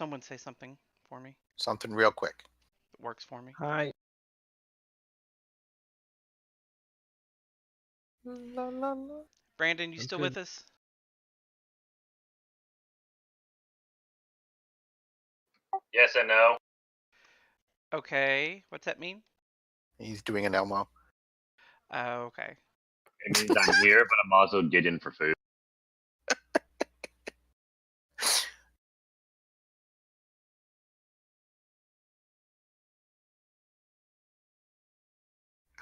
someone say something for me. Something real quick. It works for me. Hi. La, la, la. Brandyn, you I'm still good. with us? Yes and no. Okay. What's that mean? He's doing an Elmo. Okay. It means I'm here, but I'm also digging for food.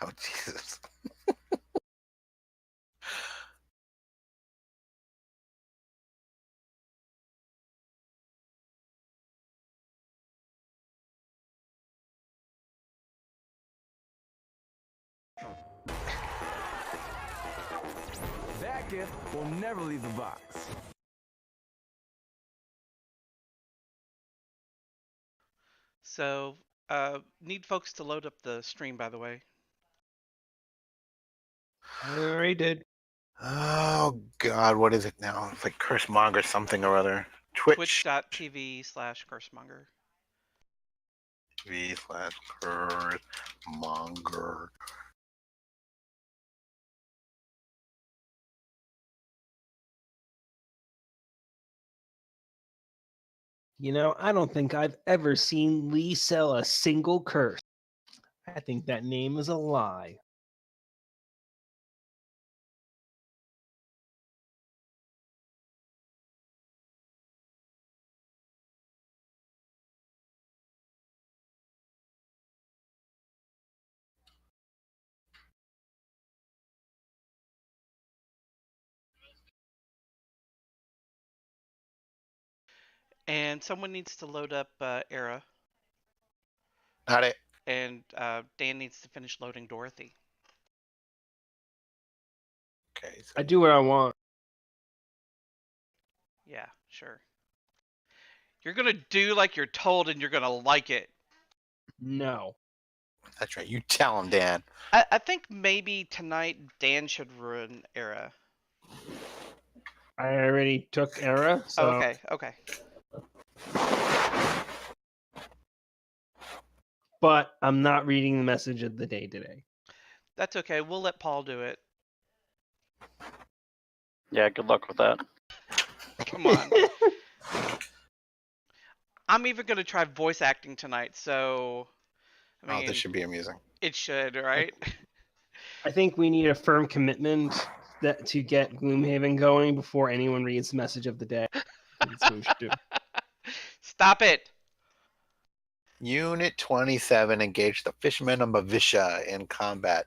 Oh, Jesus. That gift will never leave the box. So, need folks to load up the stream, by the way. I already did. Oh, God. What is it now? It's like Cursemonger something or other. Twitch.tv/cursemonger. TV/Cursemonger. You know, I don't think I've ever seen Lee sell a single curse. I think that name is a lie. And someone needs to load up Aera. Not it. And Dan needs to finish loading Dorothy. Okay. So I do what I want. Yeah, sure. You're going to do like you're told and you're going to like it. No. that's right. You tell him, Dan. I think maybe tonight Dan should run Aera. I already took Aera, so Oh, okay. but I'm not reading the message of the day today. That's okay. We'll let Paul do it. Yeah, good luck with that. Come on. I'm even going to try voice acting tonight, so... I mean, this should be amusing. it should, right? I think we need a firm commitment that to get Gloomhaven going before anyone reads the message of the day. That's what we should do. Stop it! Unit 27 engaged the fishermen of Mavisha in combat,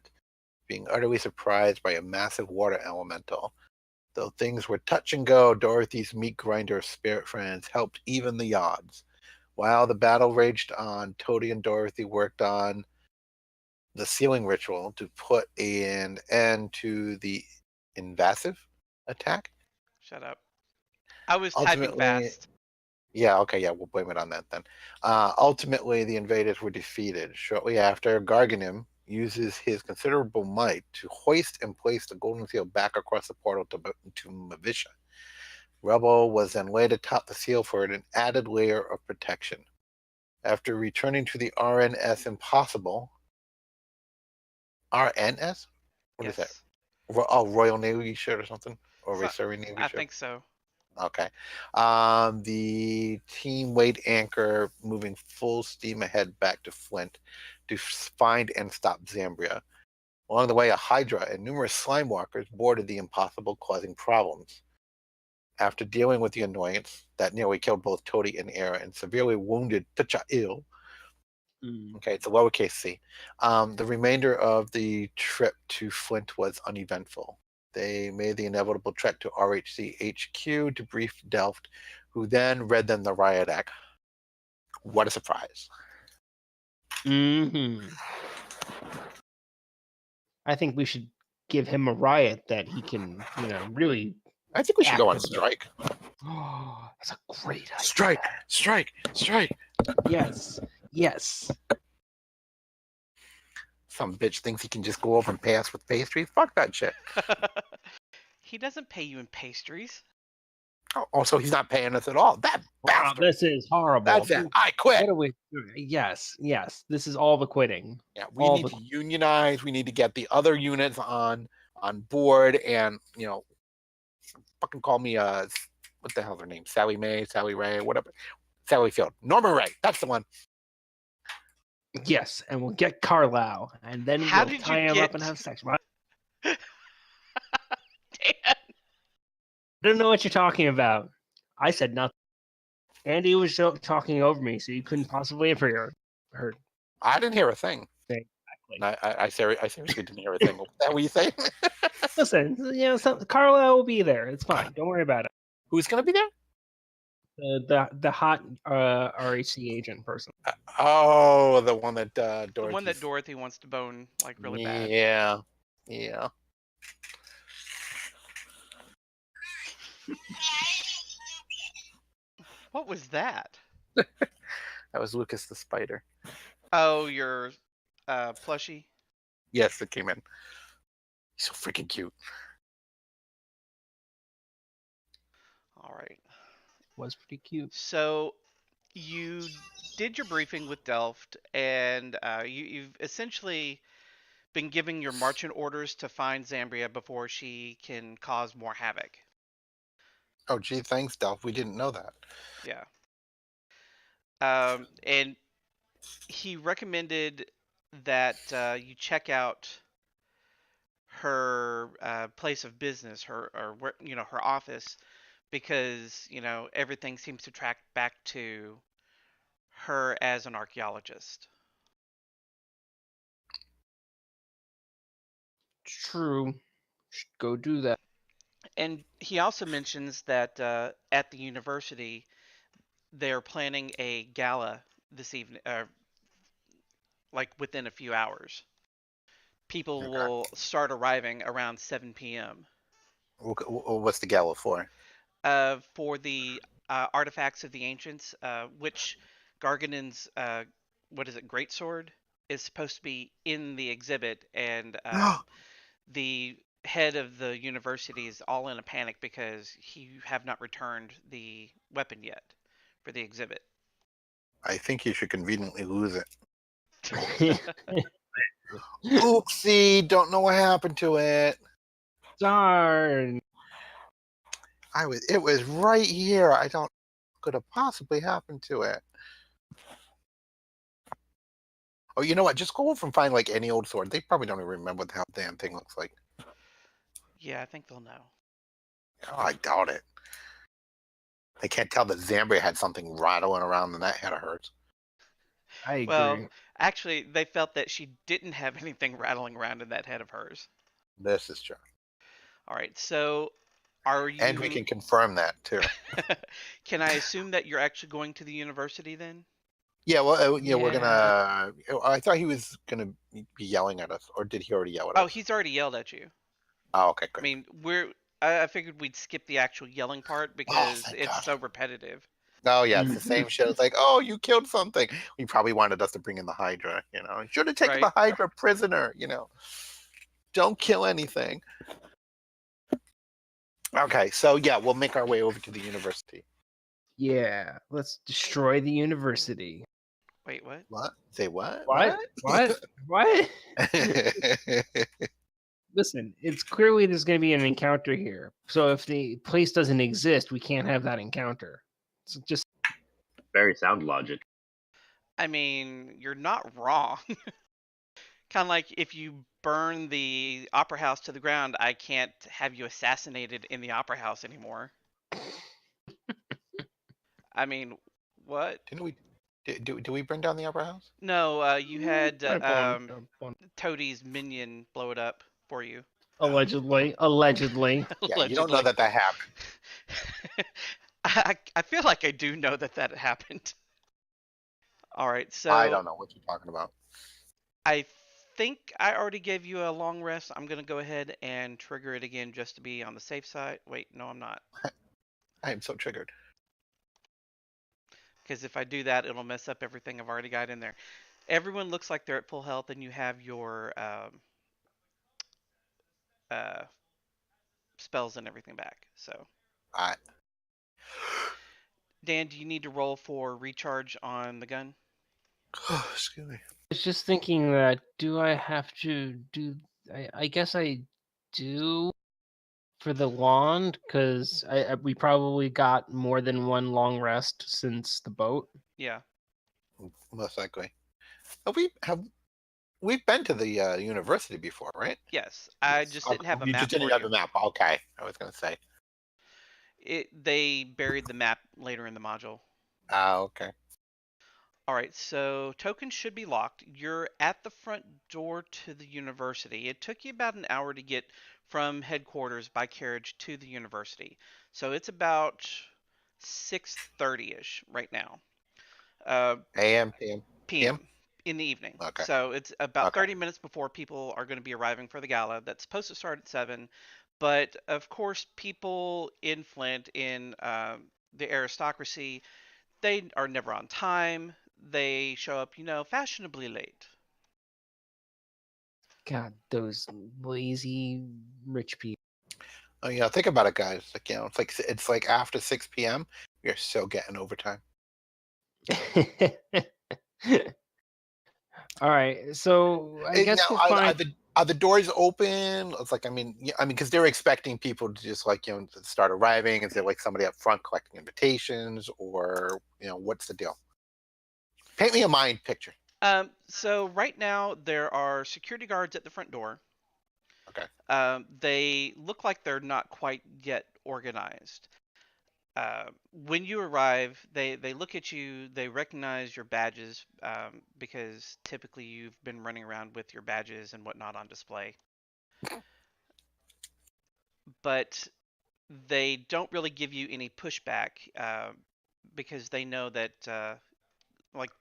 being utterly surprised by a massive water elemental. Though things were touch and go, Dorothy's meat grinder spirit friends helped even the odds. While the battle raged on, Toty and Dorothy worked on the sealing ritual to put an end to the invasive attack. Shut up. I was typing fast. Yeah, okay, yeah, we'll blame it on that then. Ultimately, the invaders were defeated. Shortly after, Gargenyn uses his considerable might to hoist and place the golden seal back across the portal to Mavisha. Rebel was then laid atop the seal for an added layer of protection. After returning to the RNS Impossible, RNS? What is that? Royal Navy ship or something? Or Reserve Navy I ship? think so. Okay. The team weighed anchor, moving full steam ahead back to Flint to find and stop Zambria. Along the way, a Hydra and numerous slime walkers boarded the Impossible, causing problems. After dealing with the annoyance that nearly killed both Toty and Aera and severely wounded T'Cha'il, okay, it's a lowercase c, the remainder of the trip to Flint was uneventful. They made the inevitable trek to RHC HQ to brief Delft, who then read them the riot act. What a surprise. I think we should give him a riot that he can, really... I think we should go on strike. Oh, that's a great idea. Strike! Yes. Some bitch thinks he can just go over and pay us with pastries. Fuck that shit. He doesn't pay you in pastries. Also, he's not paying us at all. That Wow, bastard. this is horrible. That's it. I quit. What are we doing? Yes. This is all the quitting. Yeah, we all need the- to unionize. We need to get the other units on board, and fucking call me what the hell's her name? Sally Mae, Sally Ray, whatever. Sally Field. Norman Ray. That's the one. Yes, and we'll get Carlisle, and then How we'll did tie you him get... up and have sex. What? Dan, I don't know what you're talking about. I said nothing. Andy was talking over me, so you couldn't possibly have heard. I didn't hear a thing. Exactly. I seriously didn't hear a thing. What the hell were you saying? Listen, Carlisle will be there. It's fine. Don't worry about it. Who's going to be there? The hot RAC agent person. Oh, the one that Dorothy. the one that Dorothy wants to bone like really bad. Yeah. What was that? That was Lucas the spider. Oh, your plushie? Yes, it came in. He's so freaking cute. All right. Was pretty cute. So you did your briefing with Delft, and you've essentially been giving your marching orders to find Zambria before she can cause more havoc. Oh, gee, thanks, Delph. We didn't know that. Yeah. And he recommended that you check out her place of business, her office, because everything seems to track back to her as an archaeologist. True. Should go do that. And he also mentions that at the university they're planning a gala this evening, like within a few hours. People will start arriving around 7 p.m. What's the gala for? For the artifacts of the ancients, which Gargenyn's greatsword is supposed to be in the exhibit, and the head of the university is all in a panic because he have not returned the weapon yet for the exhibit. I think you should conveniently lose it. Oopsie, don't know what happened to it. Darn. It was right here. I don't could have possibly happened to it. Oh, you know what? Just go over and find like any old sword. They probably don't even remember what the hell damn thing looks like. Yeah, I think they'll know. Oh, I doubt it. They can't tell that Zambria had something rattling around in that head of hers. I agree. Well, actually, they felt that she didn't have anything rattling around in that head of hers. This is true. All right, so are you... And we can confirm that, too. Can I assume that you're actually going to the university then? Yeah, well, we're Yeah. gonna... I thought he was gonna be yelling at us, or did he already yell at us? Oh, he's already yelled at you. Oh, okay, good. I mean, I figured we'd skip the actual yelling part because thank it's God. so repetitive. Oh, yeah, it's the same shit. It's like, oh, you killed something. He probably wanted us to bring in the Hydra, Should have taken Right. the Hydra prisoner, Don't kill anything. Okay, so yeah, we'll make our way over to the university. Yeah, let's destroy the university. Wait, what? What? Say what? What? What? Listen, it's clearly there's going to be an encounter here. So if the place doesn't exist, we can't have that encounter. So just Very sound logic. I mean, you're not wrong. Kind of like if you burn the opera house to the ground, I can't have you assassinated in the opera house anymore. I mean, what? Didn't we? Do we burn down the upper house? No, you had One. Toty's minion blow it up for you. Allegedly. Yeah, you don't know that happened. I feel like I do know that happened. All right, so I don't know what you're talking about. I think I already gave you a long rest. I'm gonna go ahead and trigger it again just to be on the safe side. Wait, no, I'm not. I am so triggered. Because if I do that, it'll mess up everything I've already got in there. Everyone looks like they're at full health, and you have your spells and everything back. So. Dan, do you need to roll for recharge on the gun? Excuse me. I was just thinking that, do I have to do... I guess I do for the wand, because we probably got more than one long rest since the boat. Yeah. Most likely. We've been to the university before, right? Yes. I just didn't have a You map just didn't for have you. the map. Okay, I was gonna say. They buried the map later in the module. Okay. All right, so tokens should be locked. You're at the front door to the university. It took you about an hour to get from headquarters by carriage to the university. So it's about 6:30ish right now. AM, PM, PM. PM in the evening. Okay. So it's about Okay. 30 minutes before people are going to be arriving for the gala. That's supposed to start at 7. But of course, people in Flint, in the aristocracy, they are never on time. They show up, fashionably late. God, those lazy rich people. Oh, think about it, guys. Like, it's like after 6 p.m. You're still getting overtime. All right, so I guess Now, we'll find... are the doors open? It's like, because they're expecting people to just to start arriving. Is there like somebody up front collecting invitations, or what's the deal? Paint me a mind picture. So right now there are security guards at the front door. Okay. They look like they're not quite yet organized. When you arrive, they look at you, they recognize your badges, because typically you've been running around with your badges and whatnot on display. But they don't really give you any pushback, because they know that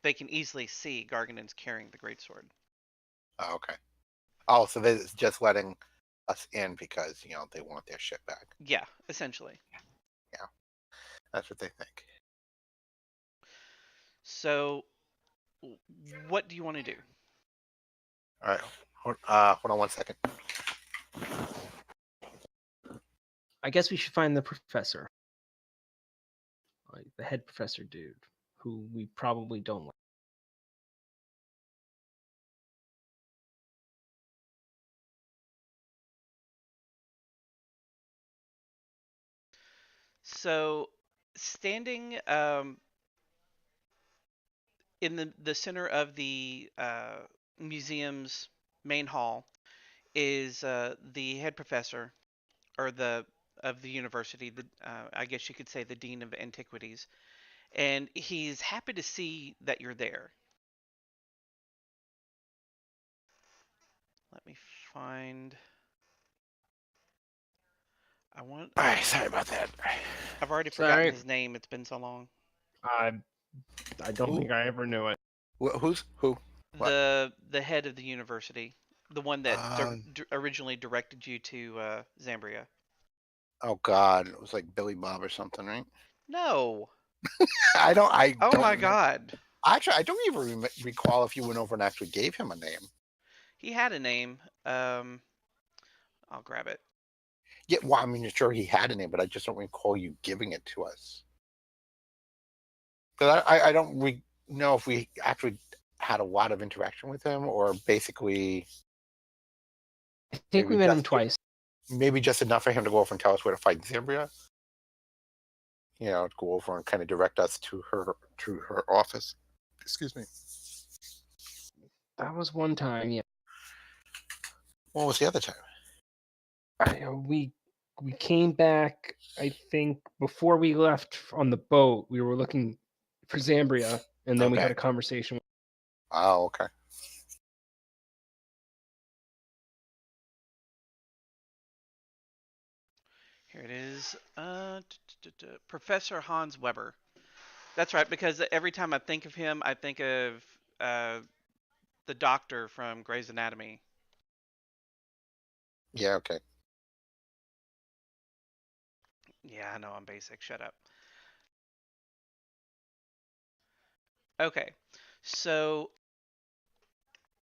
they can easily see Gargenyn's carrying the greatsword. Oh, okay. Oh, so they're just letting us in because they want their shit back. Yeah, essentially. Yeah, that's what they think. So, what do you want to do? All right. Hold on one second. I guess we should find the professor, like the head professor dude, who we probably don't like. So, standing in the center of the museum's main hall is the head professor, or the of the university. I guess you could say the dean of antiquities, and he's happy to see that you're there. Let me find. All right, sorry about that. I've already Sorry. forgotten his name. It's been so long. I don't think I ever knew it. Who's who? What? The head of the university, the one that originally directed you to Zambria. Oh God, it was like Billy Bob or something, right? No. I don't. Oh my remember. God. Actually, I don't even recall if you went over and actually gave him a name. He had a name. I'll grab it. Yeah, well, I mean, sure he had a name, but I just don't recall you giving it to us. Because I don't know if we actually had a lot of interaction with him, or basically. I think we met him twice. Maybe just enough for him to go over and tell us where to fight Zambria. To go over and kind of direct us to her office. Excuse me. That was one time, yeah. What was the other time? We came back, I think, before we left on the boat. We were looking for Zambria, and then we had a conversation. Oh, okay. Here it is. Professor Hans Weber. That's right, because every time I think of him, I think of the doctor from Grey's Anatomy. Yeah, okay. Yeah, I know I'm basic. Shut up. Okay, so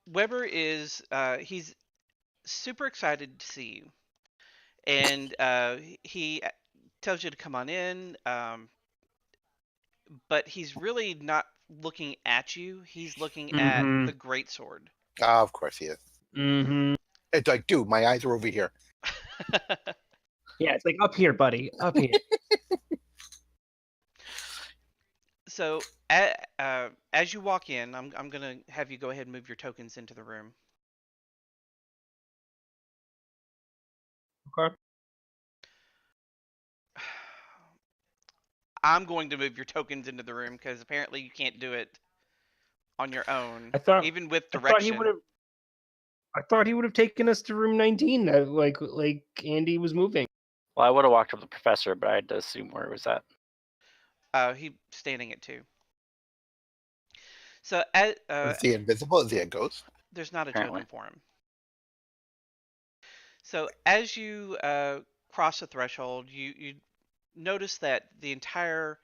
Weber is he's super excited to see you, and he tells you to come on in, but he's really not looking at you. He's looking at Mhm. the greatsword. Of course he is. Mm-hmm. It's like, dude, my eyes are over here. Yeah, it's like up here, buddy, up here. So, as you walk in, I'm gonna have you go ahead and move your tokens into the room. Okay. I'm going to move your tokens into the room because apparently you can't do it on your own, I thought even with I thought he direction. would have. I thought he would have taken us to room 19, like Andy was moving. Well, I would have walked up to the professor, but I had to assume where it was at. He standing at 2. So, Is he invisible? Is he a ghost? there's not a Apparently. token for him. So, as you cross the threshold, you notice that the entire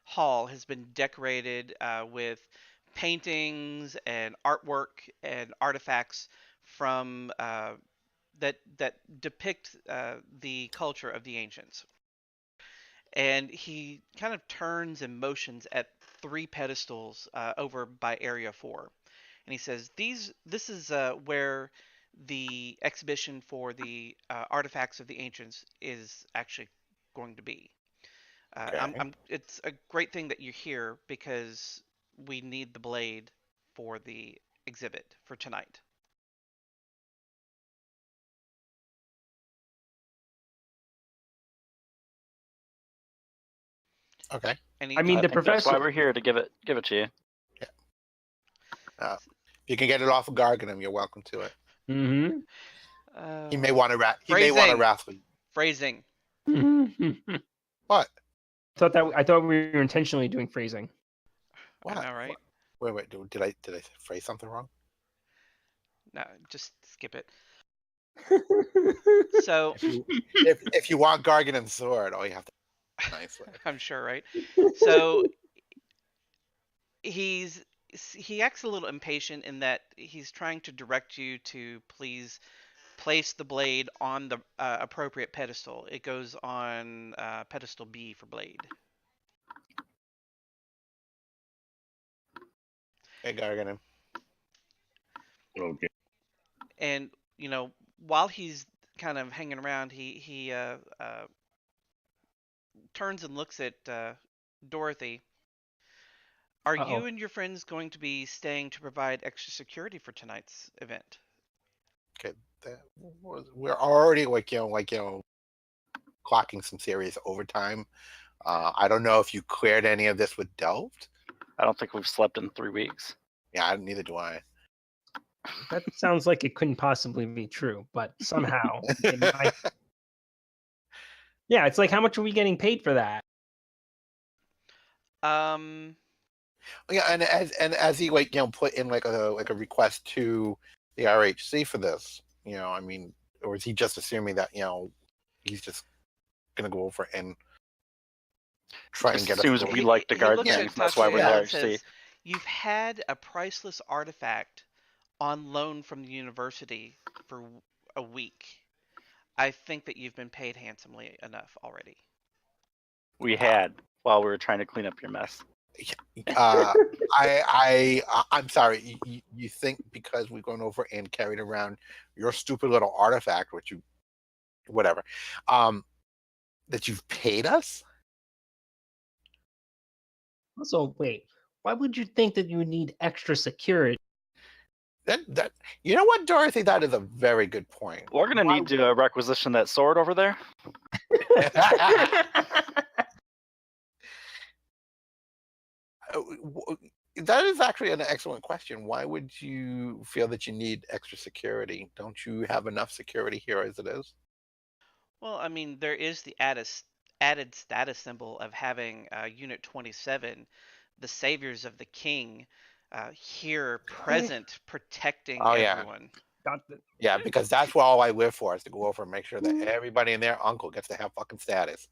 hall has been decorated with paintings and artwork and artifacts from that depict the culture of the ancients. And he kind of turns and motions at 3 pedestals over by Area 4, and he says, This is where the exhibition for the artifacts of the ancients is actually going to be." Okay. It's a great thing that you're here because we need the blade for the exhibit for tonight. Okay. I mean, I the think that's why professor. we're here to give it to you. If you can get it off of Gargenyn, you're welcome to it. Mm-hmm. He may want to He may want to wrestle you. Phrasing. What? I thought we were intentionally doing phrasing. What? I know, right? Wait. Did I phrase something wrong? No, just skip it. So If you want Gargenyn's sword, all you have to nicely. I'm sure, right? So he acts a little impatient in that he's trying to direct you to please place the blade on the appropriate pedestal. It goes on pedestal B for blade. Hey, Gargenyn. Okay. And while he's kind of hanging around, he turns and looks at Dorothy. Are Uh-oh. you and your friends going to be staying to provide extra security for tonight's event? Okay, we're already clocking some serious overtime. I don't know if you cleared any of this with Delved. I don't think we've slept in 3 weeks. Yeah, neither do I. That sounds like it couldn't possibly be true, but somehow. Yeah, it's like, how much are we getting paid for that? Yeah, and as he put in a request to the RHC for this, I mean, or is he just assuming that he's just gonna go over and try and get as soon as we like the guard things, that's why we're there. See, you've had a priceless artifact on loan from the university for a week. I think that you've been paid handsomely enough already. we had while we were trying to clean up your mess. I'm sorry. You think because we've gone over and carried around your stupid little artifact, whatever, that you've paid us? Also, wait, why would you think that you would need extra security? That you know what, Dorothy? That is a very good point. We're gonna need to requisition that sword over there. That is actually an excellent question. Why would you feel that you need extra security? Don't you have enough security here as it is? Well, I mean, there is the added status symbol of having Unit 27, the saviors of the king, here present, protecting everyone. Yeah, because that's what all I live for, is to go over and make sure that everybody and their uncle gets to have fucking status.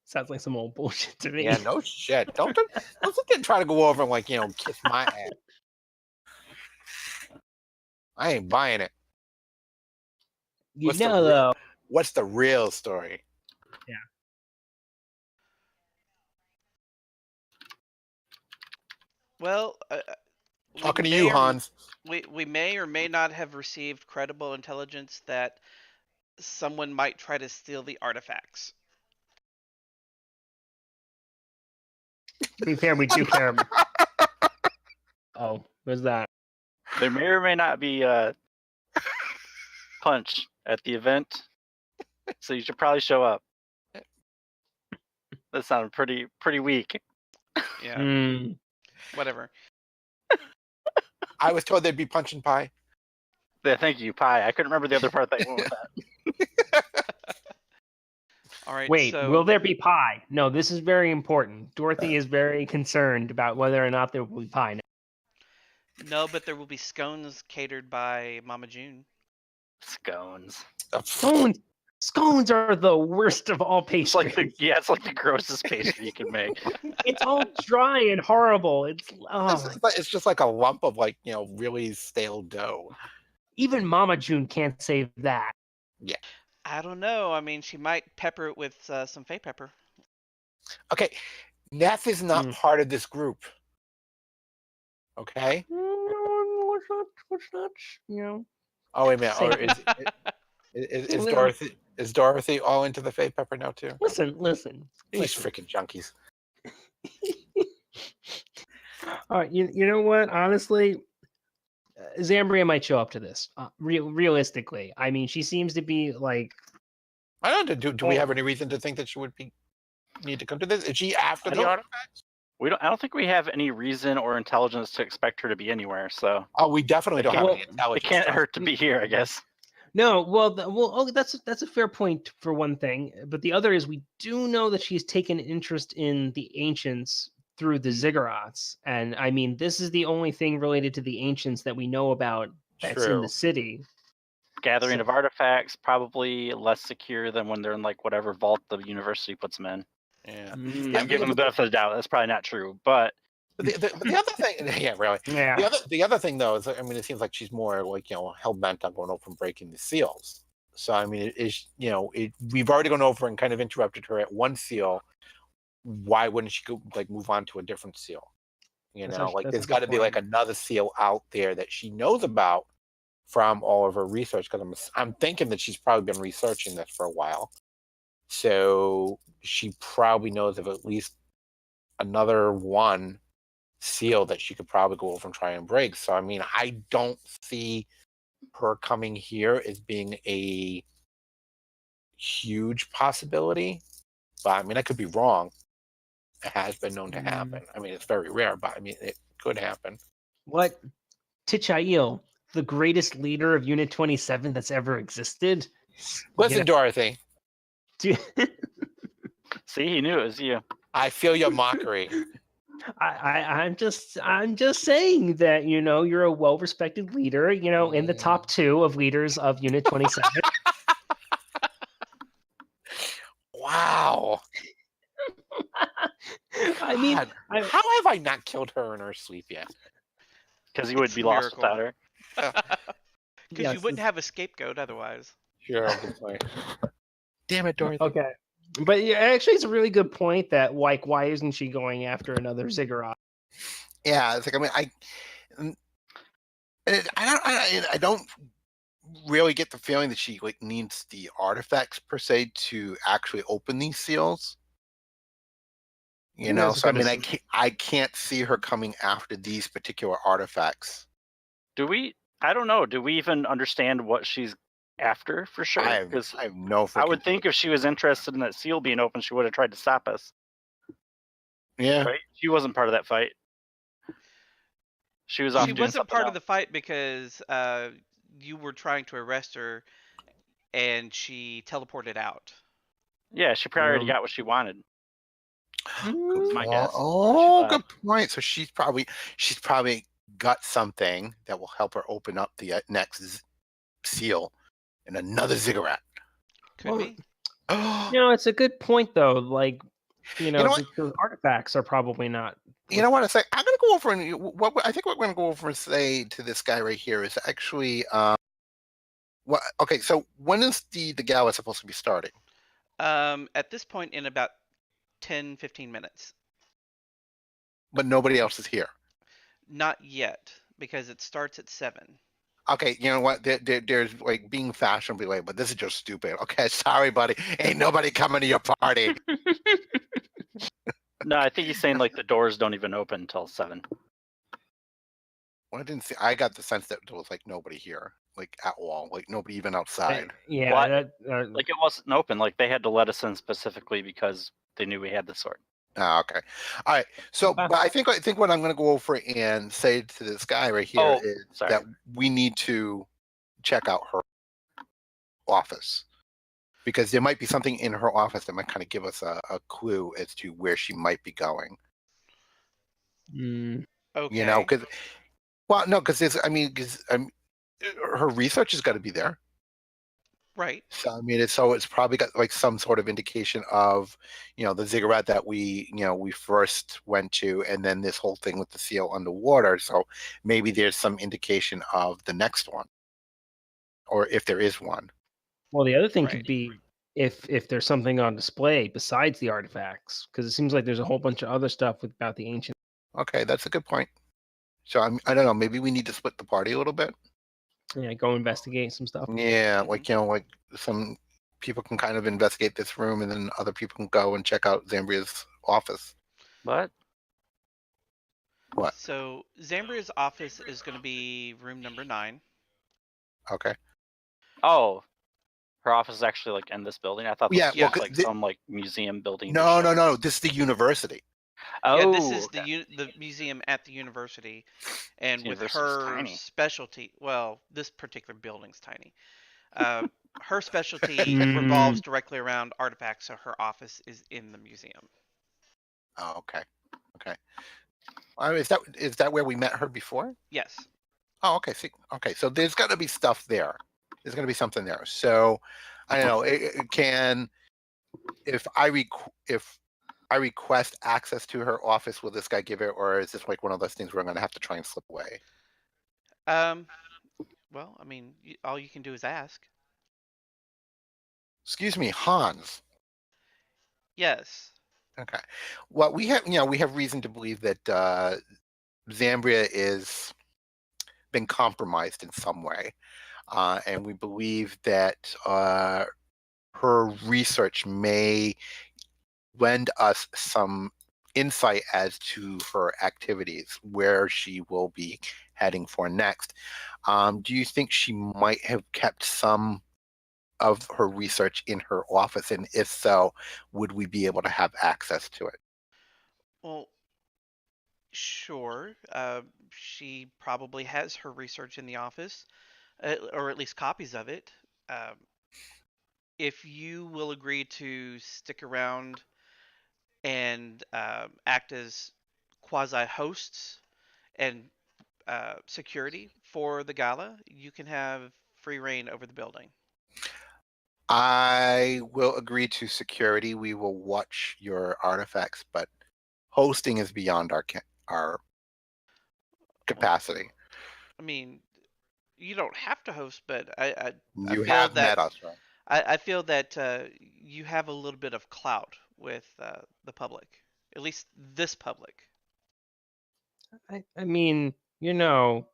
Sounds like some old bullshit to me. Yeah, no shit. Don't sit there and try to go over and kiss my ass. I ain't buying it. Though. What's the real story? Yeah. Well, we Talking to may you, or Hans. we may or may not have received credible intelligence that someone might try to steal the artifacts. To be fair, we do care. Oh, what's that? There may or may not be a punch at the event, so you should probably show up. That sounded pretty weak. Yeah, Hmm. whatever. I was told there'd be punch and pie. Yeah, thank you, Pie. I couldn't remember the other part that went with that. All right. Wait, so will there be pie? No, this is very important. Dorothy is very concerned about whether or not there will be pie. no, but there will be scones catered by Mama June. Scones. Scones, scones are the worst of all It's pastries. like it's like the grossest pastry you can make. It's all dry and horrible. It's It's just like a lump of really stale dough. even Mama June can't save that. I don't know. I mean, she might pepper it with some fake pepper. Okay, Neth is not Mm. part of this group. Okay. What's not, you know. Oh wait a minute. Or Say- is Dorothy all into the fake pepper now too? Listen. These freaking junkies. All right, you know what? Honestly, Zambria might show up to this. Realistically, I mean, she seems to be like. I don't know. Do we have any reason to think that she would need to come to this? Is she after the artifacts? I don't think we have any reason or intelligence to expect her to be anywhere. So Oh, we definitely don't have any it intelligence. can't hurt to be here, I guess. No, well, that's a fair point for one thing, but the other is we do know that she's taken interest in the ancients through the ziggurats, and I mean, this is the only thing related to the ancients that we know about that's in True. the city. Gathering So- of artifacts, probably less secure than when they're in like whatever vault the university puts them in. Yeah. Mm, I'm giving them the benefit of the doubt. That's probably not true, but But the other thing, yeah, really. yeah. The other thing though is, I mean, it seems like she's more like hell bent on going over and breaking the seals. So I mean, it is we've already gone over and kind of interrupted her at one seal. Why wouldn't she go move on to a different seal? That's There's a got to good be like point. another seal out there that she knows about from all of her research. Because I'm thinking that she's probably been researching this for a while, so she probably knows of at least another one seal that she could probably go over and try and break. So I mean, I don't see her coming here as being a huge possibility, but I mean, I could be wrong. It has been known to happen. I mean, it's very rare, but I mean, it could happen. What Tichail, the greatest leader of Unit 27 that's ever existed? Listen, Dorothy, Do- see, he knew it was you. I feel your mockery. I'm just saying that you're a well-respected leader, in the top 2 of leaders of Unit 27. Wow. I mean, God, how have I not killed her in her sleep yet? Because he would It's be a lost miracle. without her. Because yes, you wouldn't have a scapegoat otherwise. Sure, good point. Damn it, Dorothy. Okay, but yeah, actually, it's a really good point that why isn't she going after another ziggurat? Yeah, it's like I don't really get the feeling that she needs the artifacts per se to actually open these seals. That's So I gonna mean, I can't see her coming after these particular artifacts. Do we? I don't know. Do we even understand what she's after for sure? I Because have no. I would freaking think clue. if she was interested in that seal being open, she would have tried to stop us. Yeah. Right? She wasn't part of that fight. She was off She doing wasn't something part else. of the fight because you were trying to arrest her, and she teleported out. Yeah, she probably already got what she wanted. My guess. Oh, good point. So she's probably got something that will help her open up the next seal and another ziggurat. Could Well, be. It's a good point though. Like, know what? the artifacts are probably not. You know what I say? I'm going to go over and what I think what we're going to go over and say to this guy right here is actually, okay. So when is the gala supposed to be starting? At this point, in about 10-15 minutes. But nobody else is here. Not yet, because it starts at 7. Okay, you know what? There's like being fashionably late, but this is just stupid. Okay, sorry, buddy. Ain't nobody coming to your party. No, I think he's saying like the doors don't even open until 7. Well, I didn't see. I got the sense that there was like nobody here, like at all, like nobody even outside. Yeah, What? that Like it wasn't open. Like they had to let us in specifically because they knew we had the sword. Oh, okay. All right. So, but I think what I'm going to go over and say to this guy right here is sorry. that we need to check out her office because there might be something in her office that might kind of give us a clue as to where she might be going. Okay. You know, because because her research has got to be there. Right. So I mean, it's probably got like some sort of indication of, the ziggurat that we first went to, and then this whole thing with the seal underwater. So maybe there's some indication of the next one, or if there is one. Well, the other thing Right. could be if there's something on display besides the artifacts, because it seems like there's a whole bunch of other stuff about the ancient. Okay, that's a good point. So I don't know. Maybe we need to split the party a little bit. Yeah, go investigate some stuff. Yeah, like like some people can kind of investigate this room, and then other people can go and check out Zambria's office. What? What? So Zambria's office is going to be room number 9. Okay. Oh, her office is actually like in this building. I thought this Yeah, was like some like museum building. No. This is the university. Oh, Yeah, this is okay. the museum at the university, and This with university's her tiny. specialty, well, this particular building's tiny. Her specialty revolves directly around artifacts, so her office is in the museum. Oh, okay. Is that where we met her before? Yes. Oh, okay. See, okay. So there's got to be stuff there. There's going to be something there. So I don't know. It can if I request access to her office, will this guy give it, or is this like one of those things where I'm going to have to try and slip away? Well, I mean, all you can do is ask. Excuse me, Hans. Yes. Okay. Well, we have reason to believe that Zambria is been compromised in some way, and we believe that her research may lend us some insight as to her activities, where she will be heading for next. Do you think she might have kept some of her research in her office? And if so, would we be able to have access to it? Well, sure. She probably has her research in the office, or at least copies of it. If you will agree to stick around and act as quasi-hosts and security for the gala, you can have free reign over the building. I will agree to security. We will watch your artifacts, but hosting is beyond our capacity. I mean, you don't have to host, but I You feel have that met us, right? I feel that you have a little bit of clout with the public, at least this public. I mean, we'll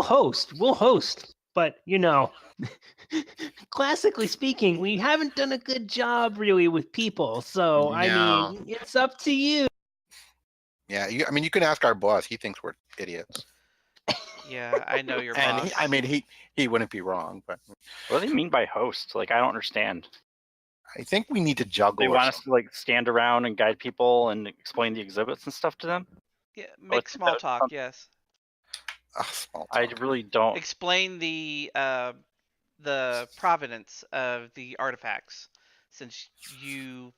host, but classically speaking, we haven't done a good job really with people. So I No. mean, it's up to you. Yeah, you can ask our boss. He thinks we're idiots. Yeah, I know your And boss. he wouldn't be wrong, but What do they mean by host? Like, I don't understand. I think we need to juggle. They want us to like stand around and guide people and explain the exhibits and stuff to them. Yeah, make small talk. Yes. Small talk. I really don't. Explain the provenance of the artifacts, since you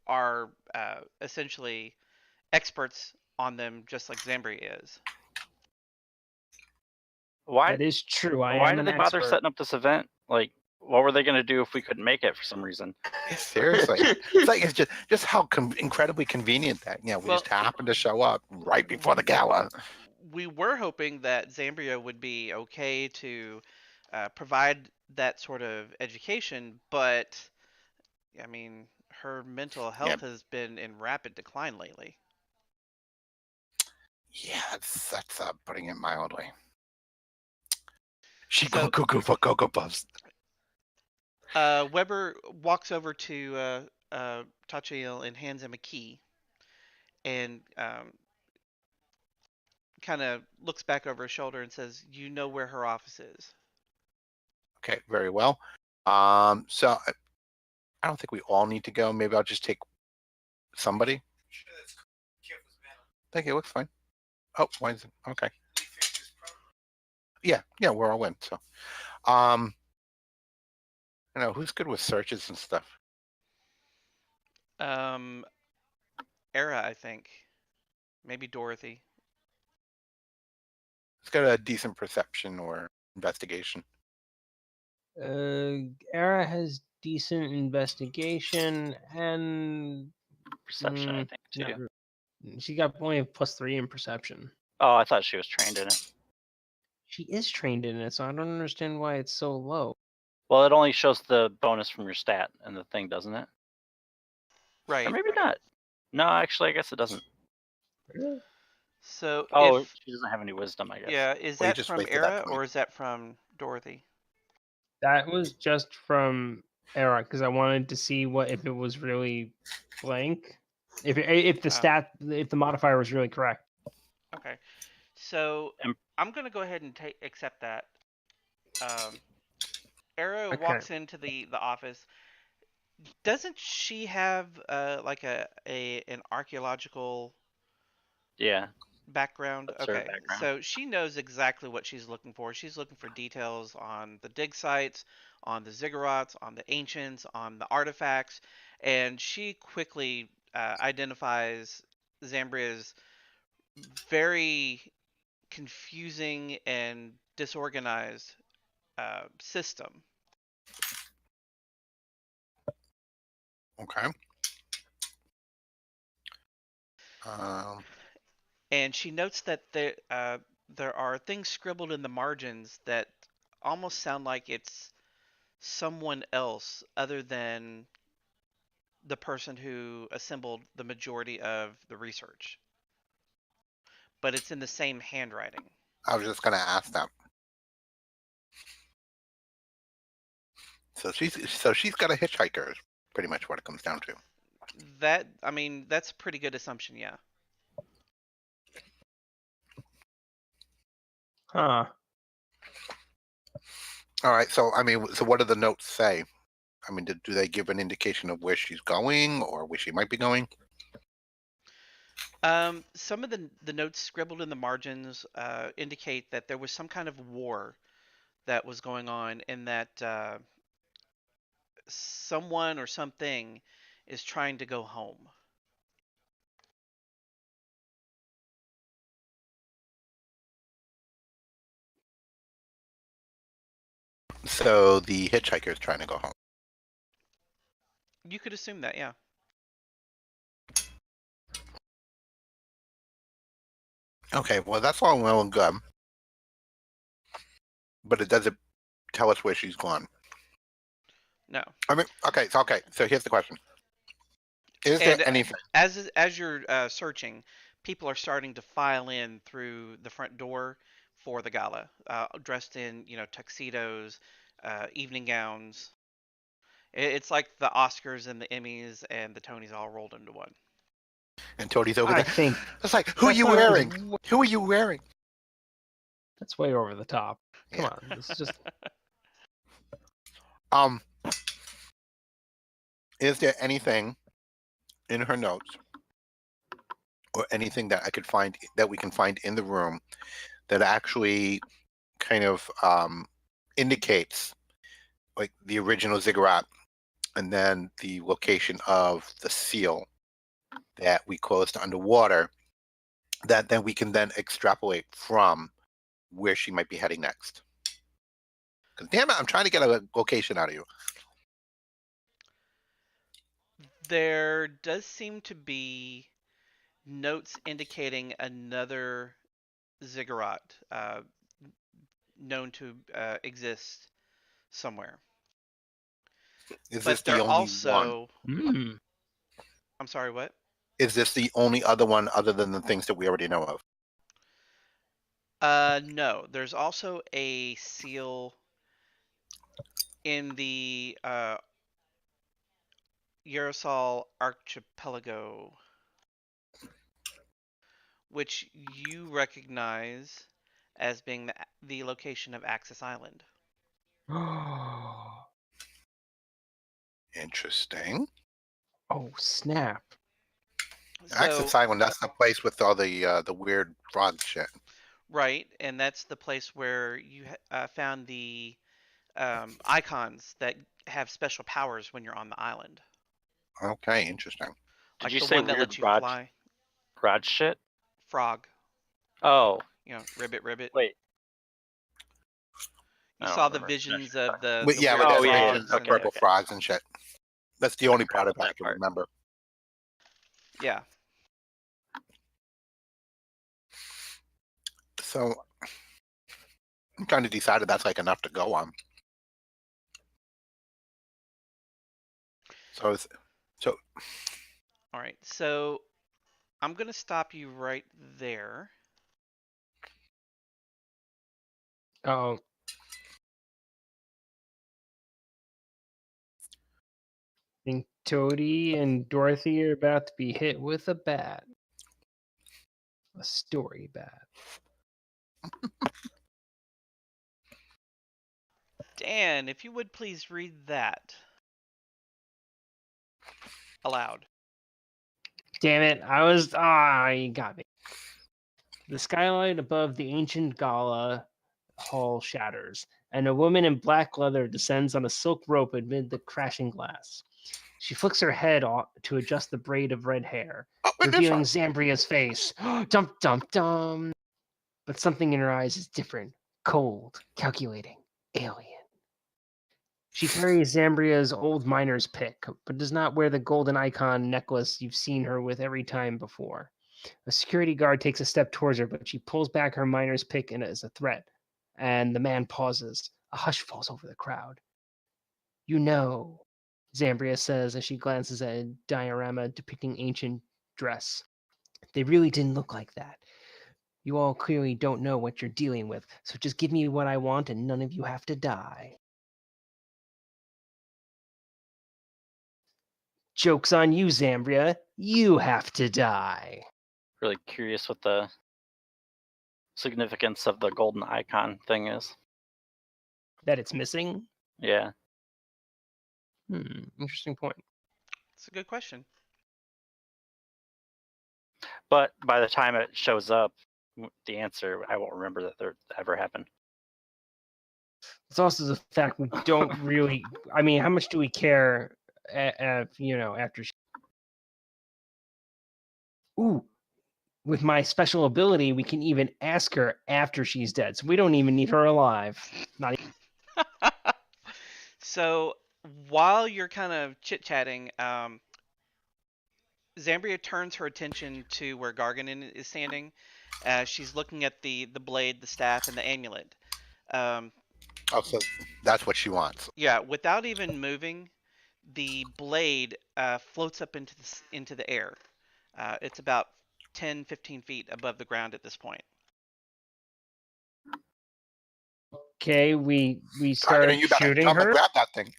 are essentially experts on them, just like Zambria is. Why? That is true. Why did they bother setting up this event? Like, what were they going to do if we couldn't make it for some reason? Seriously, it's just how incredibly convenient that we just happened to show up right before the gala. We were hoping that Zambria would be okay to provide that sort of education, but I mean, her mental health has been in rapid decline lately. Yeah, that's putting it mildly. She So- go Cocoa Puffs. Weber walks over to Tachiel and hands him a key, and kind of looks back over his shoulder and says, "You know where her office is." Okay, very well. So I don't think we all need to go. Maybe I'll just take somebody. Thank you. It looks fine. Oh, why is it? Okay. Yeah, we're all in. So, who's good with searches and stuff? Aera, I think. Maybe Dorothy. It's got a decent perception or investigation. Aera has decent investigation and Perception, I think, not too. she got only a +3 in perception. Oh, I thought she was trained in it. She is trained in it, so I don't understand why it's so low. Well, it only shows the bonus from your stat and the thing, doesn't it? Right. Or maybe not. No, actually, I guess it doesn't. So Oh, if she doesn't have any wisdom, I guess. yeah, is Well, you that just from wasted that Aera point. or is that from Dorothy? That was just from Aera because I wanted to see what if it was really blank. If the modifier was really correct. Okay. So And- I'm gonna go ahead and accept that. Aera Okay. walks into the office. Doesn't she have like an archaeological Yeah. background? That's her Okay, background. so she knows exactly what she's looking for. She's looking for details on the dig sites, on the ziggurats, on the ancients, on the artifacts, and she quickly identifies Zambria's very confusing and disorganized system. Okay. And she notes that there are things scribbled in the margins that almost sound like it's someone else other than the person who assembled the majority of the research. But it's in the same handwriting. I was just gonna ask that. So she's got a hitchhiker. Is pretty much what it comes down to. That's a pretty good assumption, yeah. Huh. All right. So so what do the notes say? Do they give an indication of where she's going or where she might be going? Some of the notes scribbled in the margins indicate that there was some kind of war that was going on, and that someone or something is trying to go home. So the hitchhiker is trying to go home. You could assume that, yeah. Okay. Well, that's all well and good, but it doesn't tell us where she's gone. No. Okay. So here's the question: Is And there anything? as you're searching, people are starting to file in through the front door for the gala, dressed in tuxedos, evening gowns. It's like the Oscars and the Emmys and the Tonys all rolled into one. And Toty's over I there. think It's like, who are that you sounds wearing? Who are you wearing? That's way over the top. Come Yeah. on, this is just Is there anything in her notes or anything that we can find in the room that actually kind of indicates like the original ziggurat and then the location of the seal that we closed underwater, that then we can then extrapolate from where she might be heading next? Because damn it, I'm trying to get a location out of you. There does seem to be notes indicating another ziggurat known to exist somewhere. Is But this the they're only one? also. I'm sorry, what? Is this the only other one other than the things that we already know of? No. There's also a seal in the Yarosal archipelago, which you recognize as being the location of Axis Island. Oh, Interesting. snap. Access So, Island, that's the place with all the weird frog shit. right, and that's the place where you found the icons that have special powers when you're on the island. Okay, interesting. Did Like you the say one that weird lets you fly. rod shit? Frog. Oh, Ribbit, ribbit. wait. You I don't saw the remember. visions of the Yeah, weird with Oh, yeah, animations frogs of and purple okay. frogs and shit. That's the only part of it I that can part. remember. yeah. So I'm trying to decide if that's like enough to go on. So All right. So I'm gonna stop you right there. Oh, I think Toty and Dorothy are about to be hit with a bat. A story bat. Dan, if you would please read that aloud. Damn it! you got me. The skylight above the ancient gala hall shatters, and a woman in black leather descends on a silk rope amid the crashing glass. She flicks her head to adjust the braid of red hair, revealing Zambria's face. Dum dum dum! But something in her eyes is different, cold, calculating, alien. She carries Zambria's old miner's pick, but does not wear the golden icon necklace you've seen her with every time before. A security guard takes a step towards her, but she pulls back her miner's pick as a threat, and the man pauses. A hush falls over the crowd. You know, Zambria says as she glances at a diorama depicting ancient dress. They really didn't look like that. You all clearly don't know what you're dealing with, so just give me what I want and none of you have to die. Joke's on you, Zambria. You have to die. Really curious what the significance of the golden icon thing is. That it's missing? Yeah. Interesting point. It's a good question. But by the time it shows up, the answer, I won't remember that there ever happened. It's also the fact we don't really. I mean, how much do we care? After. Ooh, with my special ability, we can even ask her after she's dead, so we don't even need her alive. Not even. So while you're kind of chit chatting, Zambria turns her attention to where Gargenyn is standing. She's looking at the blade, the staff, and the amulet. so that's what she wants. Yeah, without even moving, the blade floats up into the air. It's about 10, 15 feet above the ground at this point. Okay, we start You better shooting jump and her. grab that thing.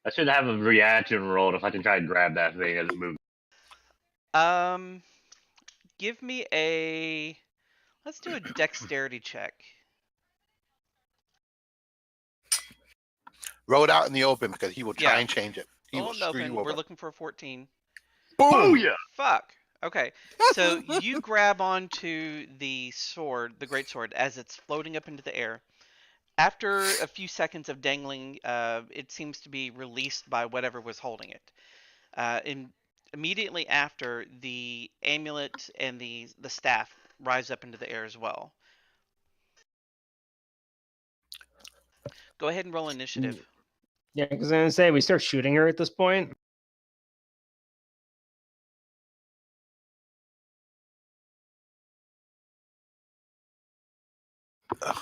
I should have a reaction roll if I can try and grab that thing as it moves. Give me let's do a dexterity check. Roll it out in the open because he will try Yeah. and change it. He will screw you We're over. looking for a 14. Boom! Oh yeah! Fuck. Okay. So you grab onto the sword, the great sword, as it's floating up into the air. After a few seconds of dangling, it seems to be released by whatever was holding it. Immediately after, the amulet and the staff rise up into the air as well. Go ahead and roll initiative. Yeah, because I'm gonna say we start shooting her at this point. Ugh.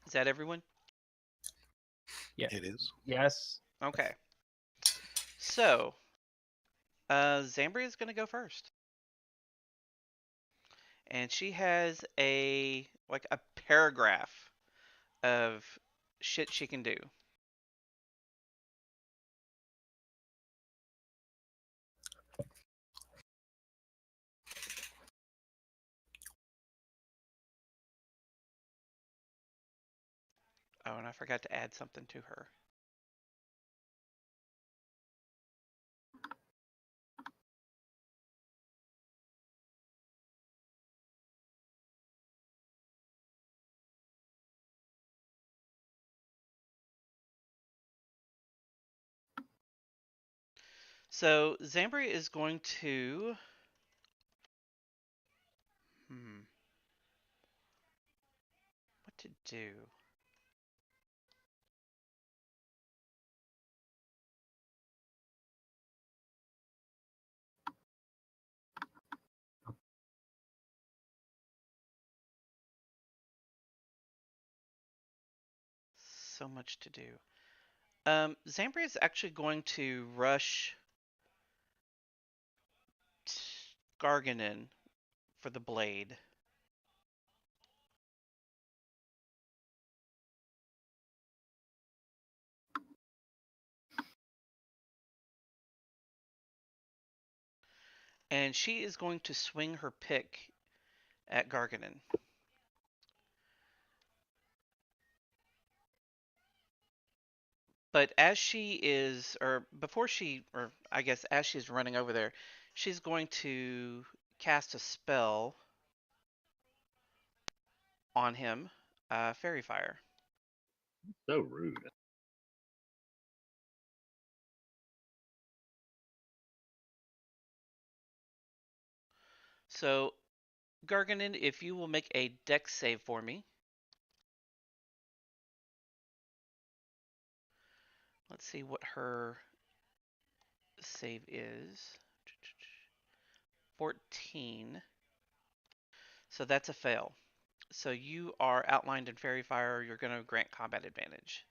Is that everyone? Yeah. It is. Yes. Okay. So, Zambria is going to go first. And she has a paragraph of shit she can do. Oh, and I forgot to add something to her. So Zambria is going to what to do? So much to do. Zambria is actually going to rush Gargenyn for the blade. And she is going to swing her pick at Gargenyn. But as she is, or before she, or I guess as she's running over there, she's going to cast a spell on him, Fairy Fire. So rude. So, Gargenyn, if you will make a Dex save for me. Let's see what her save is. 14. So that's a fail. So you are outlined in Fairy Fire. You're going to grant combat advantage.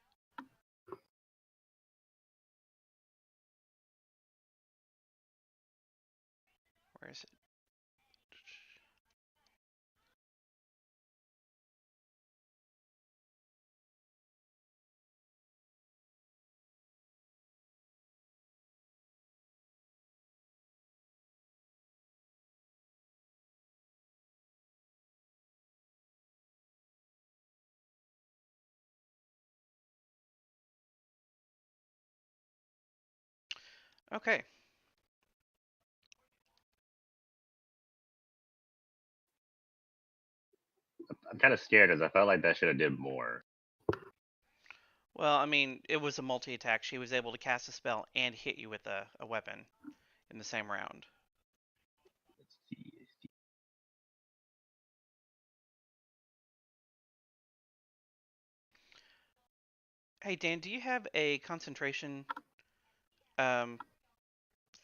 Where is it? Okay. I'm kind of scared as I felt like that should have did more. Well, I mean, it was a multi-attack. She was able to cast a spell and hit you with a weapon in the same round. Let's see. Hey, Dan, do you have a concentration um,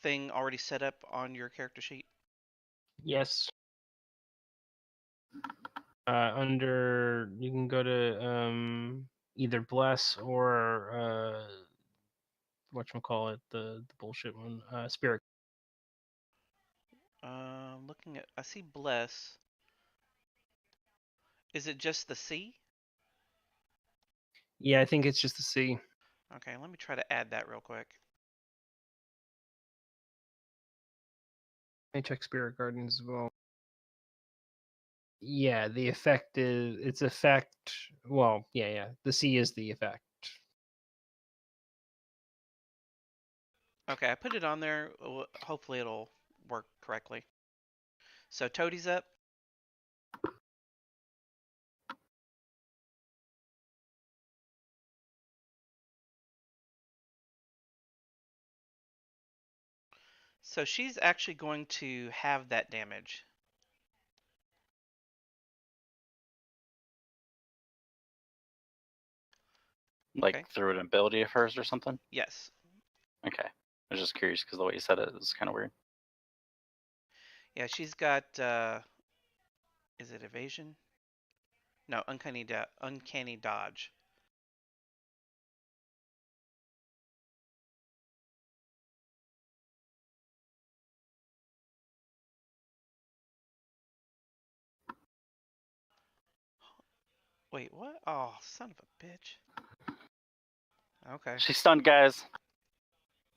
thing already set up on your character sheet? Yes. Under you can go to either bless or whatchamacallit, the bullshit one, spirit. Looking at, I see Bless. Is it just the C? Yeah, I think it's just the C. Okay, let me try to add that real quick. Let me check Spirit Gardens as well. Yeah, the effect is its effect. Well, yeah. The C is the effect. Okay, I put it on there. Hopefully it'll work correctly. So Toty's up. So she's actually going to have that damage. Like Okay. through an ability of hers or something? Yes. Okay. I was just curious because the way you said it was kind of weird. Yeah, she's got, is it evasion? No, uncanny dodge. Wait, what? Oh, son of a bitch. Okay. She's stunned, guys.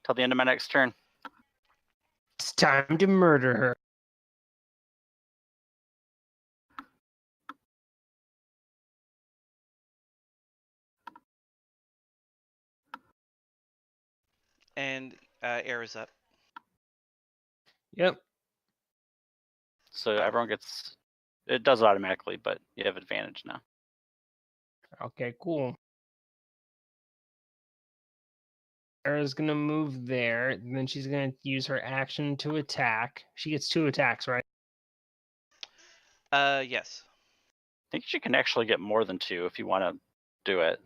Till the end of my next turn. It's time to murder her. And Aera's up. Yep. So everyone gets. It does it automatically, but you have advantage now. Okay, cool. Aera's gonna move there, and then she's gonna use her action to attack. She gets 2 attacks, right? Yes. I think she can actually get more than 2 if you want to do it.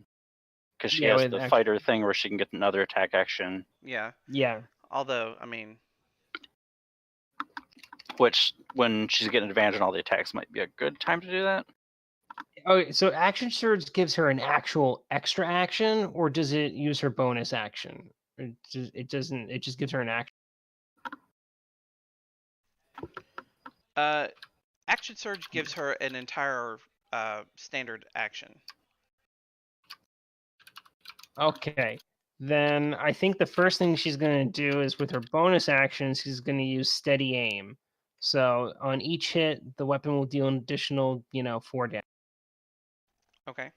Because she Yeah, has with the action. fighter thing where she can get another attack action. Yeah. Yeah. Although, I mean, Which, when she's getting advantage on all the attacks, might be a good time to do that. Okay, so action surge gives her an actual extra action, or does it use her bonus action? It doesn't. It just gives her an action. action surge gives her an entire standard action. Okay. Then I think the first thing she's going to do is with her bonus action, she's going to use steady aim. So on each hit, the weapon will deal an additional, 4 damage. Okay.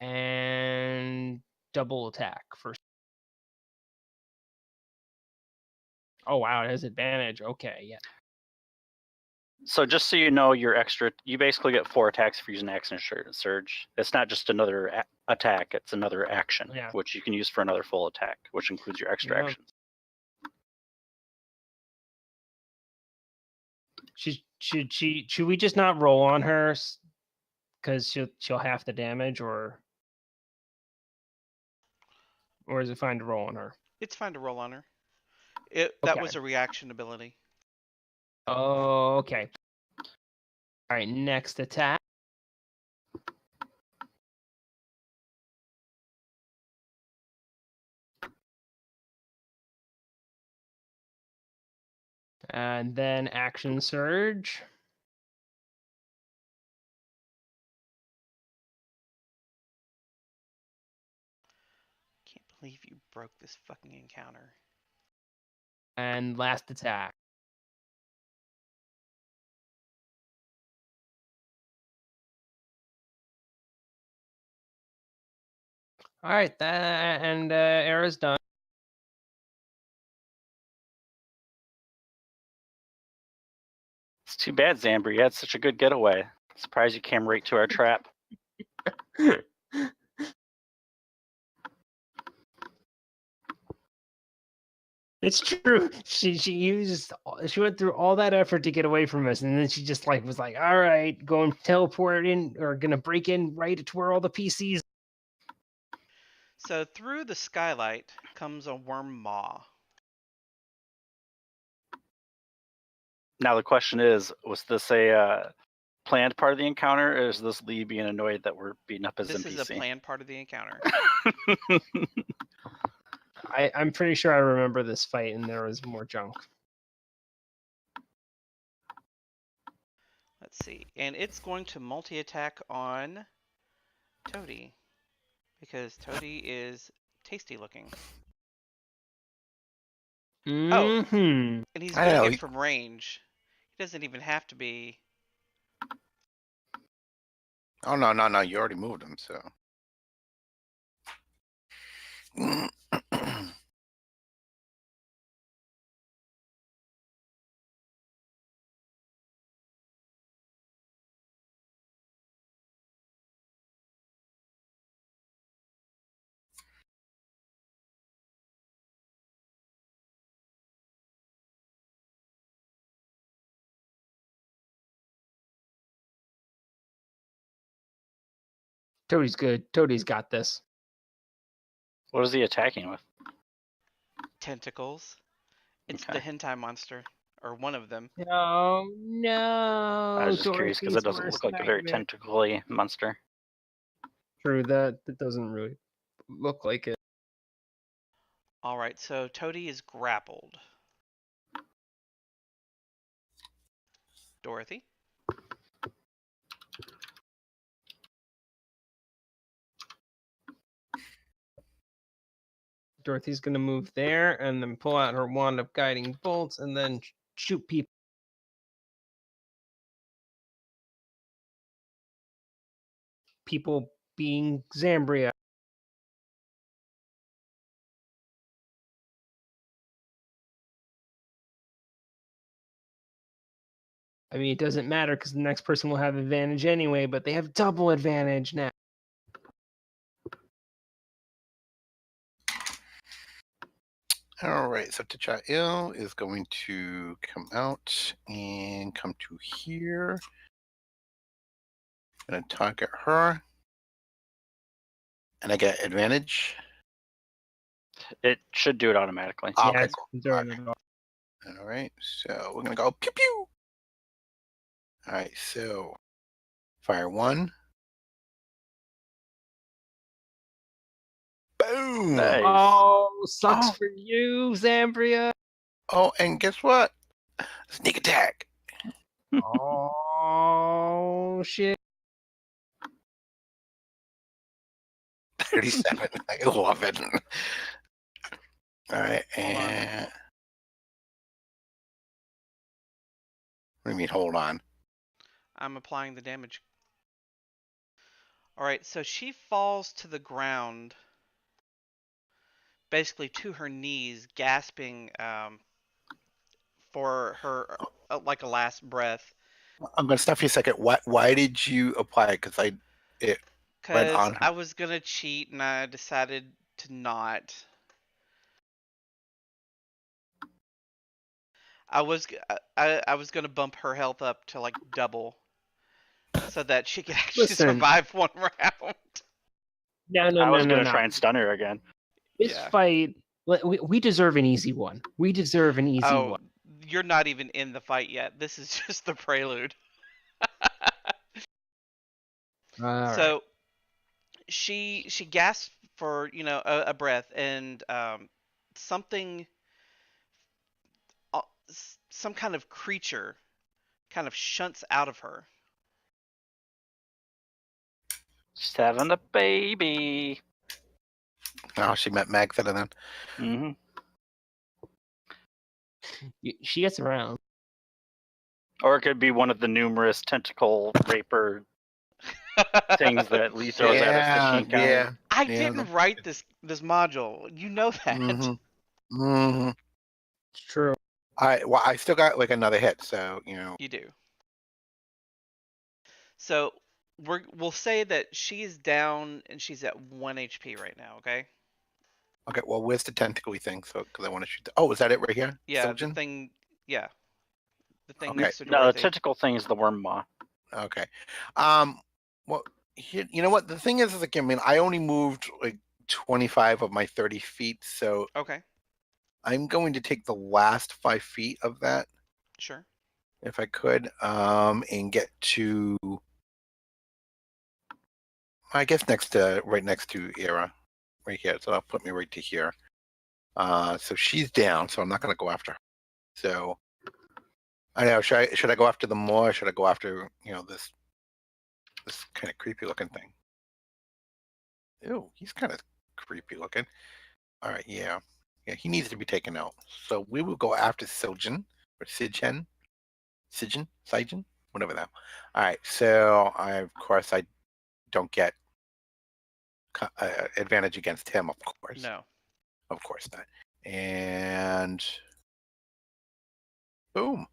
And double attack first. Oh wow, it has advantage. Okay, yeah. So just so you know, your extra, you basically get 4 attacks for using action surge. It's not just another attack; it's another action, Yeah. which you can use for another full attack, which includes your extra Yeah. actions. Should we just not roll on her because she'll have the damage, or is it fine to roll on her? It's fine to roll on her. That was a reaction ability. Oh, okay. All right, next attack. And then action surge. Can't believe you broke this fucking encounter. And last attack. All right, and Aera's done. It's too bad, Zambri. You had such a good getaway. Surprised you came right to our trap. It's true. She went through all that effort to get away from us, and then she just was like, all right, going to teleport in, or gonna break in right to where all the PCs. So through the skylight comes a worm maw. Now the question is, was this a planned part of the encounter, or is this Lee being annoyed that we're beating up his This NPC? is a planned part of the encounter. I'm pretty sure I remember this fight, and there was more junk. Let's see. And it's going to multi-attack on Toty. Because Toty is tasty looking. Mm-hmm. And he's I doing know, it from range. He doesn't even have to be... Oh, no. You already moved him, so. Toty's good. Toty's got this. What is he attacking with? tentacles. It's Okay. the hentai monster, or one of them. Oh no! I was just curious because it Dorothy's doesn't worst look like a very nightmare. tentacly monster. True, that doesn't really look like it. All right, so Toty is grappled. Dorothy. Dorothy's gonna move there and then pull out her wand of guiding bolts and then shoot people. People being Zambria. I mean, it doesn't matter because the next person will have advantage anyway, but they have double advantage now. All right, so T'Chaiel is going to come out and come to here. Gonna target her. And I get advantage. It should do it automatically. Oh, Yeah, okay, it's cool. throwing it off. All right, so we're gonna go pew pew. All right, so fire 1. Boom. Nice. Oh, sucks Oh. for you, Zambria. Oh, and guess what? Sneak attack. Oh shit. 37. I love it. All right, Hold on. and what do you mean? Hold on. I'm applying the damage. All right, so she falls to the ground, basically to her knees, gasping for her like a last breath. I'm gonna stop you a second. Why did you apply it? Because it read Because on her. I was gonna cheat and I decided to not. I was gonna bump her health up to like double, so that she could actually Listen. survive one round. No, I was gonna try and stun her again. This Yeah. fight, we deserve an easy one. We deserve an easy Oh, one. you're not even in the fight yet. This is just the prelude. All So right. she gasps for a breath, and something, some kind of creature, kind of shunts out of her. Just having a baby. Oh, she met Mag then. Mm-hmm. She gets around. Or it could be one of the numerous tentacle raper things that Lee throws at us to shink out. Yeah. I Yeah, didn't write this module. You know that. Mm-hmm. Mm-hmm. It's true. All right. Well, I still got like another hit, so You do. So we'll say that she is down and she's at 1 HP right now. Okay. Okay. Well, where's the tentacly thing? So, because I want to shoot. Oh, is that it right here? Yeah, Sylvan? the thing. Yeah, the thing Okay. next to No, the Dorothy. tentacle thing is the worm maw. Okay. Well, you know what? The thing is like, I mean, I only moved like 25 of my 30 feet, so Okay. I'm going to take the last 5 feet of that, Sure. if I could, and get to, I guess right next to Aera, right here. So that'll put me right to here. So she's down, so I'm not going to go after her. So I know, should I go after them more? Or should I go after this kind of creepy looking thing? Ew, he's kind of creepy looking. All right, yeah, he needs to be taken out. So we will go after Silgen or Sigen, whatever that. All right, so of course I don't get advantage against him, of course. No. Of course not. And boom,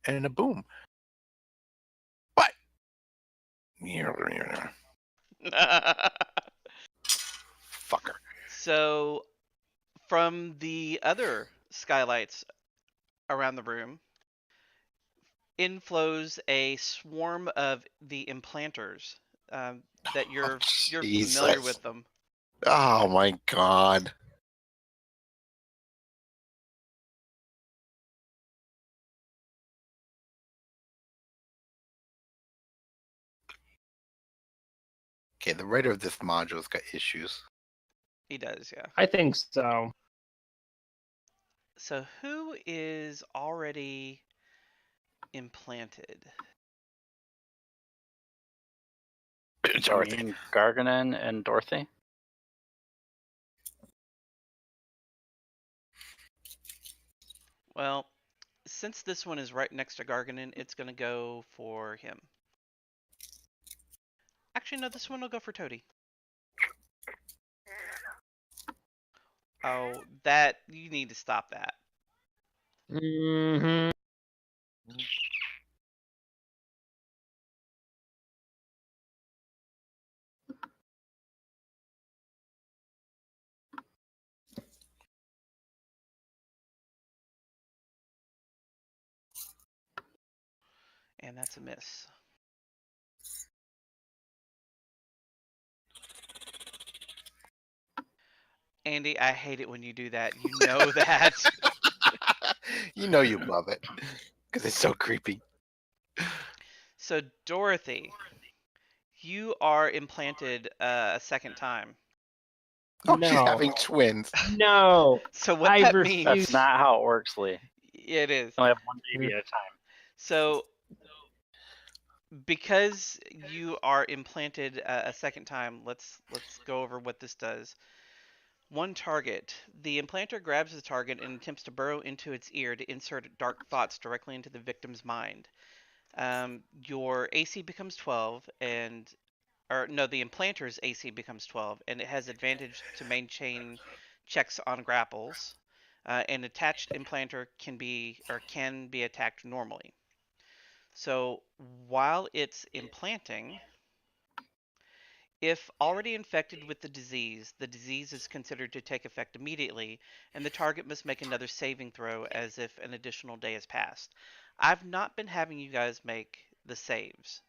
and a boom. What? Fucker. So, from the other skylights around the room, inflows a swarm of the implanters that you're familiar with them. Oh my god. Okay, the writer of this module's got issues. He does, yeah. I think so. So who is already implanted? Dorothy. Me and Gargenyn and Dorothy. Well, since this one is right next to Gargenyn, it's going to go for him. Actually, no, this one will go for Toty. Oh, that, you need to stop that. Hmm. And that's a miss. Andy, I hate it when you do that. You know that. You know you love it. Because it's so creepy. So, Dorothy, you are implanted a second time. Oh, No. she's having twins. No. So what I that refuse. means... That's not how it works, Lee. It is. You only have one baby at a time. So, because you are implanted a second time, let's go over what this does. One target. The implanter grabs the target and attempts to burrow into its ear to insert dark thoughts directly into the victim's mind. Your AC becomes 12, the implanter's AC becomes 12, and it has advantage to maintain checks on grapples. An attached implanter can be attacked normally. So while it's implanting, if already infected with the disease is considered to take effect immediately, and the target must make another saving throw as if an additional day has passed. I've not been having you guys make the saves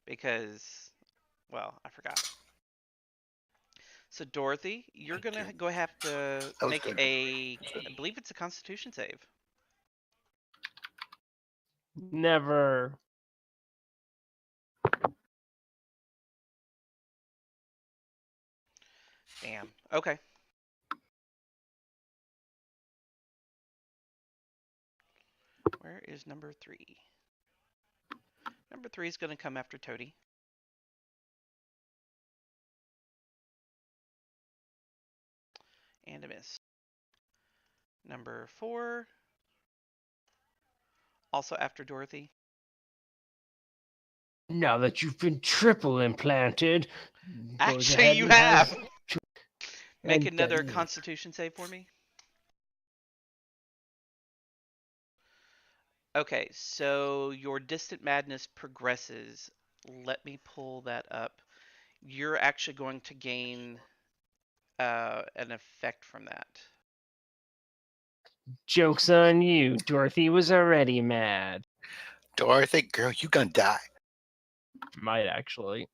because, well, I forgot. So Dorothy, you're gonna have to That was make good. I believe it's a Constitution save. Never. Damn. Okay. Where is number 3? Number 3 is going to come after Toty. And a miss. Number 4, also after Dorothy. Now that you've been triple implanted, goes Actually, ahead you and have. has- Make and another then- Constitution save for me. Okay, so your distant madness progresses. Let me pull that up. You're actually going to gain an effect from that. Joke's on you. Dorothy was already mad. Dorothy, girl, you gonna die. Might actually.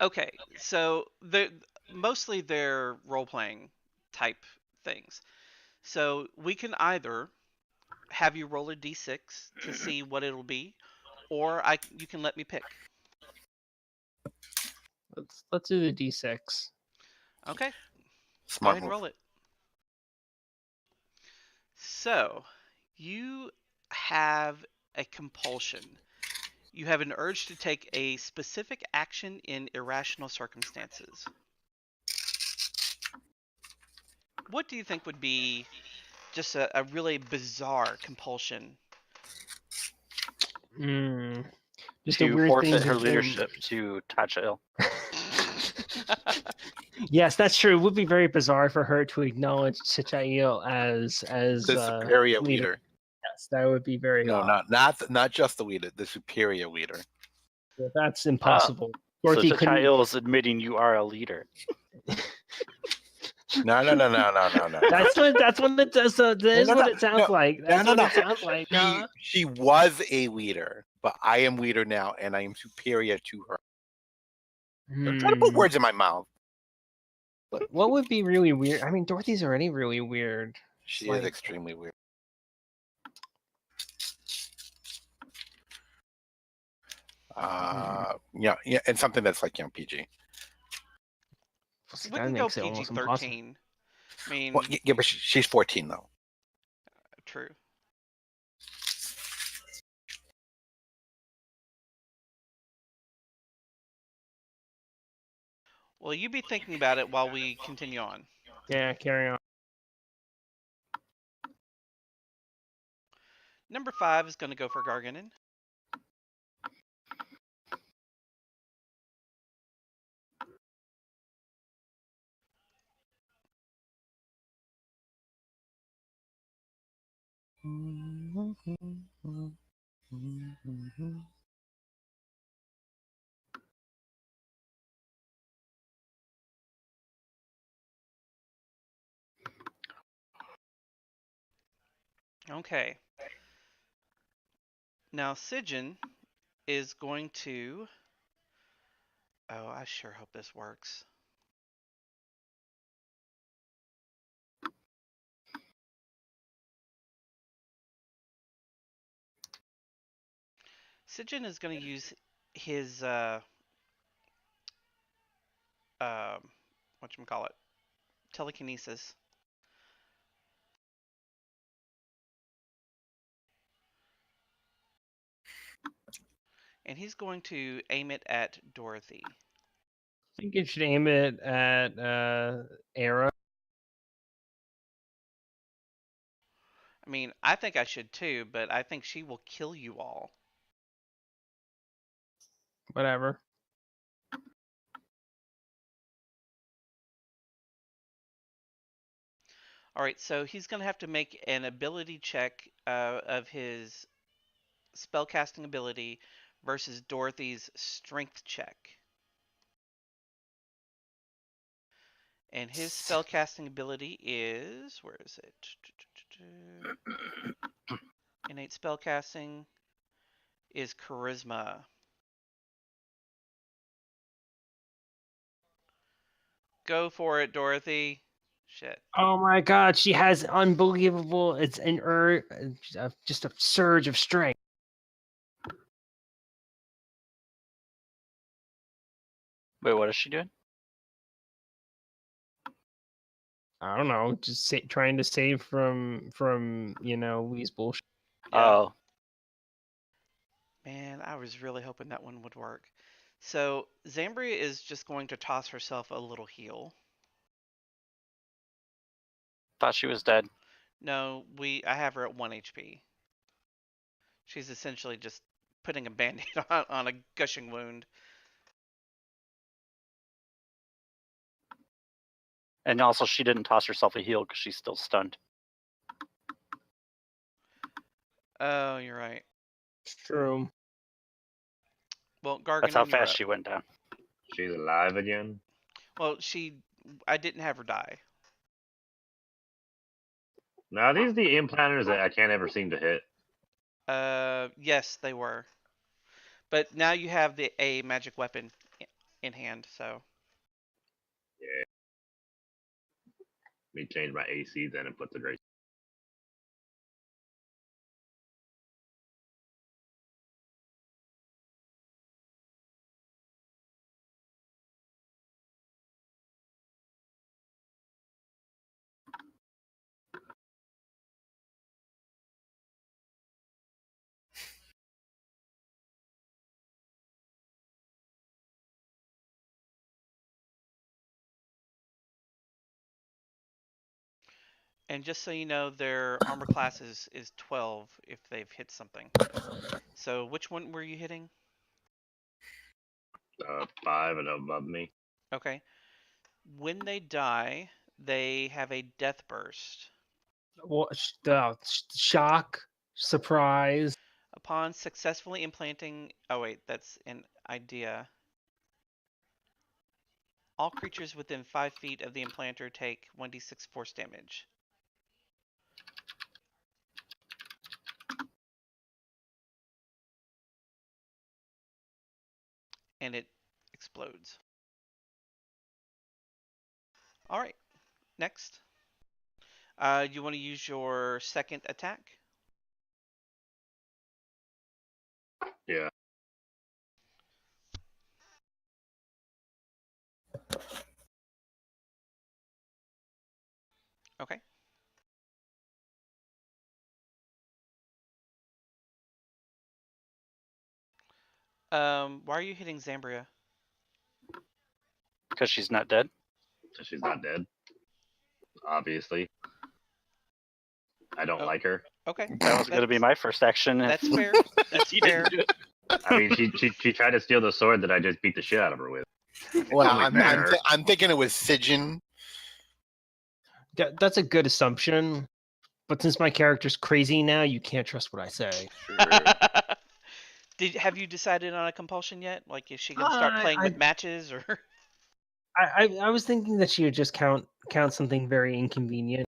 Okay, so mostly they're role-playing type things. So we can either have you roll a d6 to see what it'll be, or you can let me pick. Let's do the D6. Okay, go Smart ahead and move. roll it. So you have a compulsion. You have an urge to take a specific action in irrational circumstances. What do you think would be just a really bizarre compulsion? Just a To weird thing forfeit her to do. leadership to Tachil. Yes, that's true. It would be very bizarre for her to acknowledge Chichail as The superior leader. leader. Yes, that would be very No, odd. not just the leader, the superior leader. Yeah, that's impossible. So Dorothy couldn't. Tachil is admitting you are a leader. No. That's what it does. That is what it sounds no. like. That's No. what it sounds like. She was a leader, but I am leader now, and I am superior to her. Don't try to put words in my mouth. What would be really weird? I mean, Dorothy's already really weird. She is extremely weird. Yeah, and something that's like PG. See, We that can go makes it almost impossible. PG-13. I mean, Well, yeah, but she's 14 though. true. Well, you be thinking about it while we continue on. Yeah, carry on. Number 5 is going to go for Gargenyn. Okay. Now Sigyn is going to... Oh, I sure hope this works. Sigyn is going to use his whatchamacallit, telekinesis. And he's going to aim it at Dorothy. I think you should aim it at Aera. I mean, I think I should too, but I think she will kill you all. Whatever. All right, so he's going to have to make an ability check of his spellcasting ability versus Dorothy's strength check. And his spellcasting ability is... Where is it? Innate spellcasting is Charisma. Go for it, Dorothy. Shit. Oh my god, she has unbelievable. It's an just a surge of strength. Wait, what is she doing? I don't know, just trying to save from Lee's bullshit. Yeah. Oh, Man, I was really hoping that one would work. So Zambria is just going to toss herself a little heal. thought she was dead. No, I have her at 1 HP. She's essentially just putting a band-aid on a gushing wound. And also, she didn't toss herself a heal because she's still stunned. Oh, you're right. It's true. Well, Garganyn, That's how you're fast up. she went down. She's alive again. Well, I didn't have her die. Now, are these the implanters that I can't ever seem to hit? Yes, they were. But now you have a magic weapon in hand, so. Yeah. Let me change my AC then and put the great. And just so you know, their armor class is 12 if they've hit something. So which one were you hitting? 5 and above me. Okay. When they die, they have a death burst. Well, the shock, surprise. Upon successfully implanting... Oh wait, that's an idea. All creatures within 5 feet of the implanter take 1d6 force damage. And it explodes. Alright, next. You want to use your second attack? Yeah. Okay. Why are you hitting Zambria? Because she's not dead. So she's not dead. Obviously. I don't Oh. like her. Okay. That was going to be my first action. That's fair. That's She fair. didn't do it. I mean, she tried to steal the sword that I just beat the shit out of her with. Well, only fair. I'm thinking it was Sigyn. That's a good assumption, but since my character's crazy now, you can't trust what I say. Have you decided on a compulsion yet? Like, is she gonna start playing with matches, or? I was thinking that she would just count something very inconvenient,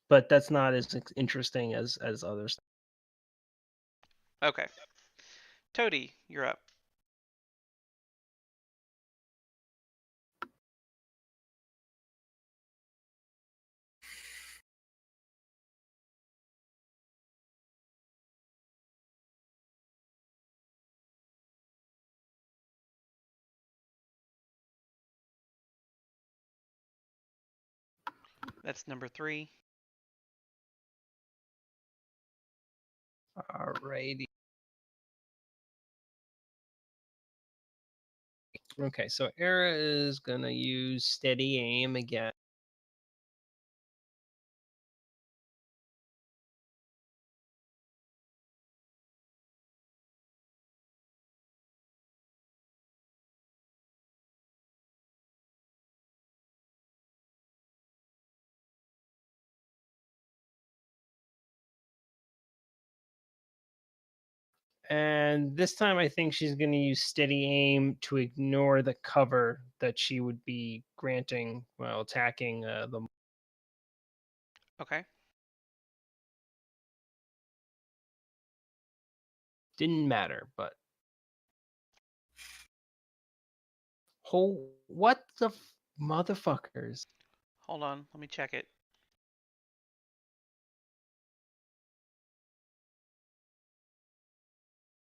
but that's not as interesting as others. Okay. Toty, you're up. That's number 3. Alrighty. Okay, so Aera is gonna use steady aim again. And this time I think she's going to use steady aim to ignore the cover that she would be granting while attacking the... Okay. Didn't matter, but... What the motherfuckers? Hold on, let me check it.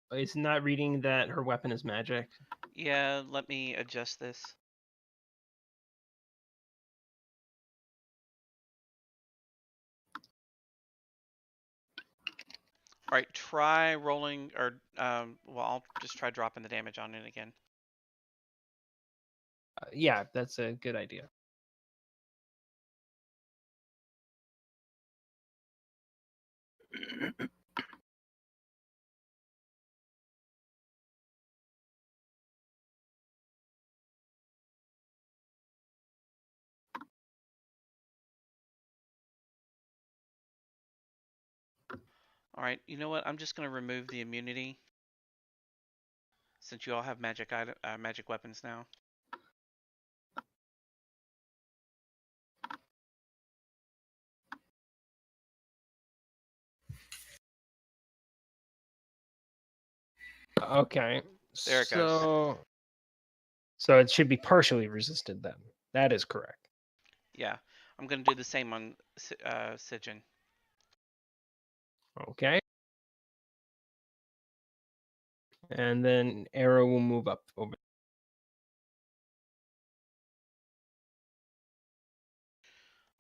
It's not reading that her weapon is magic. Yeah, let me adjust this. All right, try rolling, or well, I'll just try dropping the damage on it again. Yeah, that's a good idea. All right, you know what? I'm just gonna remove the immunity since you all have magic magic weapons now. Okay. There it goes. So it should be partially resisted then. That is correct. Yeah, I'm gonna do the same on Sigyn. Okay. And then Aera will move up over.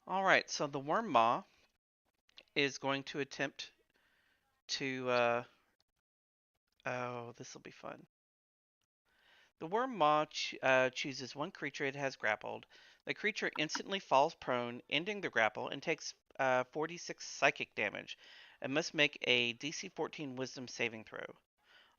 All right, so the Worm Maw is going to attempt to. Oh, this will be fun. The Worm Maw chooses one creature it has grappled. The creature instantly falls prone, ending the grapple, and takes 46 psychic damage, and must make a DC 14 Wisdom saving throw.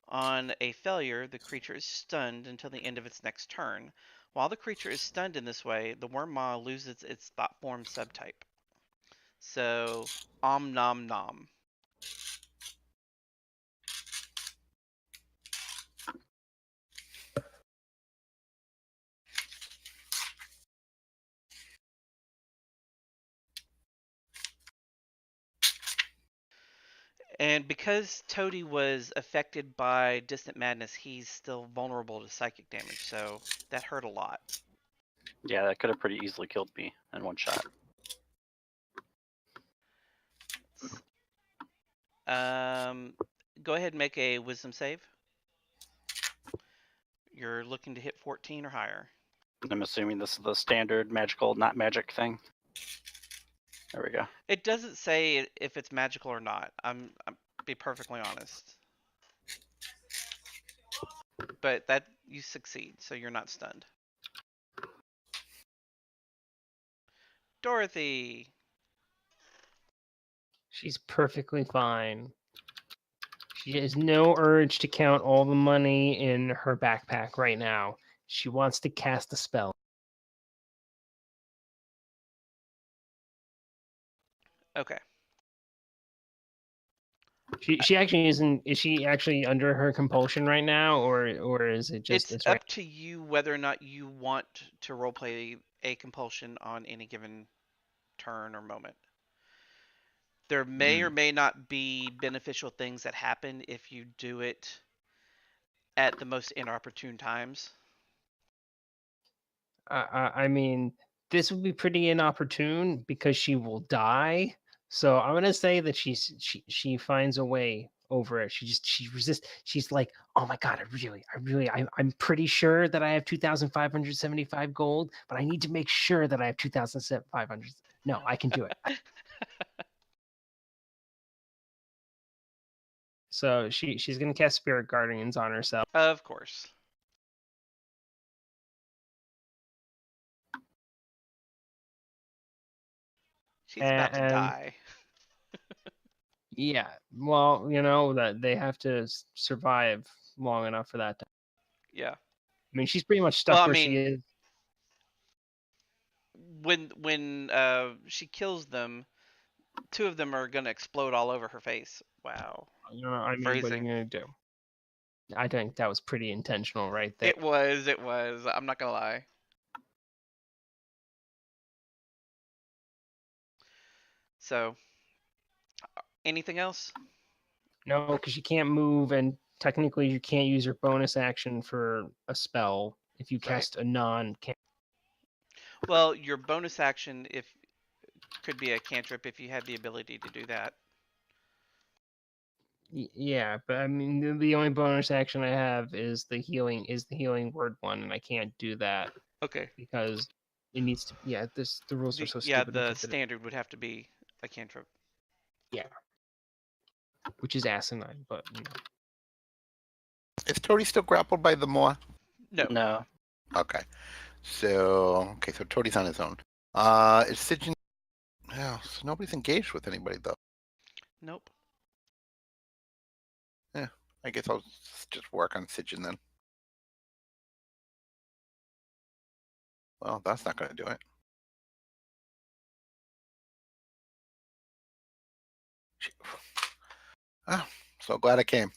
On a failure, the creature is stunned until the end of its next turn. While the creature is stunned in this way, the Worm Maw loses its thought form subtype. So, Om Nom Nom. And because Toty was affected by Distant Madness, he's still vulnerable to psychic damage, so that hurt a lot. Yeah, that could have pretty easily killed me in one shot. Go ahead and make a Wisdom save. You're looking to hit 14 or higher. I'm assuming this is the standard magical, not magic thing. There we go. It doesn't say if it's magical or not. I'm be perfectly honest. But that you succeed, so you're not stunned. Dorothy. She's perfectly fine. She has no urge to count all the money in her backpack right now. She wants to cast a spell. Okay. She actually isn't. Is she actually under her compulsion right now, or is it just It's right? up to you whether or not you want to roleplay a compulsion on any given turn or moment. There may or may not be beneficial things that happen if you do it at the most inopportune times. I mean, this would be pretty inopportune because she will die. So I'm gonna say that she finds a way over it. She resists. She's like, oh my god, I'm pretty sure that I have 2,575 gold, but I need to make sure that I have 2,500. No, I can do it. So she's gonna cast Spirit Guardians on herself. Of course. She's about to And die. yeah, well, you know that they have to survive long enough for that. Yeah. I mean, she's pretty much stuck Well, I where she mean, is. when she kills them, two of them are gonna explode all over her face. Wow. You know, I mean, what are you Phrasing. gonna do? I think that was pretty intentional, right there. It was. It was. I'm not gonna lie. So, anything else? No, because you can't move, and technically you can't use your bonus action for a spell if you cast a non. Well, your bonus action if could be a cantrip if you had the ability to do that. Yeah, but I mean, the only bonus action I have is the healing word one, and I can't do that Okay. because it needs to. Yeah, the rules are so stupid. The standard would have to be a cantrip. Yeah, which is asinine, but you know. Is Toty still grappled by the Moa? No. No. Okay. So Toty's on his own. Is Sigyn? Yeah, so nobody's engaged with anybody though. Nope. I guess I'll just work on Sigyn then. Well, that's not going to do it. Oh, so glad I came.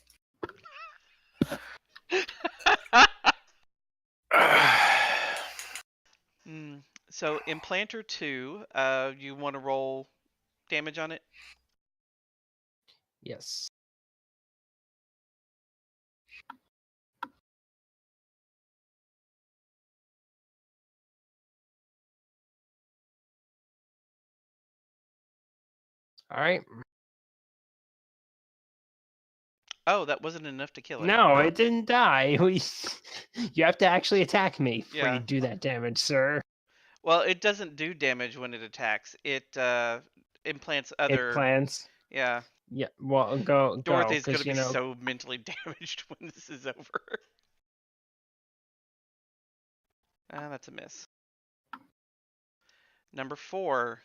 So Implanter 2, you want to roll damage on it? Yes. All right. Oh, that wasn't enough to kill it. No, it didn't die. You have to actually attack me before Yeah. you do that damage, sir. Well, it doesn't do damage when it attacks. It implants other. It plants. Yeah. Yeah. Well, go. Dorothy's gonna Because be you know. so mentally damaged when this is over. That's a miss. Number 4.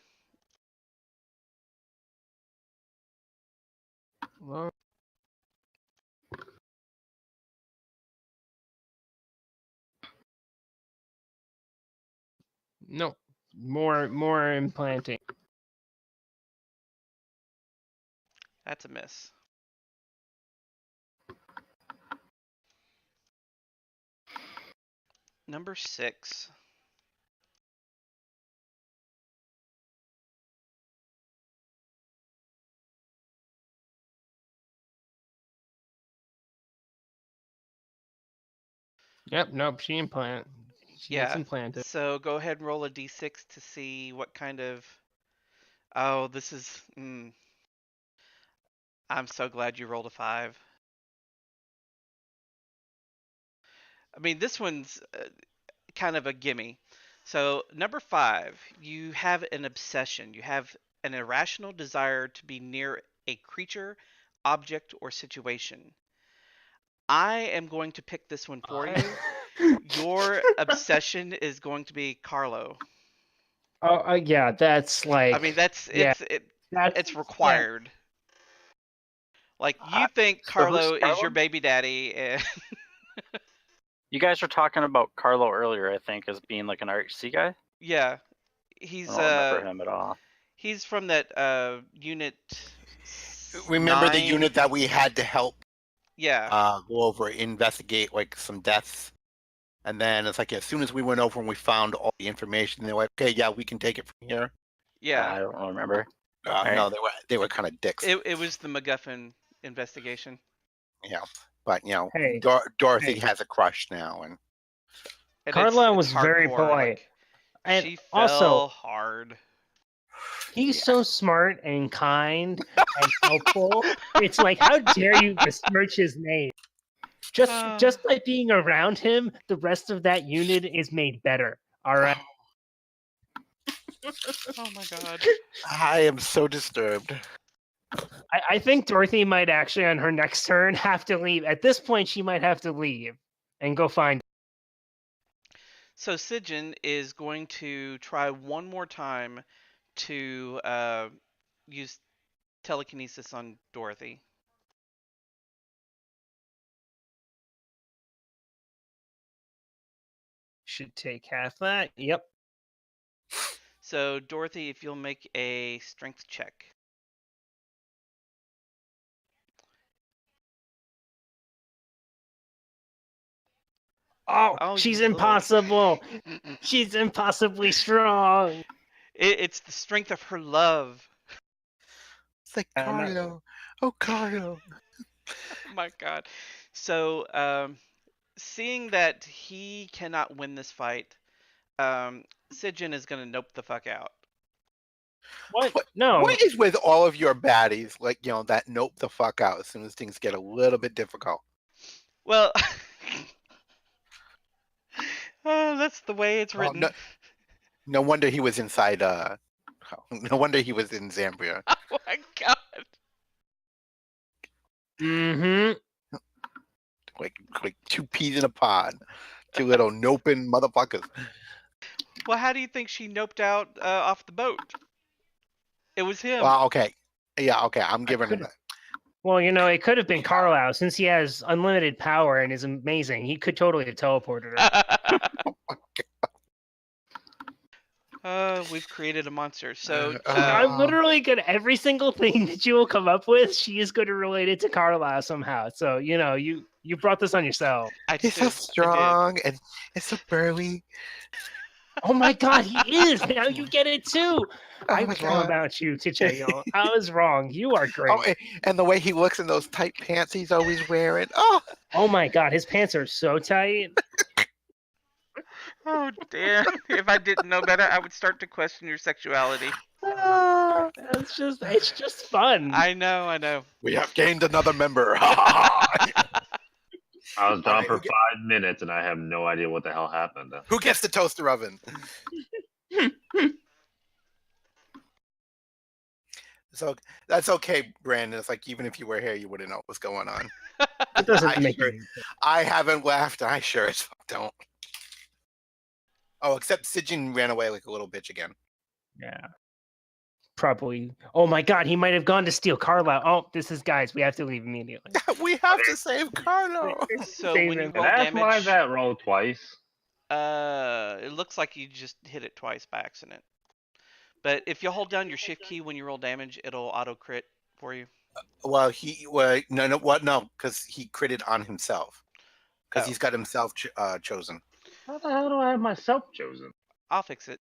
Well, no. More implanting. That's a miss. Number 6. Yep. Nope. She implant. She gets implanted. So go ahead and roll a d6 to see what kind of. Oh, this is. I'm so glad you rolled a 5. I mean, this one's kind of a gimme. So number 5, you have an obsession. You have an irrational desire to be near a creature, object, or situation. I am going to pick this one for you. Your obsession is going to be Carlo. Oh, yeah, that's like. I mean, that's yeah, it's required. Like you think so who's Carlo is Carlo? your baby daddy, and You guys were talking about Carlo earlier, I think, as being like an RHC guy. yeah, I he's don't remember him at all. he's from that unit. Remember the 9? unit that we had to help Yeah, go over, investigate like some deaths, and then it's like as soon as we went over and we found all the information, they're like, okay, yeah, we can take it from here. yeah. I don't remember. No, they were kind of dicks. It was the MacGuffin investigation. Yeah, but Hey, Dorothy has a crush now, and Carla it's was very hardcore, polite. like, And she also, fell hard. he's so smart and kind and helpful. It's like, how dare you besmirch his name? Just by being around him, the rest of that unit is made better. All right. Oh my god. I am so disturbed. I think Dorothy might actually, on her next turn, have to leave. At this point, she might have to leave and go find. So Sigyn is going to try one more time to use telekinesis on Dorothy. Should take half that. Yep. So Dorothy, if you'll make a strength check. Oh, she's impossible. She's impossibly strong. It's the strength of her love. It's like Carlo. Oh, Carlo. Oh my god. So, seeing that he cannot win this fight, Sigyn is gonna nope the fuck out. What? No. What is with all of your baddies? Like, that nope the fuck out as soon as things get a little bit difficult. Well, that's the way it's written. No wonder he was inside. No wonder he was in Zambria. Oh my god. Mm-hmm. Like two peas in a pod. Two little noping motherfuckers. Well, how do you think she noped out off the boat? It was him. Well, okay. Yeah, okay. I'm giving him that. Well, it could have been Carlisle since he has unlimited power and is amazing. He could totally have teleported her. We've created a monster. So I'm literally good. Every single thing that you will come up with, she is going to relate it to Carlisle somehow. So you brought this on yourself. He's so strong and so burly. Oh my god, he is! Now you get it too! I was wrong God. about you, Ticheyo. I was wrong. You are great. Oh, and the way he looks in those tight pants he's always wearing. Oh my god, his pants are so tight. Oh damn! If I didn't know better, I would start to question your sexuality. It's just fun. I know. We have gained another member. I was gone for 5 minutes and I have no idea what the hell happened. Who gets the toaster oven? So that's okay, Brandon. It's like even if you were here, you wouldn't know what's going on. It doesn't make any sense. I haven't laughed. I sure as fuck don't. Oh, except Sigyn ran away like a little bitch again. Yeah. Probably. Oh my god, he might have gone to steal Carlisle. Oh, this is guys. We have to leave immediately. We have to save Carlo. So Save when you him. roll That's why damage, that roll twice. it looks like you just hit it twice by accident. But if you hold down your shift key when you roll damage, it'll auto crit for you. Well, no, because he critted on himself. Because he's got himself chosen. How the hell do I have myself chosen? I'll fix it.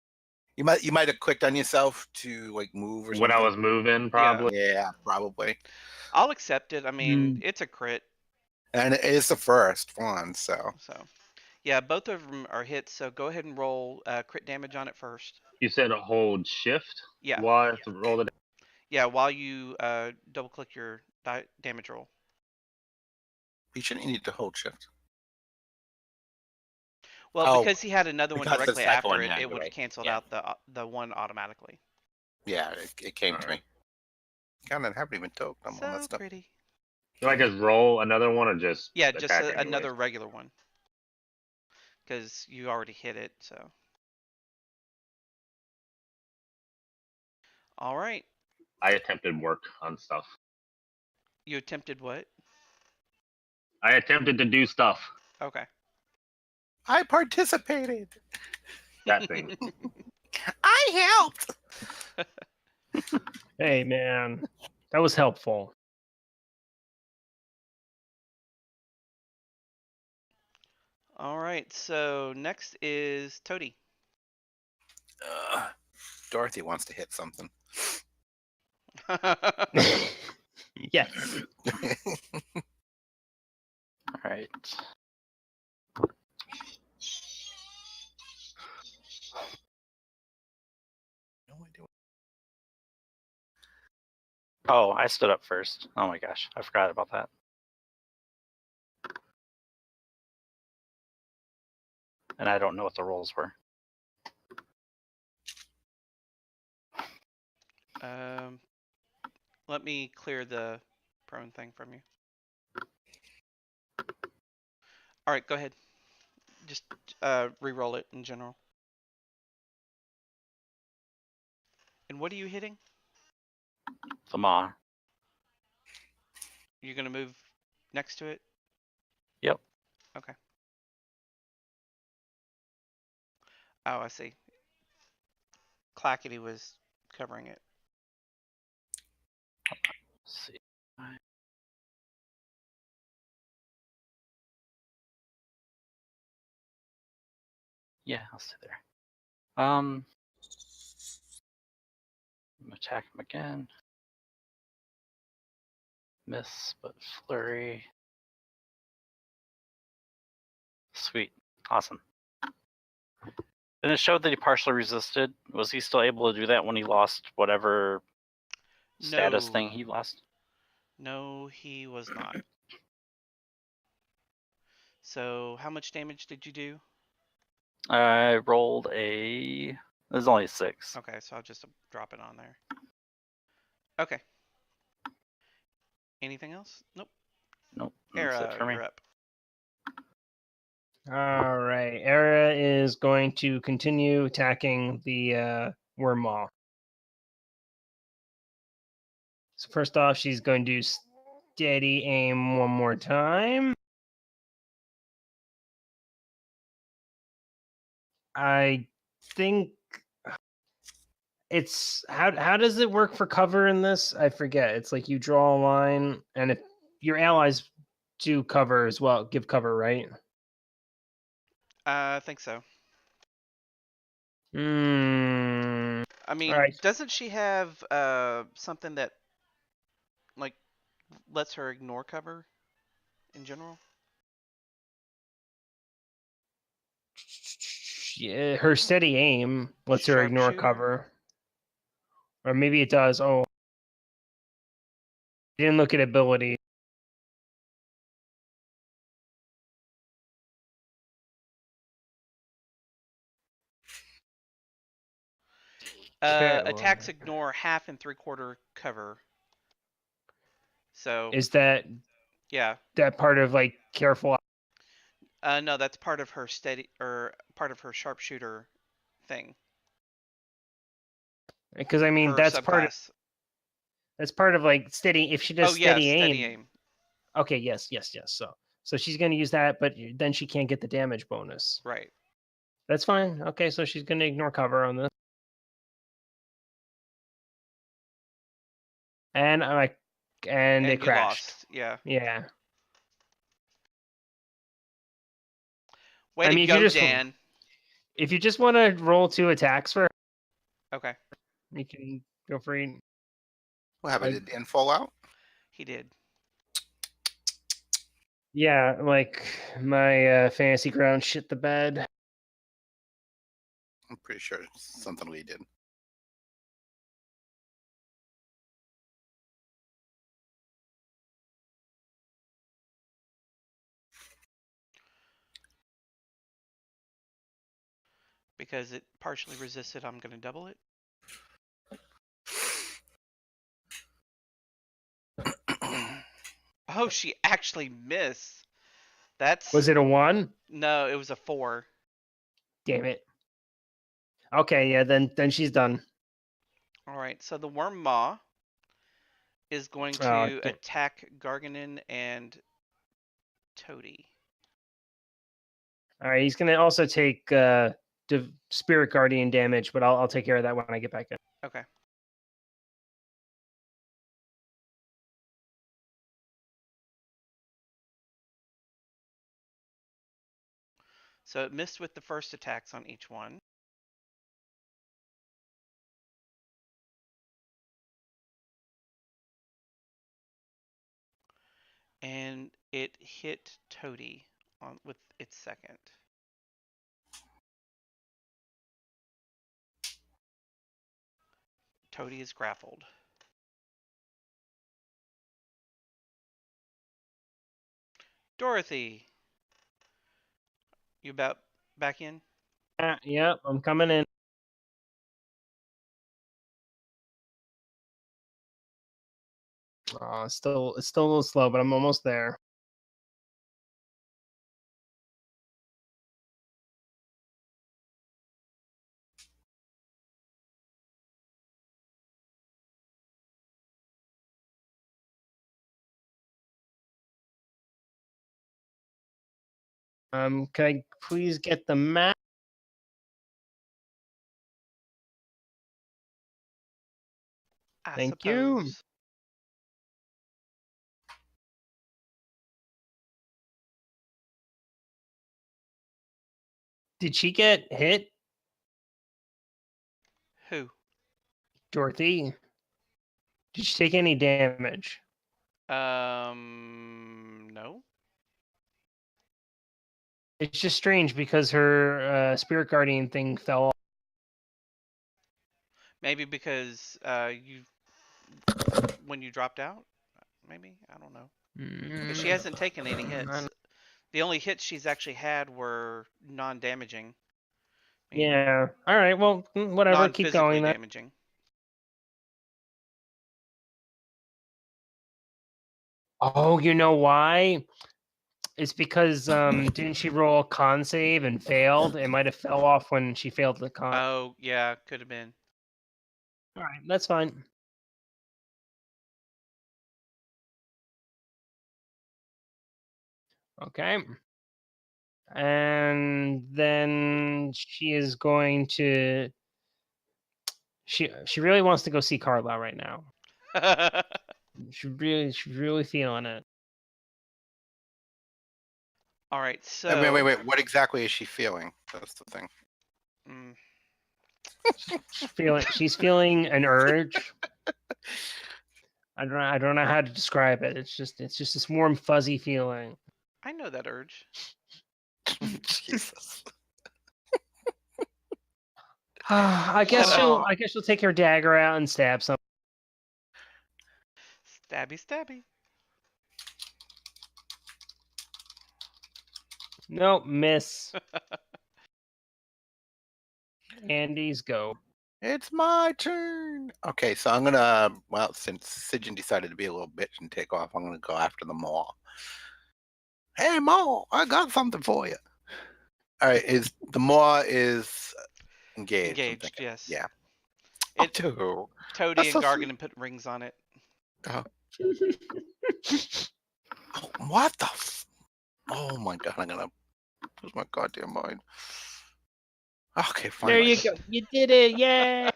You might have clicked on yourself to like move or something. When I was moving, probably. Yeah, probably. I'll accept it. I mean, it's a crit. And it is the first one, so. Yeah, both of them are hits. So go ahead and roll crit damage on it first. You said hold shift? Yeah. While I have to roll it. Yeah, while you double click your damage roll. You shouldn't need to hold shift. Well, because he had another one because directly the second after one, it, yeah, it you're would have right. canceled Yeah. out the one automatically. Yeah, it came to me. God, I haven't even told them all that So stuff. pretty. Do I just roll another one or just Yeah, just attack anyways? another regular one. Because you already hit it, so. All right. I attempted work on stuff. You attempted what? I attempted to do stuff. Okay. I participated. That thing. I helped. Hey, man, that was helpful. All right. So next is Toty. Dorothy wants to hit something. Yes. All right. No idea. Oh, I stood up first. Oh my gosh, I forgot about that. And I don't know what the rolls were. Let me clear the prone thing from you. All right, go ahead. Just re-roll it in general. And what are you hitting? The maw. You're gonna move next to it? Yep. Okay. Oh, I see. Clackety was covering it. Let's see. Yeah, I'll stay there. I'm gonna attack him again. Miss, but flurry. Sweet. Awesome. And it showed that he partially resisted. Was he still able to do that when he lost whatever status thing No. he lost? No, he was not. So how much damage did you do? I rolled a. There's only a 6. Okay, so I'll just drop it on there. Okay. Anything else? Nope. Nope. That's it Aera, for me. you're up. All right. Aera is going to continue attacking the worm maw. So first off, she's going to do steady aim one more time. I think it's how does it work for cover in this? I forget. It's like you draw a line, and if your allies do cover as well, give cover, right? I think so. Hmm. I mean, Alright. doesn't she have something that like lets her ignore cover in general? Yeah, her steady aim lets her ignore Sharpshooter? cover. Or maybe it does. Oh. I didn't look at ability. Okay, Attacks ignore half and 3/4 cover. So is that yeah. part of like careful? No, that's part of her steady or part of her sharpshooter thing. Because I mean Her that's part of like steady. If she does Oh yeah, steady steady aim. aim. Okay. Yes. So she's going to use that, but then she can't get the damage bonus. Right. That's fine. Okay, so she's going to ignore cover on this. And and it you crashed. lost. Yeah. Yeah. Way I to mean, go, Dan. if you just want to roll 2 attacks for her, Okay. you can go for it. What happened? Did Dan fall out? He did. Yeah, like my fantasy ground shit the bed. I'm pretty sure it's something we did. Because it partially resisted, I'm going to double it. Oh, she actually missed. That's Was it a 1? no, it was a 4. Damn it. Okay, yeah, then she's done. All right, so the worm maw is going Oh, to attack Gargenyn and Toty. All right, he's gonna also take Spirit Guardian damage, but I'll take care of that when I get back in. Okay. So it missed with the first attacks on each one. And it hit Toty with its second. Toty is grappled. Dorothy, you about back in? Yep, I'm coming in. It's still a little slow, but I'm almost there. Can I please get the map? I Thank you. suppose. Did she get hit, Who? Dorothy? Did she take any damage? No. It's just strange because her Spirit Guardian thing fell off. Maybe because when you dropped out? Maybe? I don't know. 'Cause she hasn't taken any hits. The only hits she's actually had were non-damaging. I mean, Yeah. All right. Well, whatever. Keep going. Then. damaging. Oh, you know why? It's because didn't she roll a con save and failed? It might have fell off when she failed the con. Oh, yeah, could have been. All right, that's fine. Okay. And then she is going to. She really wants to go see Carla right now. She's really feeling it. All right, so Wait. What exactly is she feeling? That's the thing. Mm, She's feeling an urge. I don't know how to describe it. It's just this warm fuzzy feeling. I know that urge. Jesus. I guess she'll take her dagger out and stab some. Stabby, stabby. Nope, miss. Andy's go. It's my turn. Okay, so I'm gonna, well, since Sigyn decided to be a little bitch and take off, I'm gonna go after the maw. Hey, maw, I got something for you. All right, the maw is engaged? Engaged, yes. Yeah. Toty That's and so Gargenyn put rings on it. Oh, what the? Oh my god! I'm gonna lose my goddamn mind. Okay, fine. There you go. You did it! Yay!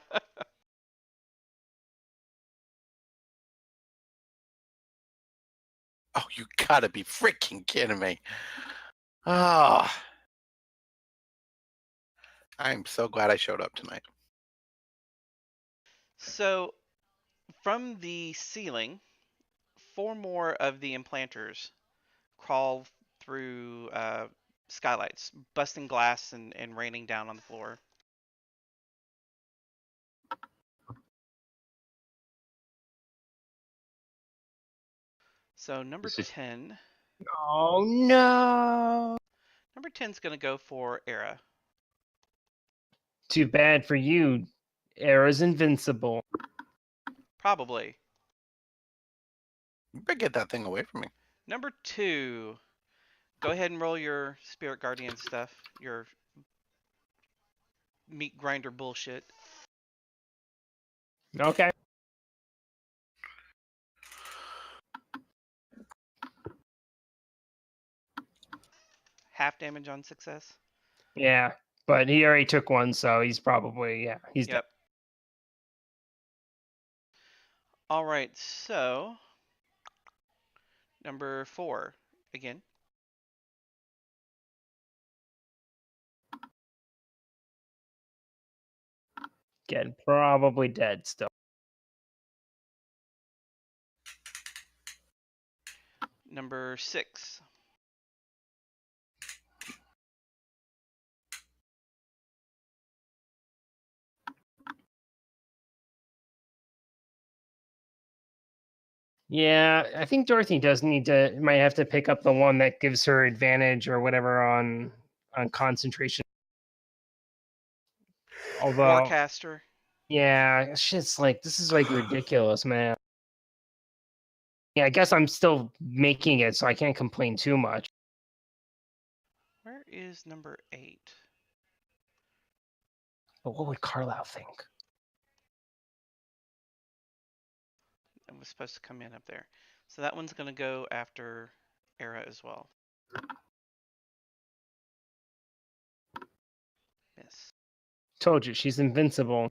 Oh, you gotta be freaking kidding me! Ah, I'm so glad I showed up tonight. So, from the ceiling, 4 more of the implanters crawl through skylights, busting glass and raining down on the floor. So number 10. Oh no! Number 10's gonna go for Aera. Too bad for you. Aera's invincible. Probably. You better get that thing away from me. Number 2. Go ahead and roll your Spirit Guardian stuff. Your meat grinder bullshit. Okay. Half damage on success. Yeah, but he already took one, so he's probably he's dead. Yep. All right, so number 4 again. Again, probably dead still. Number 6. Yeah, I think Dorothy does might have to pick up the one that gives her advantage or whatever on concentration. Although, Forecaster. yeah, shit's like this is like ridiculous, man. Yeah, I guess I'm still making it, so I can't complain too much. Where is number 8? But what would Carlisle think? It was supposed to come in up there. So that one's going to go after Aera as well. Miss. Told you, she's invincible.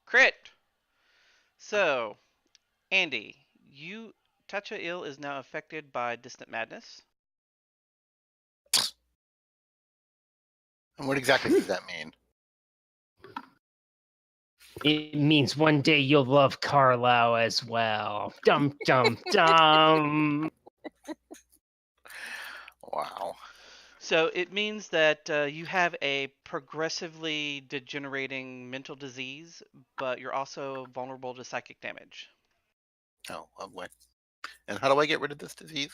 Crit! So, Andy, Toucha Ill is now affected by Distant Madness. And what exactly does that mean? It means one day you'll love Carlisle as well. Dum dum dum. Wow. So it means that you have a progressively degenerating mental disease, but you're also vulnerable to psychic damage. Oh, lovely. And how do I get rid of this disease?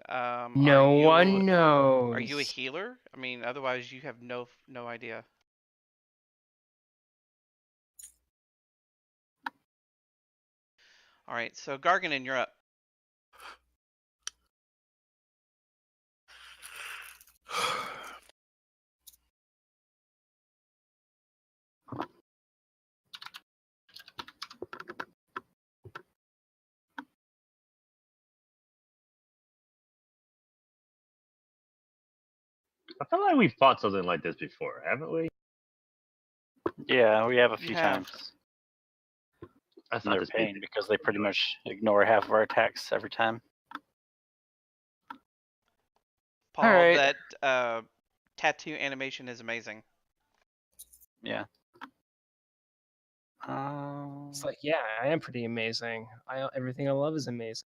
No Are one knows. Are you a healer? I mean, otherwise you have no idea. All right, so Gargenyn, you're up. I feel like we fought something like this before, haven't we? Yeah, we have a You few have. times. That's And not they're this pain big. because they pretty much ignore half of our attacks every time. Paul, Alright. that tattoo animation is amazing. Yeah. It's like, yeah, I am pretty amazing. Everything I love is amazing.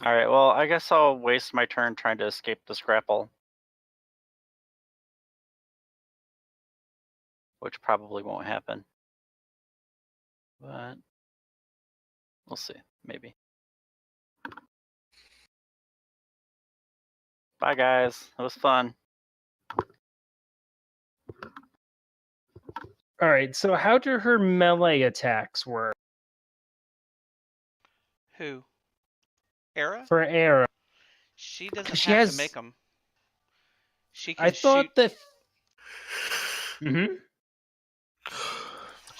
Alright, well, I guess I'll waste my turn trying to escape this grapple. Which probably won't happen. But we'll see. Maybe. Bye, guys. It was fun. All right, so how do her melee attacks work Who? Aera? for Aera? She doesn't She have has. to make them. She can I shoot. thought that. Mm-hmm.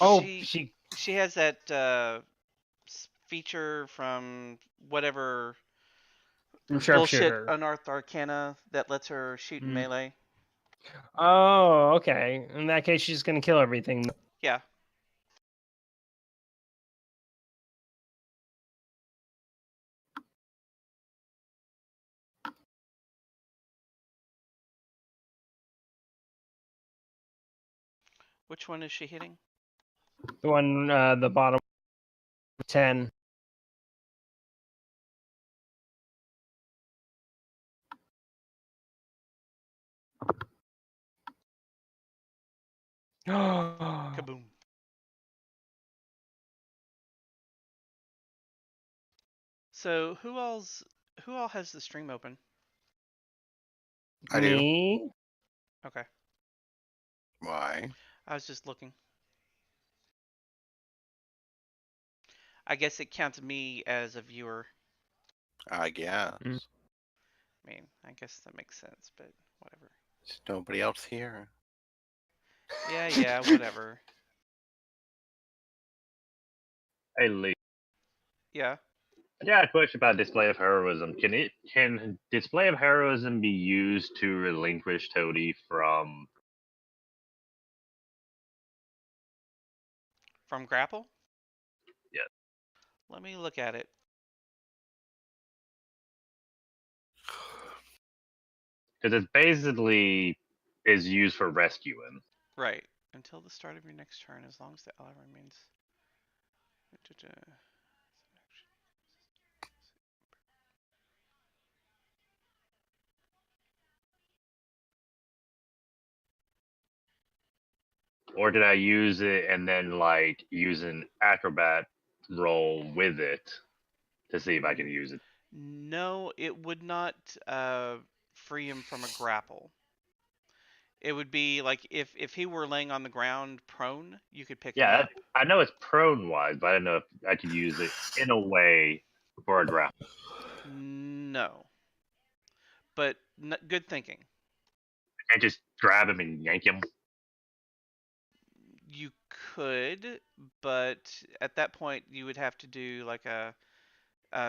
Oh, she has that feature from whatever bullshit Sharpshooter. unearthed arcana that lets her shoot in melee. Oh, okay. In that case, she's gonna kill everything. Yeah. Which one is she hitting? The one, the bottom 10. Kaboom. So who all has the stream open? I do. Me? Okay. Why? I was just looking. I guess it counts me as a viewer. I guess. Mm. I mean, I guess that makes sense, but whatever. There's nobody else here. Yeah, whatever. Hey, Lee. Yeah. I got a question about display of heroism. Can display of heroism be used to relinquish Toty from? From grapple? Yeah. Let me look at it. Because it basically is used for rescuing. Right. Until the start of your next turn, as long as the ally remains. Or did I use it and then like use an acrobat roll with it to see if I can use it? No, it would not free him from a grapple. It would be like if he were laying on the ground prone, you could pick him Yeah, up. I know it's prone wise, but I don't know if I could use it in a way for a grapple. No. But good thinking. I can't just grab him and yank him. You could, but at that point you would have to do like a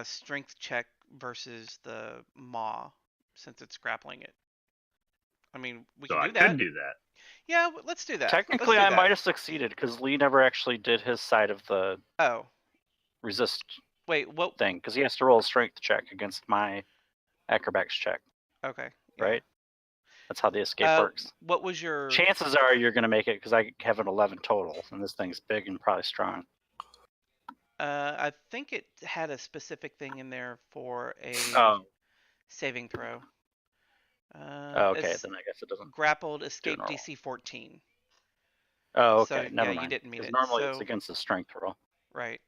strength check versus the maw, since it's grappling it. I mean, we So can I do that. could do that. Yeah, let's do that. Technically, Let's I do might that. have succeeded because Lee never actually did his side of the Oh, resist wait, what? thing because he has to roll a strength check against my acrobatics check, Okay. Yeah. right? That's how the escape works. What was your? Chances are you're going to make it because I have an 11 total, and this thing's big and probably strong. I think it had a specific thing in there for a saving throw. Okay, then I guess it doesn't. Grappled, escape normal. DC 14. Oh, okay, So, never yeah, mind. you didn't meet Because it. normally So, it's against the strength roll. right.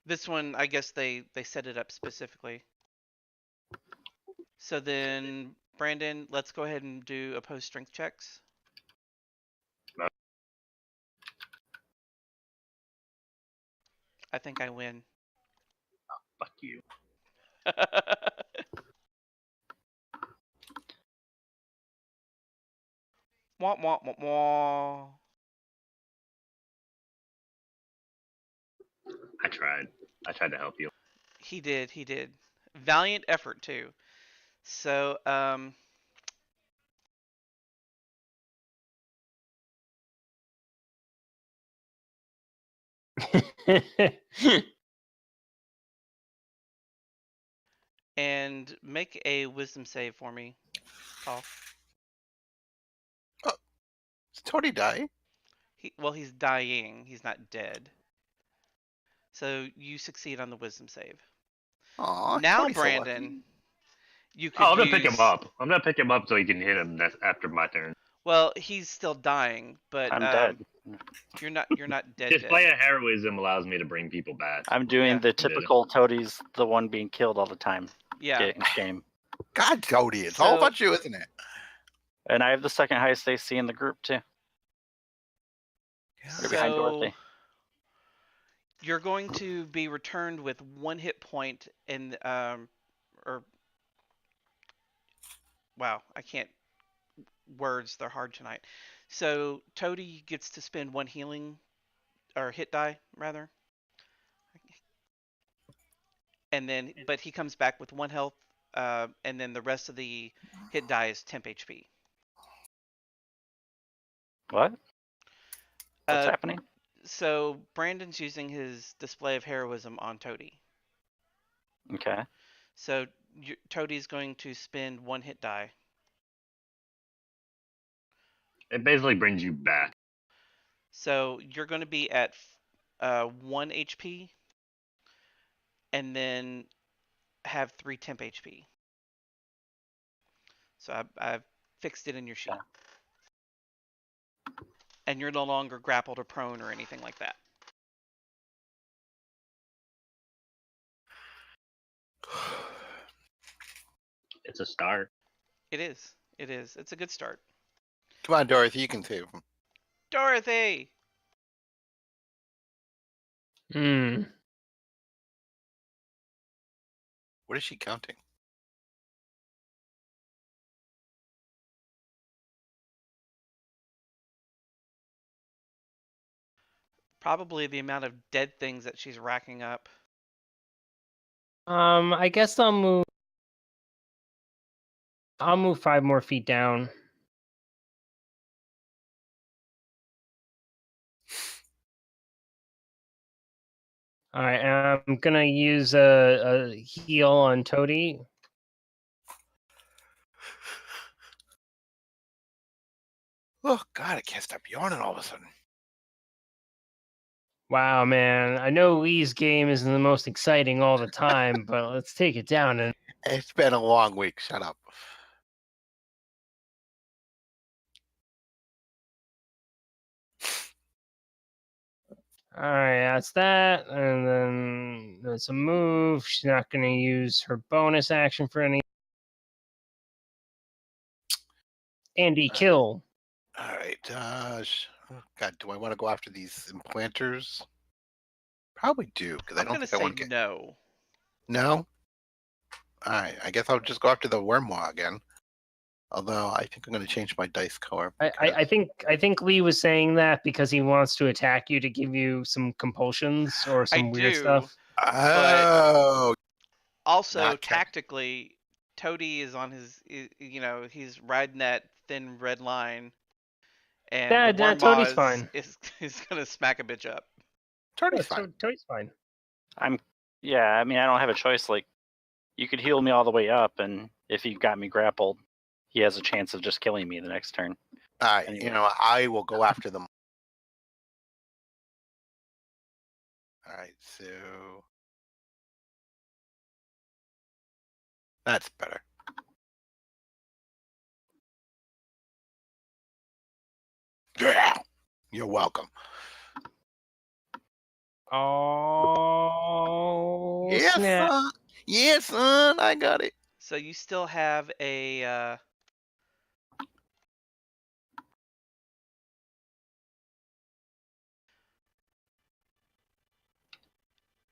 This one, I guess they set it up specifically. So then, Brandon, let's go ahead and do opposed strength checks. No. I think I win. Fuck you. Wah, wah, wah, wah. I tried. I tried to help you. He did. He did. Valiant effort too. So, and make a wisdom save for me, Paul. Does Toty die? Well, he's dying. He's not dead. So you succeed on the wisdom save. Aw, Now, Toty's so lucky. Brandon, you could I'm gonna use... pick him up. I'm gonna pick him up so he can hit him. That's after my turn. Well, he's still dying, but I'm dead. You're not dead. Display of heroism allows me to bring people back. I'm doing Yeah. the typical Toty's the one being killed all the time Yeah. game. God, Toty, it's all So- about you, isn't it? And I have the second highest AC in the group, too. You're behind So Dorothy. you're going to be returned with 1 hit point and or wow, I can't words, they're hard tonight. So Toty gets to spend 1 healing or hit die rather. And then but he comes back with 1 health and then the rest of the hit die is temp HP. What? What's happening? So Brandon's using his display of heroism on Toty. Okay. So Toty's going to spend 1 hit die. It basically brings you back. So you're going to be at 1 HP and then have 3 temp HP. So I've fixed it in your sheet. Yeah. and you're no longer grappled or prone or anything like that. It's a start. It is. It is. It's a good start. Come on, Dorothy, you can save him. Dorothy! Hmm. What is she counting? Probably the amount of dead things that she's racking up. I guess I'll move. I'll move 5 more feet down. All right, I'm gonna use a heal on Toty. Oh God, I can't stop yawning all of a sudden. Wow, man! I know Lee's game isn't the most exciting all the time, but let's take it down. And It's been a long week. Shut up. all right, that's that. And then there's a move. She's not gonna use her bonus action for any. Andy, kill. All right, oh God, do I want to go after these implanters? Probably do, because I I'm don't gonna think I say want to get. no. No. All right, I guess I'll just go after the wormmaw again. Although I think I'm going to change my dice color. I think Lee was saying that because he wants to attack you to give you some compulsions or some weird do, stuff. Oh, Also, Not Cat- tactically, Toty is on his, he's riding that thin red line, and Yeah, the Wormaw Toty's fine. is gonna smack a bitch up. Toty's fine. Toty's fine. Yeah, I mean, I don't have a choice. Like, you could heal me all the way up, and if he got me grappled, he has a chance of just killing me the next turn. All right, Anyway. I will go after them. All right, so that's better. You're welcome. Oh, Yes, snap. son. Yes, son. I got it. So you still have a.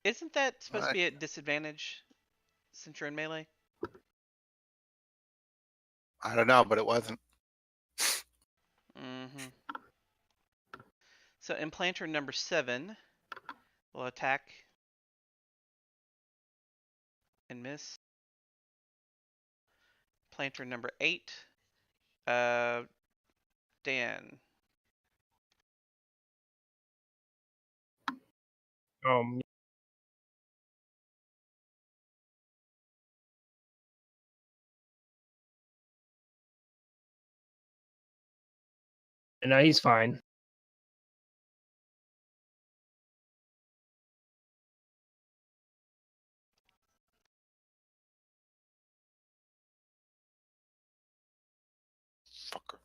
Isn't that supposed to be at disadvantage since you're in melee? I don't know, but it wasn't. Mm-hmm. So implanter number 7 will attack and miss. Planter number 8, Dan. No, he's fine. Fucker.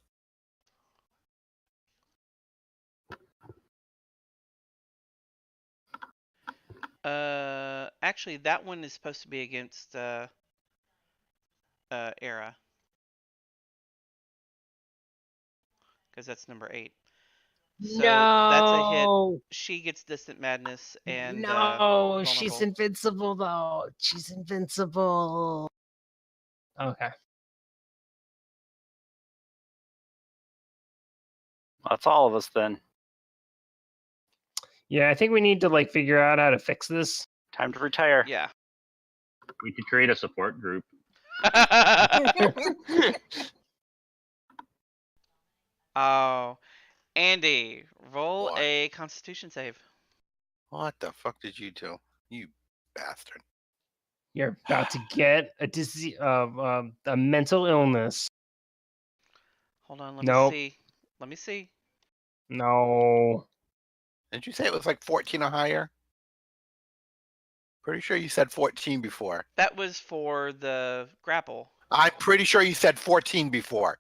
Actually, that one is supposed to be against Aera, because that's number 8. So that's a hit. She gets distant madness and no, she's vulnerable. invincible though. She's invincible. Okay. That's all of us then. Yeah, I think we need to like figure out how to fix this. Time to retire. Yeah. We could create a support group. Oh, Andy, roll What? a Constitution save. What the fuck did you do? You bastard. You're about to get a disease, a mental illness. Hold on, let Nope. me see. Let me see. No. Didn't you say it was like 14 or higher? Pretty sure you said 14 before. That was for the grapple. I'm pretty sure you said 14 before.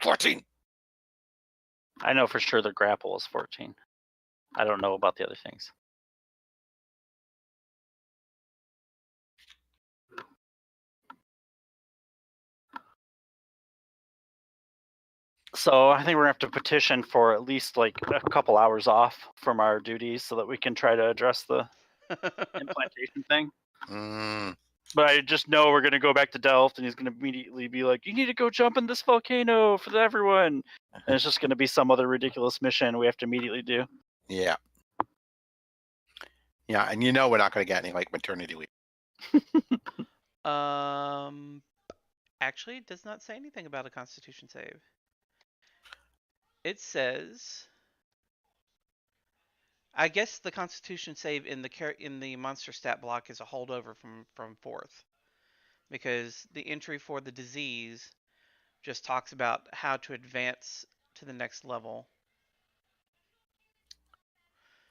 14. I know for sure the grapple is 14. I don't know about the other things. So I think we're gonna have to petition for at least like a couple hours off from our duties so that we can try to address the implantation thing. But I just know we're gonna go back to Delft, and he's gonna immediately be like, "You need to go jump in this volcano for everyone," and it's just gonna be some other ridiculous mission we have to immediately do. Yeah. Yeah, and you know we're not going to get any like maternity leave. Actually, it does not say anything about a Constitution save. It says, I guess the Constitution save in the monster stat block is a holdover from 4th, because the entry for the disease just talks about how to advance to the next level.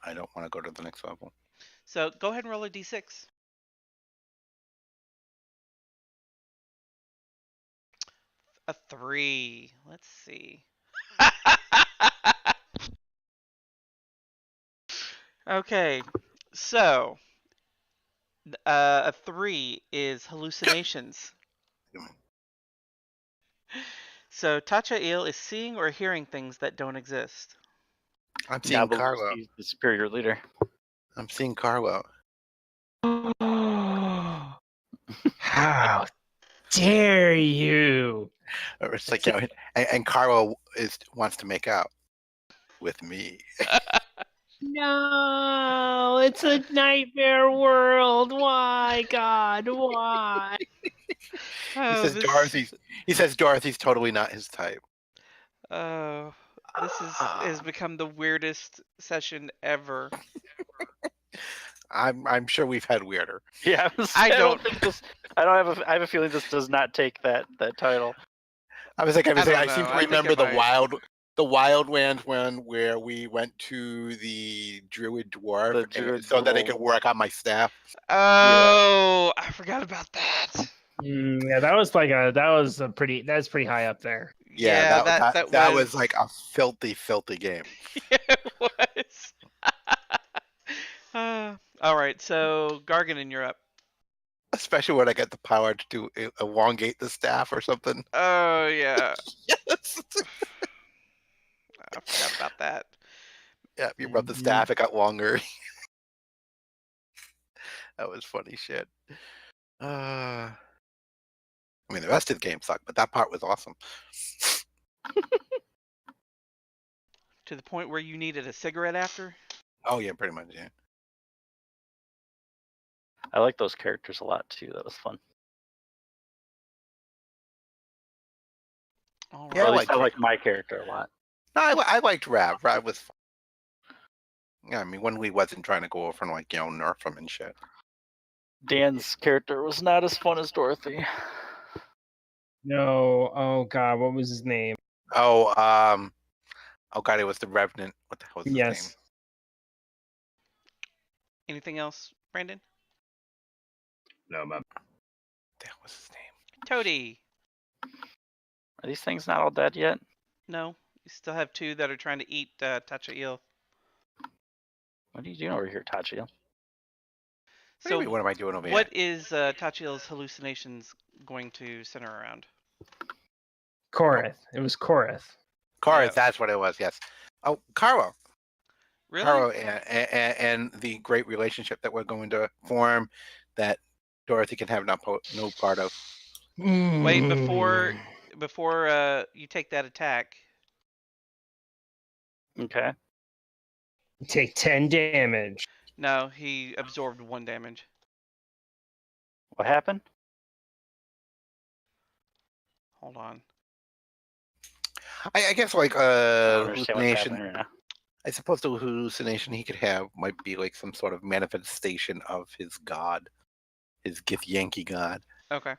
I don't want to go to the next level. So go ahead and roll a d6. A 3. Let's see. Okay, so a 3 is hallucinations. So Tachail is seeing or hearing things that don't exist. I'm seeing Carlo. He's the superior leader. I'm seeing Carlo. How dare you? It's like, and Carlo wants to make out with me. No, it's a nightmare world. Why, God? Why? He says Dorothy's totally not his type. Oh, this has become the weirdest session ever. I'm sure we've had weirder. Yeah, I don't think this. I have a feeling this does not take that title. I seem to remember the Wildlands one where we went to the Druid Dwarf so that they could work on my staff. Oh, yeah. I forgot about that. Yeah, that's pretty high up there. Yeah, that was like a filthy game. It was. All right, so Gargenyn, you're up. Especially when I get the power to elongate the staff or something. Oh yeah. Yes. I forgot about that. Yeah, if you rub the staff, it got longer. That was funny shit. I mean, the rest of the game sucked, but that part was awesome. To the point where you needed a cigarette after? Oh yeah, pretty much, yeah. I like those characters a lot too. That was fun. All right. Or at least I like my character a lot. No, I liked Rav. Rav was fun. Yeah, I mean, when we wasn't trying to go over and like, nerf him and shit. Dan's character was not as fun as Dorothy. No, oh God, what was his name? Oh God, it was the Revenant. What the hell was his name? Anything else, Brandon? No, man. That was his name. Toty. Are these things not all dead yet? No, you still have 2 that are trying to eat Tachail. What are you doing over here, Tachail? So what am I doing over here? What is Tachail's hallucinations going to center around? Korath. It was Korath. Korath, that's what it was. Yes. Oh, Carlo. Really? Carlo and the great relationship that we're going to form that Dorothy can have no part of. Wait, before you take that attack. Okay. You take 10 damage. No, he absorbed 1 damage. What happened? Hold on. I guess like hallucination. Right now. I suppose the hallucination he could have might be like some sort of manifestation of his god, his Githyanki god. Okay.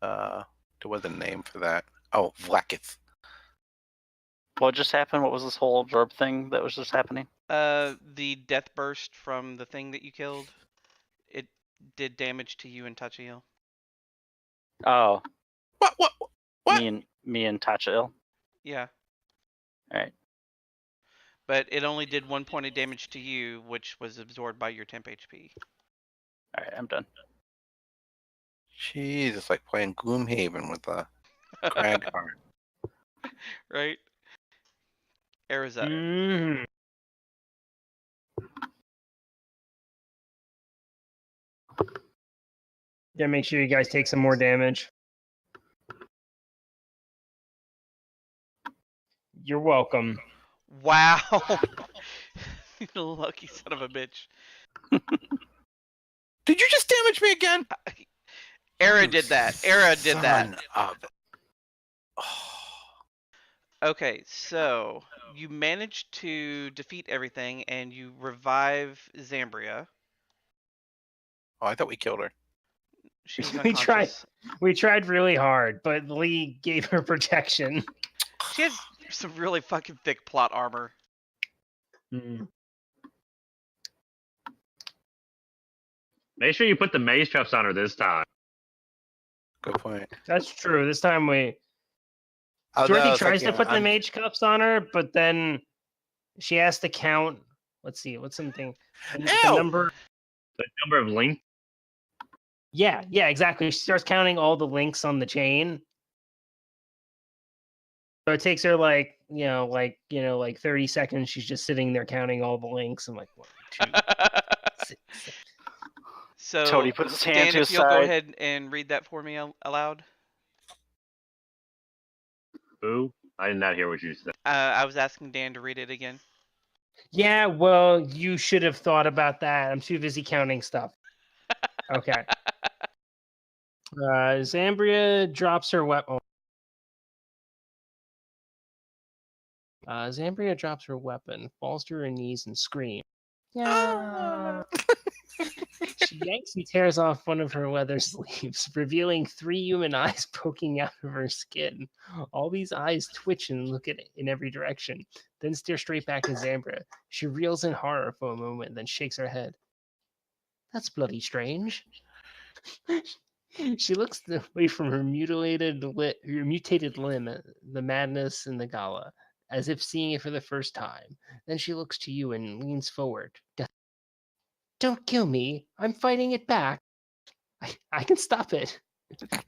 There was a name for that. Oh, Vlakith. What just happened? What was this whole absorb thing that was just happening? The death burst from the thing that you killed. It did damage to you and Tachail. Oh. What? What? Me and Tachail. Yeah. All right. But it only did 1 point of damage to you, which was absorbed by your temp HP. All right, I'm done. Jeez, it's like playing Gloomhaven with a grad card. Right? Aera's up. Mhm. Yeah, make sure you guys take some more damage. You're welcome. Wow. You lucky son of a bitch. Did you just damage me again? Aera did that. Aera did that. Son of... Okay, so you managed to defeat everything and you revive Zambria. Oh, I thought we killed her. She was We tried. unconscious. We tried really hard, but Lee gave her protection. She has some really fucking thick plot armor. Make sure you put the maze traps on her this time. Good point. That's true. This time we. Oh, Dorothy no, it's tries like, to put the mage cups on her, but then she has to count. Let's see. What's something? The number. The number of links. Yeah, exactly. She starts counting all the links on the chain. So it takes her like 30 seconds. She's just sitting there counting all the links. I'm like, 1, 2, 6. So, Toty puts his hand Dan, to if his you'll go side. ahead and read that for me aloud. Who? I did not hear what you said. I was asking Dan to read it again. Yeah, well, you should have thought about that. I'm too busy counting stuff. Okay. Zambria drops her weapon. Zambria drops her weapon, falls to her knees, and screams. Yeah. She yanks and tears off one of her leather sleeves, revealing 3 human eyes poking out of her skin. All these eyes twitch and look in every direction, then stare straight back at Zambria. She reels in horror for a moment, then shakes her head. That's bloody strange. She looks away from her mutated limb, the madness and the gala, as if seeing it for the first time. Then she looks to you and leans forward. Don't kill me. I'm fighting it back. I can stop it.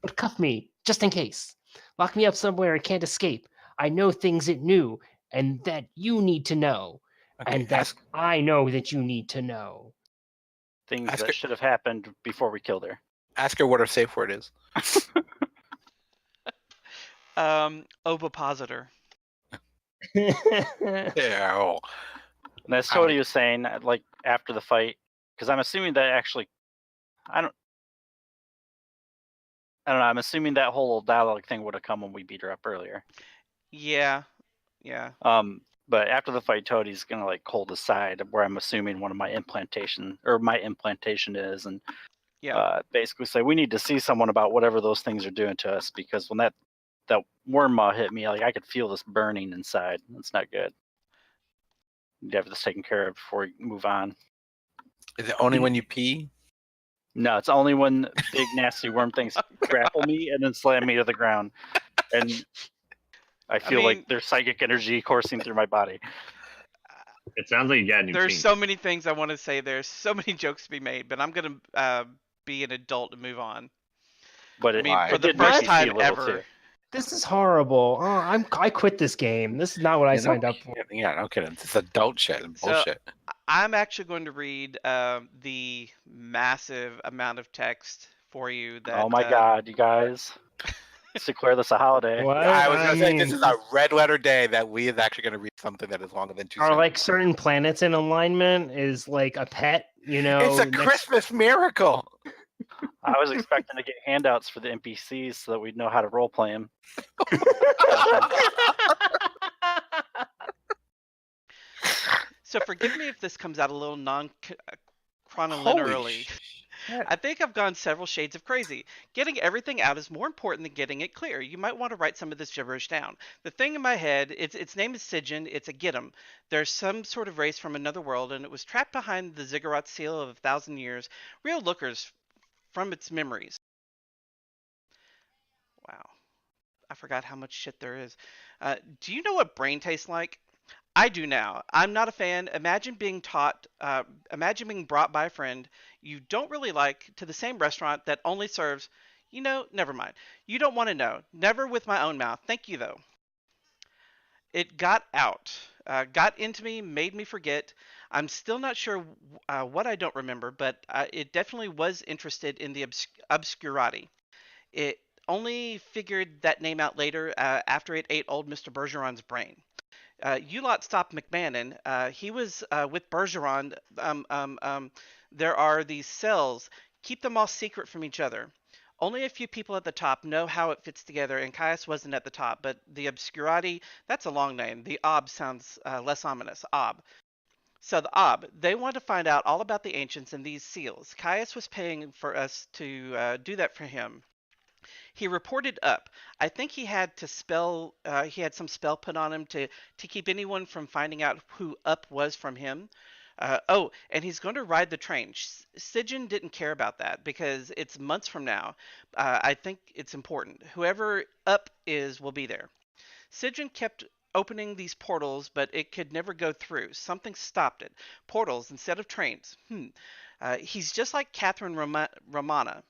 But cuff me, just in case. Lock me up somewhere it can't escape. I know things it knew, and that you need to know. Okay, And that I know that you need to know. Things Ask that her- should have happened before we killed her. Ask her what her safe word is. Ovipositor. Yeah. Oh. And as Toty was saying, like after the fight, because I'm assuming that actually, I don't know. I'm assuming that whole dialogue thing would have come when we beat her up earlier. Yeah. But after the fight, Toty's gonna like hold aside where I'm assuming one of my implantation is, and basically say we need to see someone about whatever those things are doing to us, because when that worm maw hit me, like I could feel this burning inside. It's not good. You have this taken care of before you move on. Is it only when you pee? No, it's only when big nasty worm things grapple me and then slam me to the ground, and I feel like there's psychic energy coursing through my body. It sounds like you got a new There's team. so many things I want to say. There's so many jokes to be made, but I'm gonna be an adult and move on. But for the first time ever. Too. This is horrible. Oh, I quit this game. This is not what I signed up for. Yeah, no kidding. It's adult shit and bullshit. So, I'm actually going to read the massive amount of text for you. That oh my god, you guys! Let's declare this a holiday. What? I was going to say, this is a red letter day that we is actually going to read something that is longer than 2 Are sentences. like certain planets in alignment is like a pet, you know? It's a Christmas miracle. I was expecting to get handouts for the NPCs so that we'd know how to roleplay them. So forgive me if this comes out a little non-chronologically. I think I've gone several shades of crazy. Getting everything out is more important than getting it clear. You might want to write some of this gibberish down. The thing in my head, its name is Sigyn. It's a Githzerai. There's some sort of race from another world, and it was trapped behind the ziggurat seal of 1,000 years. Real lookers from its memories. Wow. I forgot how much shit there is. Do you know what brain tastes like? I do now. I'm not a fan. Imagine being brought by a friend you don't really like to the same restaurant that only serves, never mind. You don't want to know. Never with my own mouth. Thank you, though. It got out, got into me, made me forget. I'm still not sure what I don't remember, but it definitely was interested in the obscurati. It only figured that name out later after it ate old Mr. Bergeron's brain. You lot stopped McMahon. He was with Bergeron. There are these cells. Keep them all secret from each other. Only a few people at the top know how it fits together, and Caius wasn't at the top, but the Obscurati, that's a long name. The Ob sounds less ominous. Ob. So the Ob, they want to find out all about the ancients and these seals. Caius was paying for us to do that for him. He reported up. I think he had some spell put on him to keep anyone from finding out who up was from him. And he's going to ride the train. Sigyn didn't care about that because it's months from now. I think it's important. Whoever up is will be there. Sigyn kept opening these portals, but it could never go through. Something stopped it. Portals instead of trains. He's just like Catherine Romana.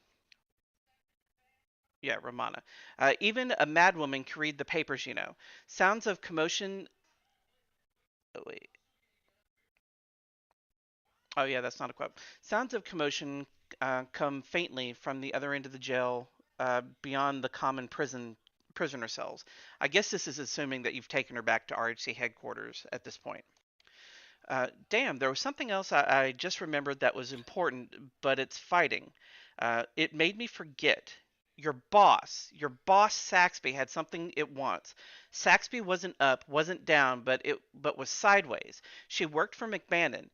Yeah, Romana. Even a madwoman can read the papers, Sounds of commotion. Oh, wait. Oh, yeah, that's not a quote. Sounds of commotion come faintly from the other end of the jail beyond the common prisoner cells. I guess this is assuming that you've taken her back to RHC headquarters at this point. Damn, there was something else I just remembered that was important, but it's fighting. It made me forget. Your boss Saxby had something it wants. Saxby wasn't up, wasn't down, but was sideways. She worked for McMahon.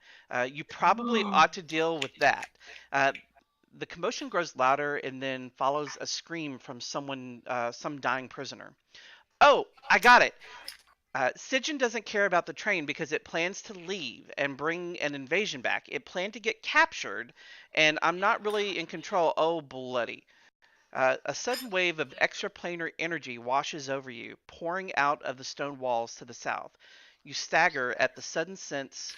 You probably ought to deal with that. The commotion grows louder and then follows a scream from some dying prisoner. Oh, I got it. Sigyn doesn't care about the train because it plans to leave and bring an invasion back. It planned to get captured, and I'm not really in control. Oh, bloody. A sudden wave of extraplanar energy washes over you, pouring out of the stone walls to the south. You stagger at the sudden sense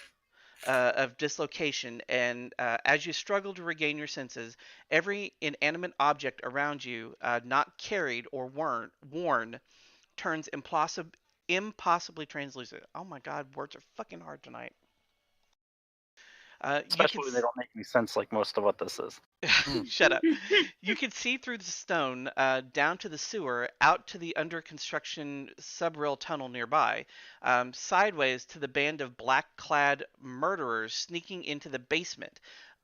of dislocation, and as you struggle to regain your senses, every inanimate object around you, not carried or worn, turns impossibly translucent. Oh my god, words are fucking hard tonight. Especially when they don't make any sense like most of what this is. Shut up. You can see through the stone down to the sewer, out to the under construction subrail tunnel nearby, sideways to the band of black-clad murderers sneaking into the basement,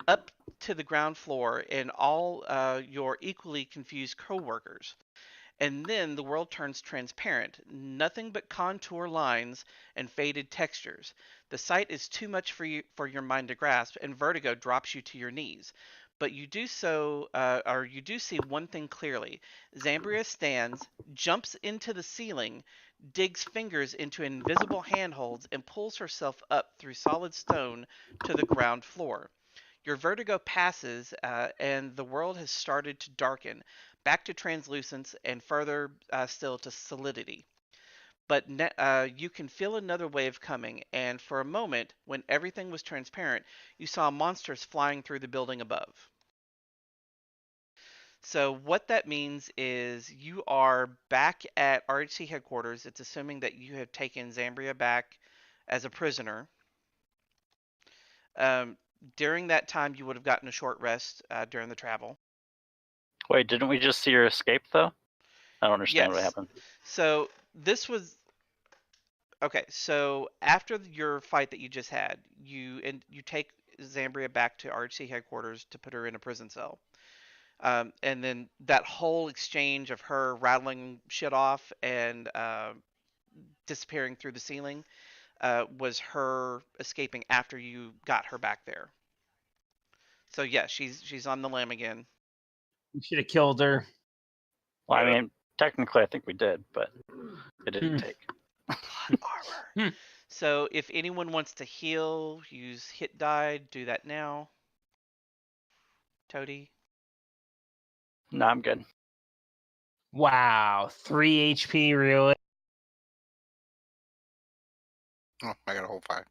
up to the ground floor, and all your equally confused co-workers. And then the world turns transparent, nothing but contour lines and faded textures. The sight is too much for your mind to grasp, and vertigo drops you to your knees. But you do see one thing clearly. Zambria stands, jumps into the ceiling, digs fingers into invisible handholds, and pulls herself up through solid stone to the ground floor. Your vertigo passes, and the world has started to darken, back to translucence, and further still to solidity. But you can feel another wave coming, and for a moment, when everything was transparent, you saw monsters flying through the building above. So what that means is you are back at RHC headquarters. It's assuming that you have taken Zambria back as a prisoner. During that time, you would have gotten a short rest during the travel. Wait, didn't we just see her escape, though? I don't understand what happened. So this was... Okay, so after your fight that you just had, you take Zambria back to RHC headquarters to put her in a prison cell. And then that whole exchange of her rattling shit off and disappearing through the ceiling was her escaping after you got her back there. So yeah, she's on the lam again. We should have killed her. Well, I mean, technically I think we did, but it didn't take. Plot armor. So if anyone wants to heal, use hit die, do that now. Toty? No, I'm good. Wow, 3 HP, really? Oh, I got a whole 5.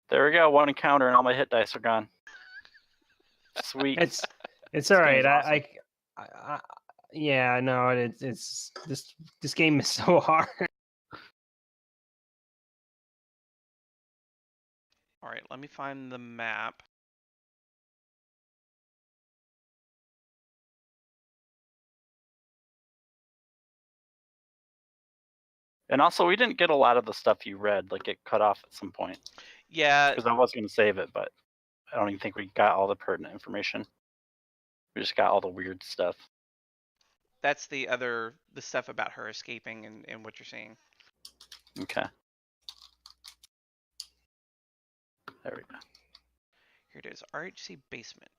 There we go. 1 encounter and all my hit dice are gone. Sweet. It's This all game right. is awesome. Yeah, no, it's this game is so hard. All right, let me find the map. And also, we didn't get a lot of the stuff you read. Like, it cut off at some point. Yeah, Because I was going to save it, but I don't even think we got all the pertinent information. We just got all the weird stuff. that's the stuff about her escaping and what you're seeing. Okay. There we go. Here it is, RHC basement.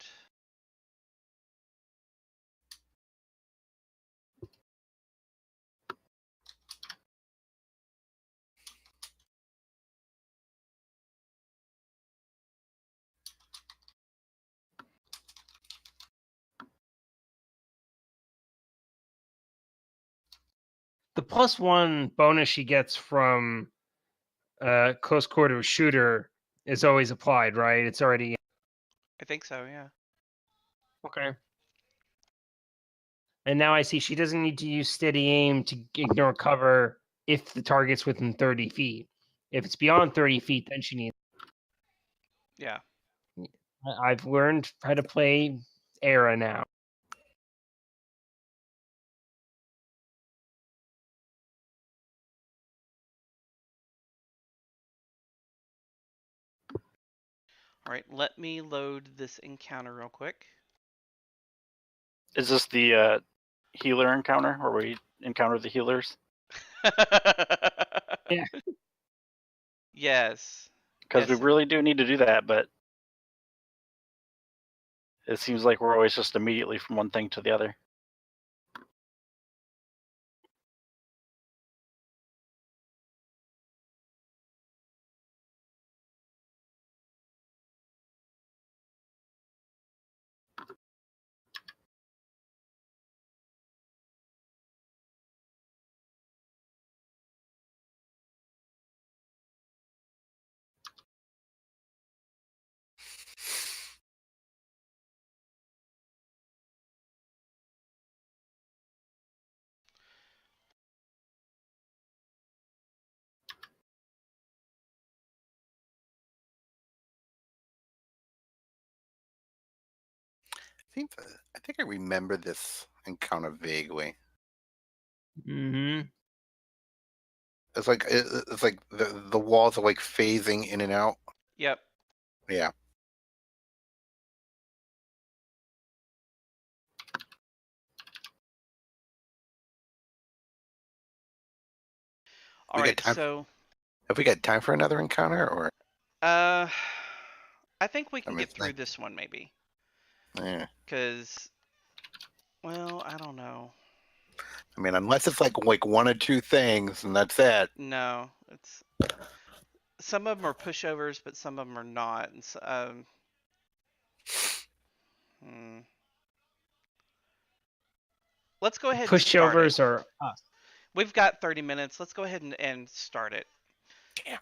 The +1 bonus she gets from close quarter shooter is always applied, right? It's already I think so, yeah. okay. And now I see she doesn't need to use steady aim to ignore cover if the target's within 30 feet. If it's beyond 30 feet, then she needs. Yeah. I've learned how to play Aera now. All right, let me load this encounter real quick. Is this the healer encounter where we encounter the healers? Yeah. Yes. Because we Yes. really do need to do that, but it seems like we're always just immediately from one thing to the other. I think I remember this encounter vaguely. Mm-hmm. It's like the walls are like phasing in and out. Yep. Yeah. All right, so have we got time for another encounter, or I think we can mean, get through this one maybe. Yeah. Because, well, I don't know. I mean, unless it's like 1 or 2 things, and that's it. No, it's some of them are pushovers, but some of them are not. And Let's go ahead and start it. Pushovers are us. We've got 30 minutes. Let's go ahead and start it. Yeah.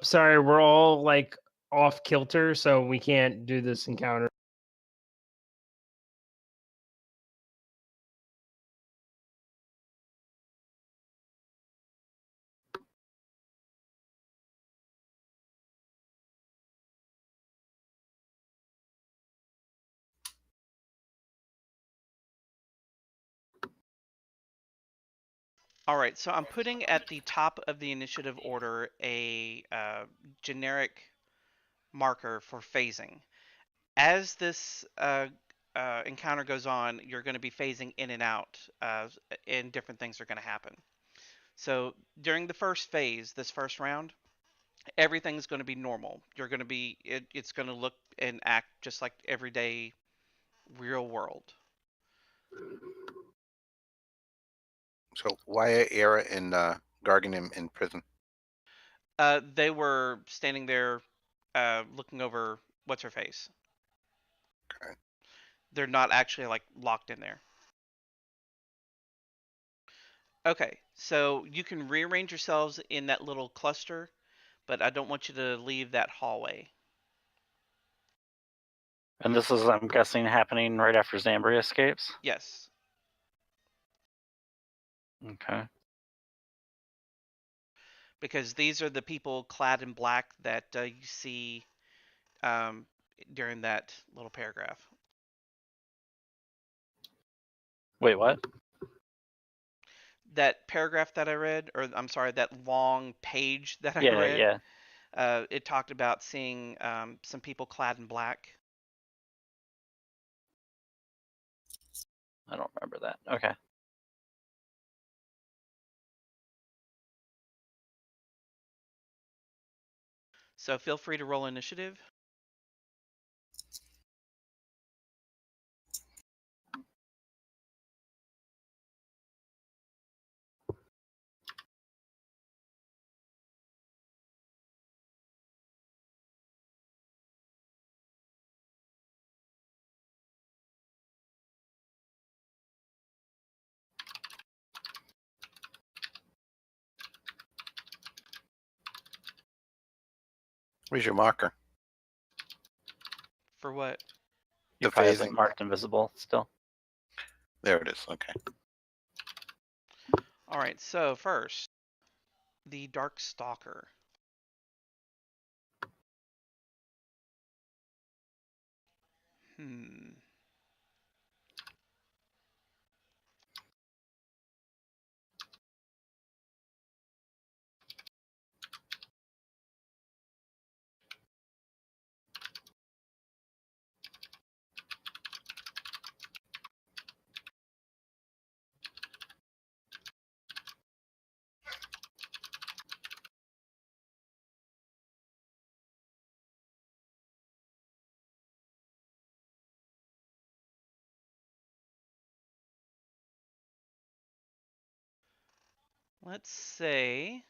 Sorry, we're all like off kilter, so we can't do this encounter. All right, so I'm putting at the top of the initiative order a generic marker for phasing. As this encounter goes on, you're going to be phasing in and out, and different things are going to happen. So during the first phase, this first round, everything's going to be normal. You're going to be, it's going to look and act just like everyday real world. So why are Aera and Gargenyn in prison? They were standing there, looking over what's her face. Okay. They're not actually like locked in there. Okay, so you can rearrange yourselves in that little cluster, but I don't want you to leave that hallway. And this is, I'm guessing, happening right after Zambria escapes? Yes. Okay. Because these are the people clad in black that you see during that little paragraph. Wait, what? That paragraph that I read, or I'm sorry, that long page that I Yeah, read, yeah. it talked about seeing some people clad in black. I don't remember that. Okay. So feel free to roll initiative. Where's your marker? For what? The You probably have it phasing. marked invisible still. There it is. Okay. All right, so first, the Dark Stalker. Hmm. Let's say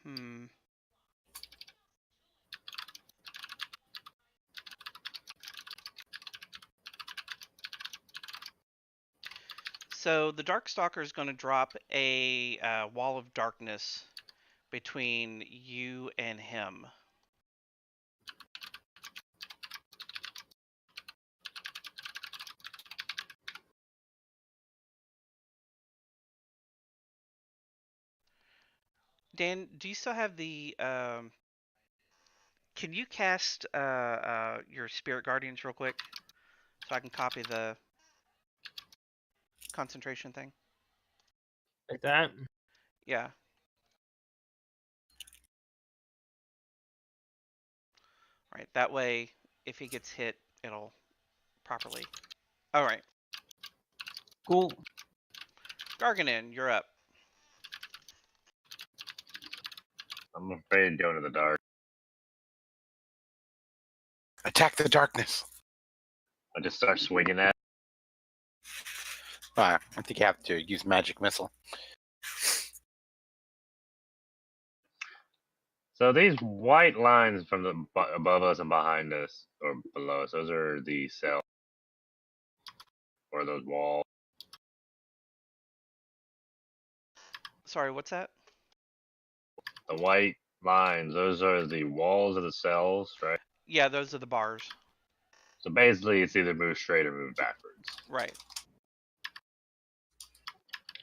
hmm. So the Darkstalker is going to drop a wall of darkness between you and him. Dan, do you still have the? Can you cast your Spirit Guardians real quick, so I can copy the concentration thing? Like that. Yeah. Right. That way, if he gets hit, it'll properly. All right. Cool. Gargenyn, you're up. I'm afraid to go into the dark. Attack the darkness. I just start swinging at. I think you have to use magic missile. So these white lines from the above us and behind us, or below us, those are the cells or those walls. Sorry, what's that? The white lines, those are the walls of the cells, right? Yeah, those are the bars. So basically, it's either move straight or move backwards. Right.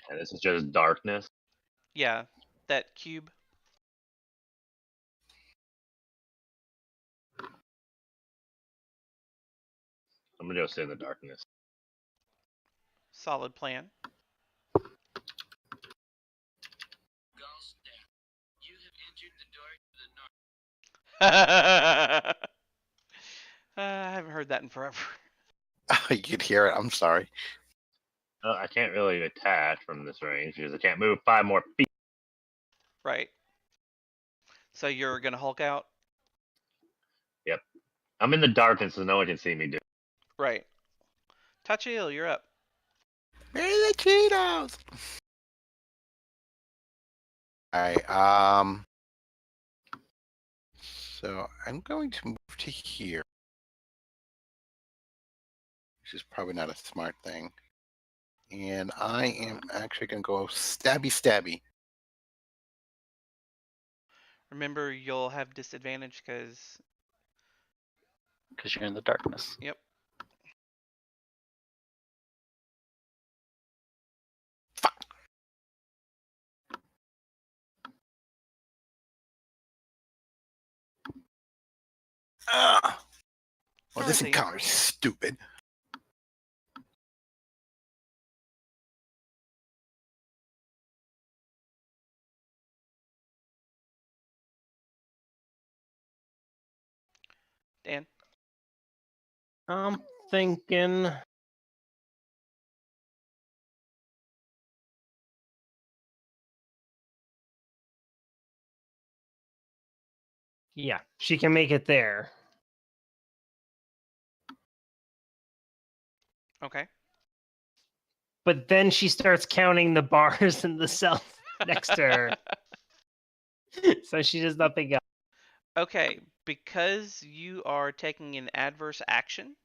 And this is just darkness. Yeah, that cube. I'm gonna go sit in the darkness. Solid plan. I haven't heard that in forever. You could hear it. I'm sorry. I can't really attach from this range because I can't move 5 more feet. Right. So you're gonna Hulk out? Yep. I'm in the darkness, so no one can see me do it. Right. Tachiel, you're up. Where are the Cheetos? Alright, so I'm going to move to here. Which is probably not a smart thing. And I am actually gonna go stabby. Remember, you'll have disadvantage because. Because you're in the darkness. Yep. Fuck. Well, this Dorothy. encounter is stupid. Dan. I'm thinking. Yeah, she can make it there. Okay. But then she starts counting the bars in the cell next to her. So she does nothing else. Okay, because you are taking an adverse action,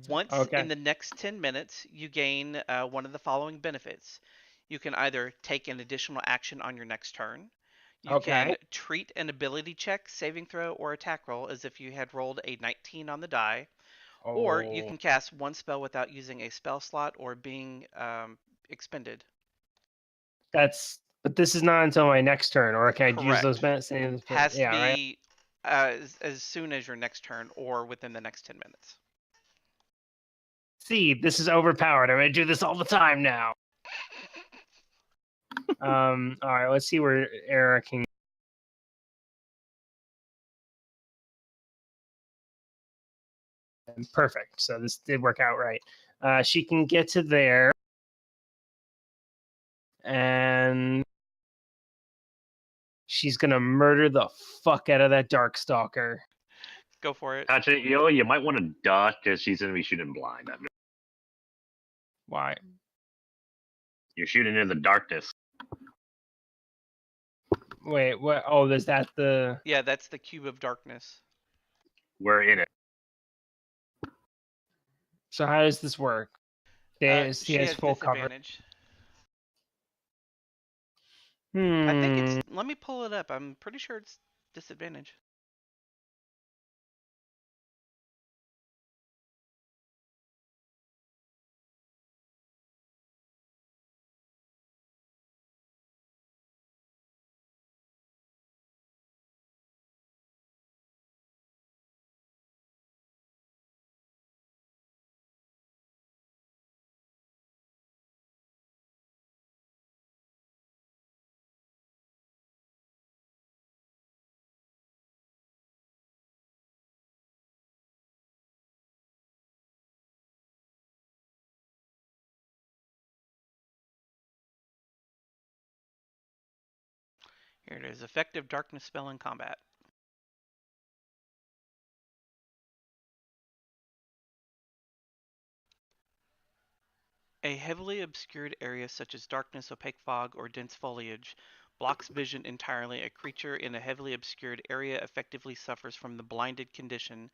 once Okay. in the next 10 minutes, you gain one of the following benefits. You can either take an additional action on your next turn. You can treat an ability check, saving throw, or attack roll as if you had rolled a 19 on the die. Or you can cast one spell without using a spell slot or being expended. But this is not until my next turn, or can I use those Correct. benefits? Has to Yeah, right. be as soon as your next turn or within the next 10 minutes. See, this is overpowered. I'm gonna do this all the time now. All right, let's see where Aera can. Perfect. So this did work out right. She can get to there, and she's gonna murder the fuck out of that Darkstalker. Go for it. Actually, you might want to dodge because she's going to be shooting blind at me. Why? You're shooting in the darkness. Wait, what? Oh, is that the? Yeah, that's the cube of darkness. We're in it. So how does this work? He has full cover. disadvantage. Hmm. I think it's. Let me pull it up. I'm pretty sure it's disadvantage. Here it is. Effective darkness spell in combat. A heavily obscured area such as darkness, opaque fog, or dense foliage blocks vision entirely. A creature in a heavily obscured area effectively suffers from the blinded condition.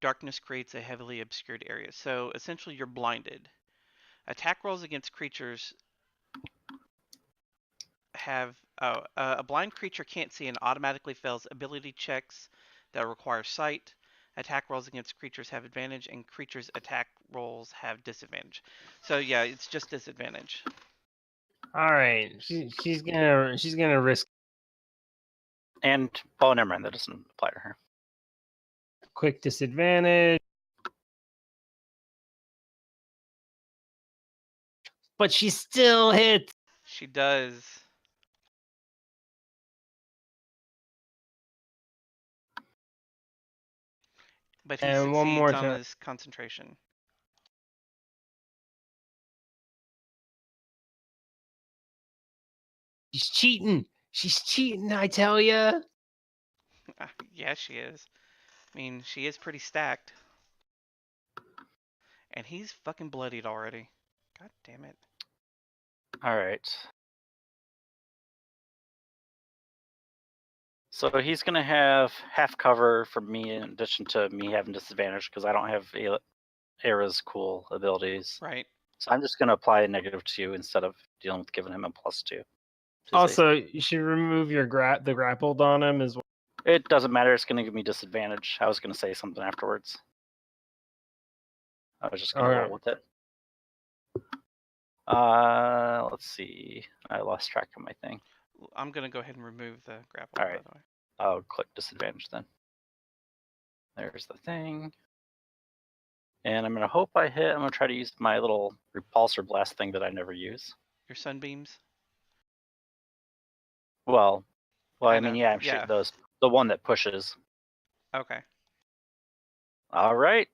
Darkness creates a heavily obscured area. So essentially you're blinded. Attack rolls against creatures have a blind creature can't see and automatically fails ability checks that require sight. Attack rolls against creatures have advantage, and creatures' attack rolls have disadvantage. So yeah, it's just disadvantage. All right, she's gonna risk And oh, never mind. That doesn't apply to her. quick disadvantage, but she still hits. She does. But he And one more succeeds on time. his concentration. She's cheating. She's cheating, I tell ya. Yeah, she is. I mean, she is pretty stacked. And he's fucking bloodied already. God damn it. All right. So he's gonna have half cover from me in addition to me having disadvantage because I don't have Aera's cool abilities. Right. So I'm just gonna apply a -2 instead of dealing with giving him a +2. Also, you should remove your the grappled on him as well. It doesn't matter. It's gonna give me disadvantage. I was gonna say something afterwards. I was just gonna roll with it. Let's see. I lost track of my thing. I'm gonna go ahead and remove the grapple. All right. By the way. I'll click disadvantage then. There's the thing. And I'm gonna hope I hit. I'm gonna try to use my little repulsor blast thing that I never use. Your sunbeams. Well, I know. mean, yeah, I'm Yeah. shooting those. The one that pushes. Okay. All right.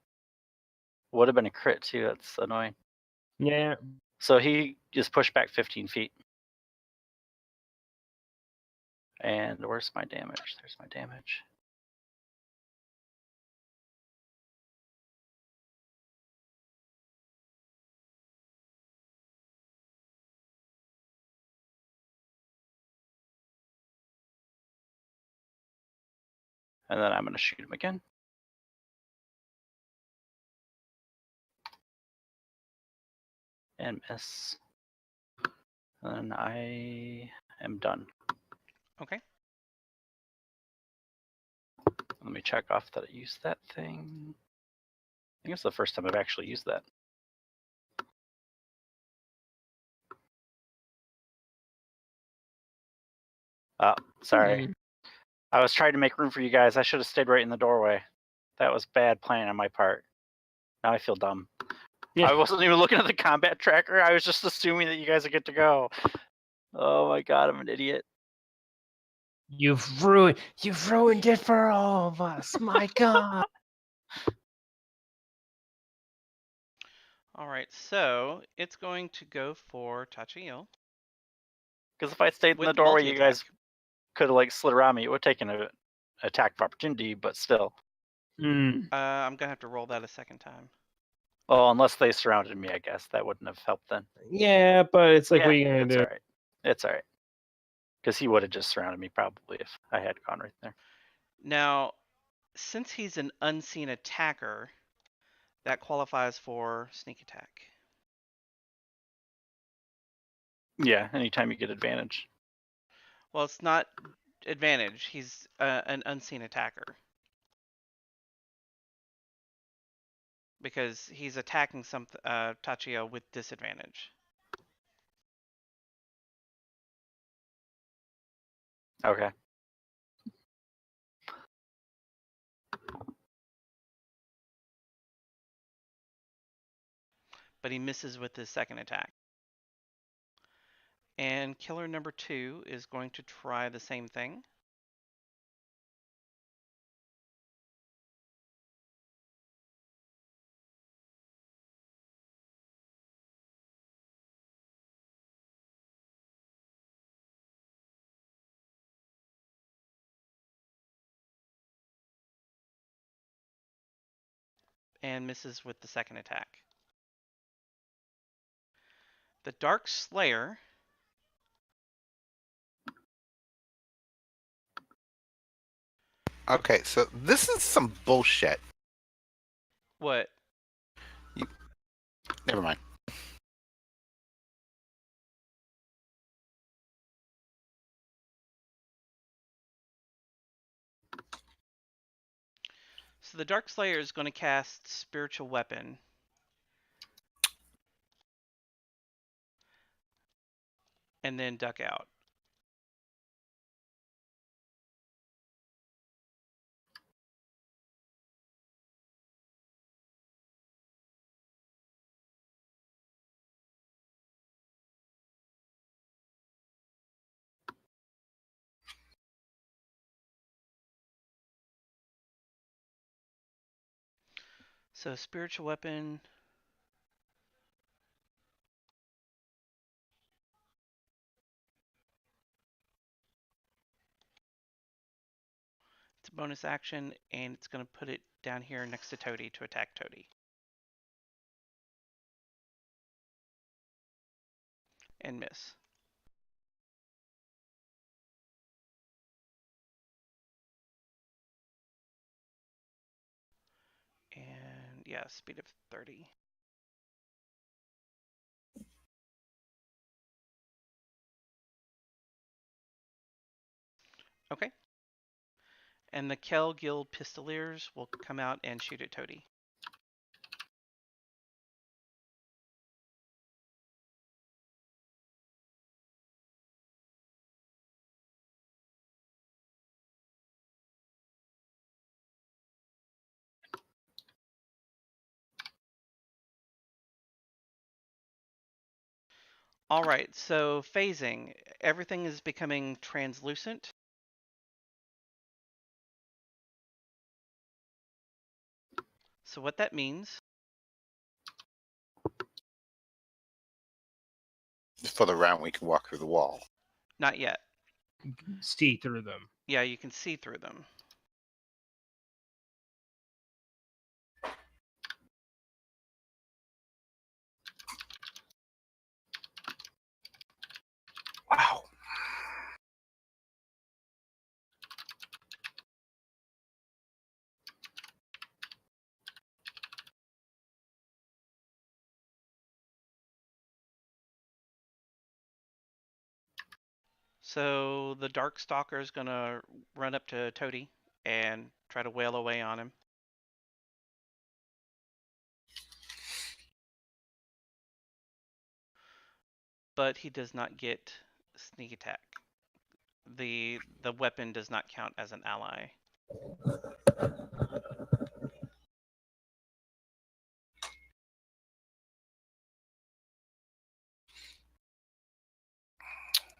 Would have been a crit too. That's annoying. Yeah. So he just pushed back 15 feet. And where's my damage? There's my damage. And then I'm going to shoot him again. And miss. And I am done. Okay. Let me check off that I used that thing. I think it's the first time I've actually used that. Oh, sorry. I was trying to make room for you guys. I should have stayed right in the doorway. That was bad planning on my part. Now I feel dumb. Yeah. I wasn't even looking at the combat tracker. I was just assuming that you guys are good to go. Oh my god, I'm an idiot. You've ruined it for all of us. My god. All right, so it's going to go for Tachiel. Because if I stayed in the doorway, you guys could have like slid around me. It would have taken an attack of opportunity, but still. I'm gonna have to roll that a second time. Oh, unless they surrounded me, I guess that wouldn't have helped then. Yeah, but it's like, what are you gonna do? All right. It's all right. Because he would have just surrounded me probably if I had gone right there. Now, since he's an unseen attacker, that qualifies for sneak attack. Yeah, anytime you get advantage. Well, it's not advantage. He's an unseen attacker. Because he's attacking Tachiel with disadvantage. Okay. But he misses with his second attack. And killer number 2 is going to try the same thing. And misses with the second attack. The Dark Slayer Okay, so this is some bullshit. What? Never mind. So the Dark Slayer is going to cast Spiritual Weapon. And then duck out. So spiritual weapon. It's a bonus action, and it's going to put it down here next to Toty to attack Toty. And miss. And yeah, speed of 30. Okay. And the Kell Guild Pistoliers will come out and shoot at Toty. All right, so phasing. Everything is becoming translucent. So what that means, For the round, we can walk through the wall. not yet. See through them. Yeah, you can see through them. Wow. So the Dark Stalker is going to run up to Toty and try to wail away on him. But he does not get sneak attack. The weapon does not count as an ally.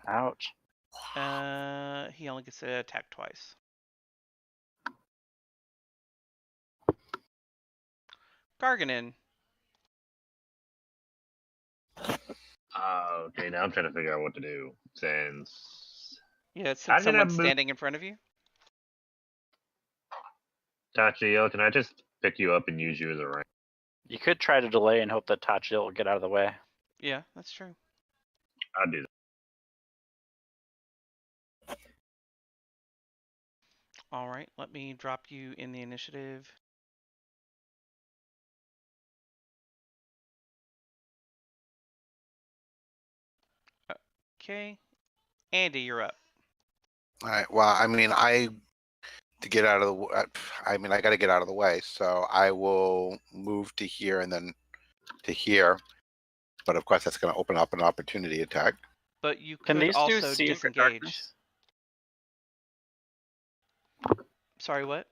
Ouch. He only gets to attack twice. Gargenyn. Okay, now I'm trying to figure out what to do. Since Yeah, How since did I someone's move- standing in front of you. Tachio, can I just pick you up and use you as a rank? You could try to delay and hope that Tachi will get out of the way. Yeah, that's true. I'd do that. All right, let me drop you in the initiative. Okay. Andy, you're up. All right. Well, I mean, I got to get out of the way, so I will move to here and then to here. But of course, that's going to open up an opportunity attack. But you Can could these also dudes see in the disengage. darkness? Sorry, what?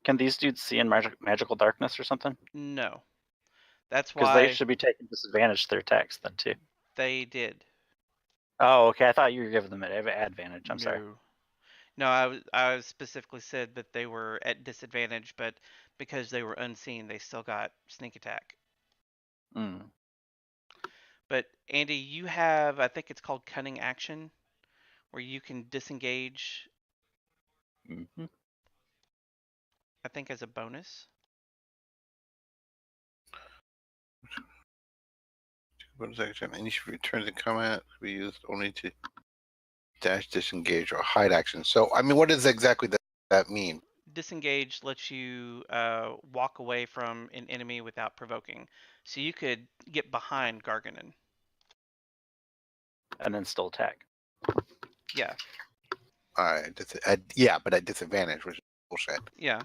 Can these dudes see in magical darkness or something? No. That's Because why they should be taking disadvantage to their attacks then too. they did. Oh, okay. I thought you were giving them an advantage. I'm sorry. No, I specifically said that they were at disadvantage, but because they were unseen, they still got sneak attack. Mm. But Andy, you have, I think it's called cunning action, where you can disengage, Mm-hmm. I think as a bonus. Bonus action. Any returns in combat will be used only to dash, disengage, or hide action. So, I mean, what does exactly that mean? Disengage lets you walk away from an enemy without provoking. So you could get behind Gargenyn. And then still attack. Yeah. All right. Yeah, but at disadvantage, which is bullshit. Yeah.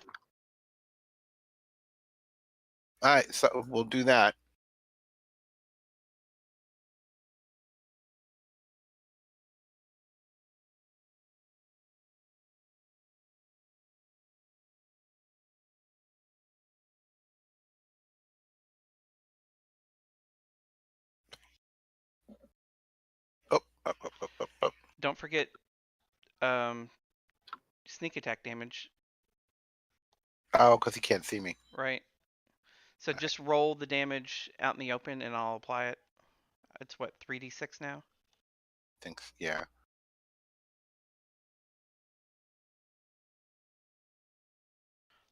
All right, so we'll do that. Up. Don't forget sneak attack damage. Oh, because he can't see me. Right. So just roll the damage out in the open, and I'll apply it. It's what, 3d6 now? Thanks. Yeah.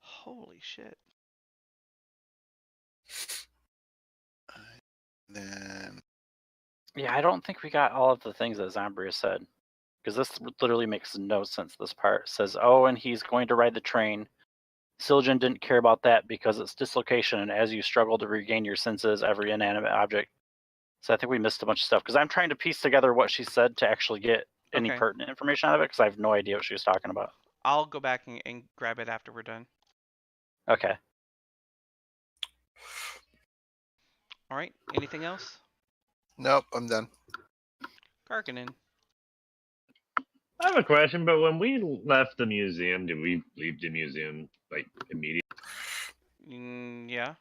Holy shit. Then Yeah, I don't think we got all of the things that Zambria said. Because this literally makes no sense, this part. It says, oh, and he's going to ride the train. Siljan didn't care about that because it's dislocation, and as you struggle to regain your senses, every inanimate object. So I think we missed a bunch of stuff, because I'm trying to piece together what she said to actually get any Okay. pertinent information out of it, because I have no idea what she was talking about. I'll go back and grab it after we're done. Okay. All right. Anything else? nope, I'm done. Gargenyn. I have a question, but when we left the museum, did we leave the museum like immediately? Yeah.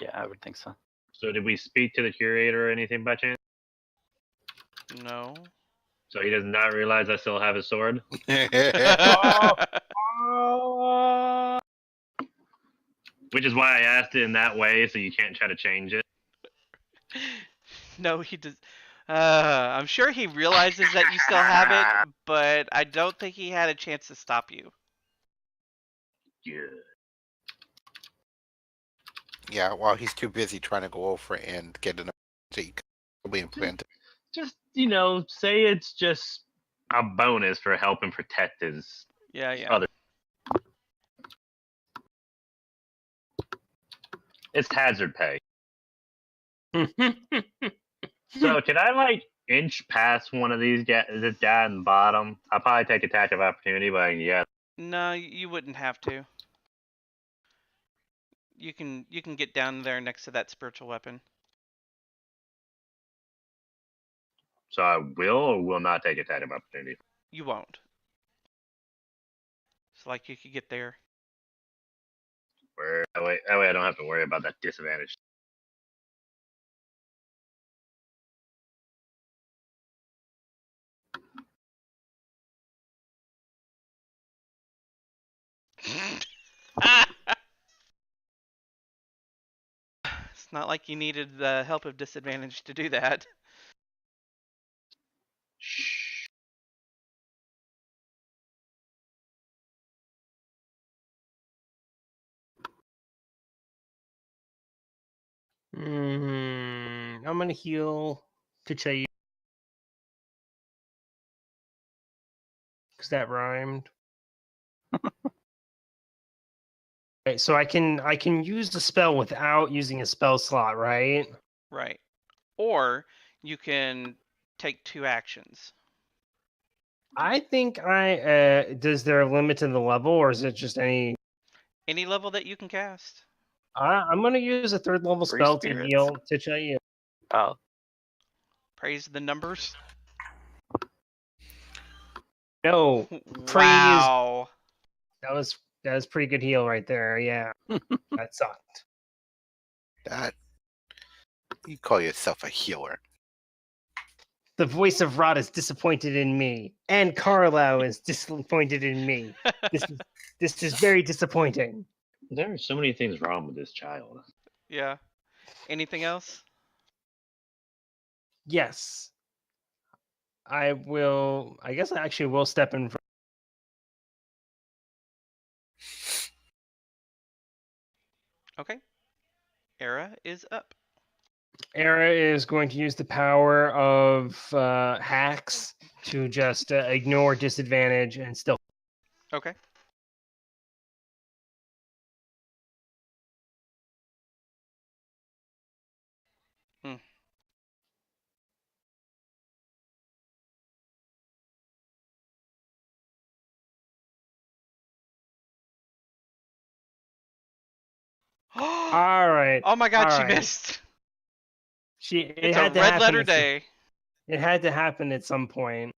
Yeah, I would think so. So did we speak to the curator or anything by chance? No. So he does not realize I still have his sword? Which is why I asked it in that way, so you can't try to change it. No, he does. I'm sure he realizes that you still have it, but I don't think he had a chance to stop you. Good. Yeah, well, he's too busy trying to go over and get an be implanted. Just, say it's just a bonus for helping protect his Yeah. other. It's hazard pay. So can I inch past one of these guys, this guy in the bottom? I'll probably take attack of opportunity, but yeah. No, you wouldn't have to. You can get down there next to that spiritual weapon. So I will or will not take attack of opportunity. You won't. So you could get there. That way I don't have to worry about that disadvantage. It's not like you needed the help of disadvantage to do that. Shh. I'm gonna heal Kichai because that rhymed. Okay, so I can use the spell without using a spell slot, right? Right. Or you can take 2 actions. I think does there a limit to the level, or is it just any? Any level that you can cast. I'm gonna use a 3rd level Free spell spirits. to heal Kichai. Oh, Praise the numbers. No, Wow. that was pretty good heal right there. Yeah, that sucked. That you call yourself a healer? The voice of Rod is disappointed in me, and Carlisle is disappointed in me. This is very disappointing. There are so many things wrong with this child. Yeah. Anything else? Yes, I will. I guess I actually will step in. Okay. Aera is up. Aera is going to use the power of hacks to just ignore disadvantage and still. Okay. All right. Oh my god, all she right. missed. It It's a had to red happen letter at day. It had to happen at some point.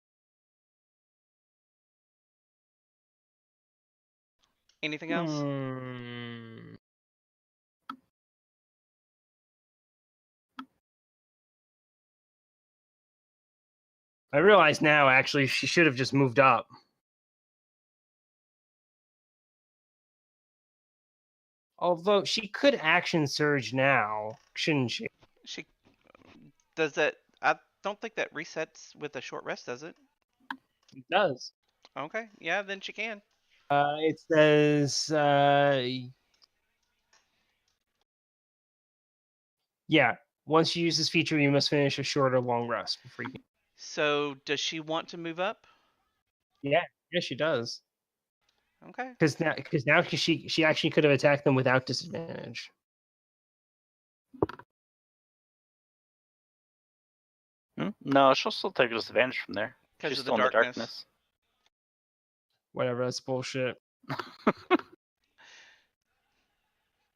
Anything else? I realize now, actually, she should have just moved up. Although she could action surge now, shouldn't she? She does that. I don't think that resets with a short rest, does it? It does. Okay, yeah, then she can. It says, yeah, once you use this feature, you must finish a short or long rest before you can. So does she want to move up? Yeah, she does. Okay. Because now she actually could have attacked them without disadvantage. No, she'll still take disadvantage from there. Because She's of the still in the darkness. darkness. Whatever, that's bullshit.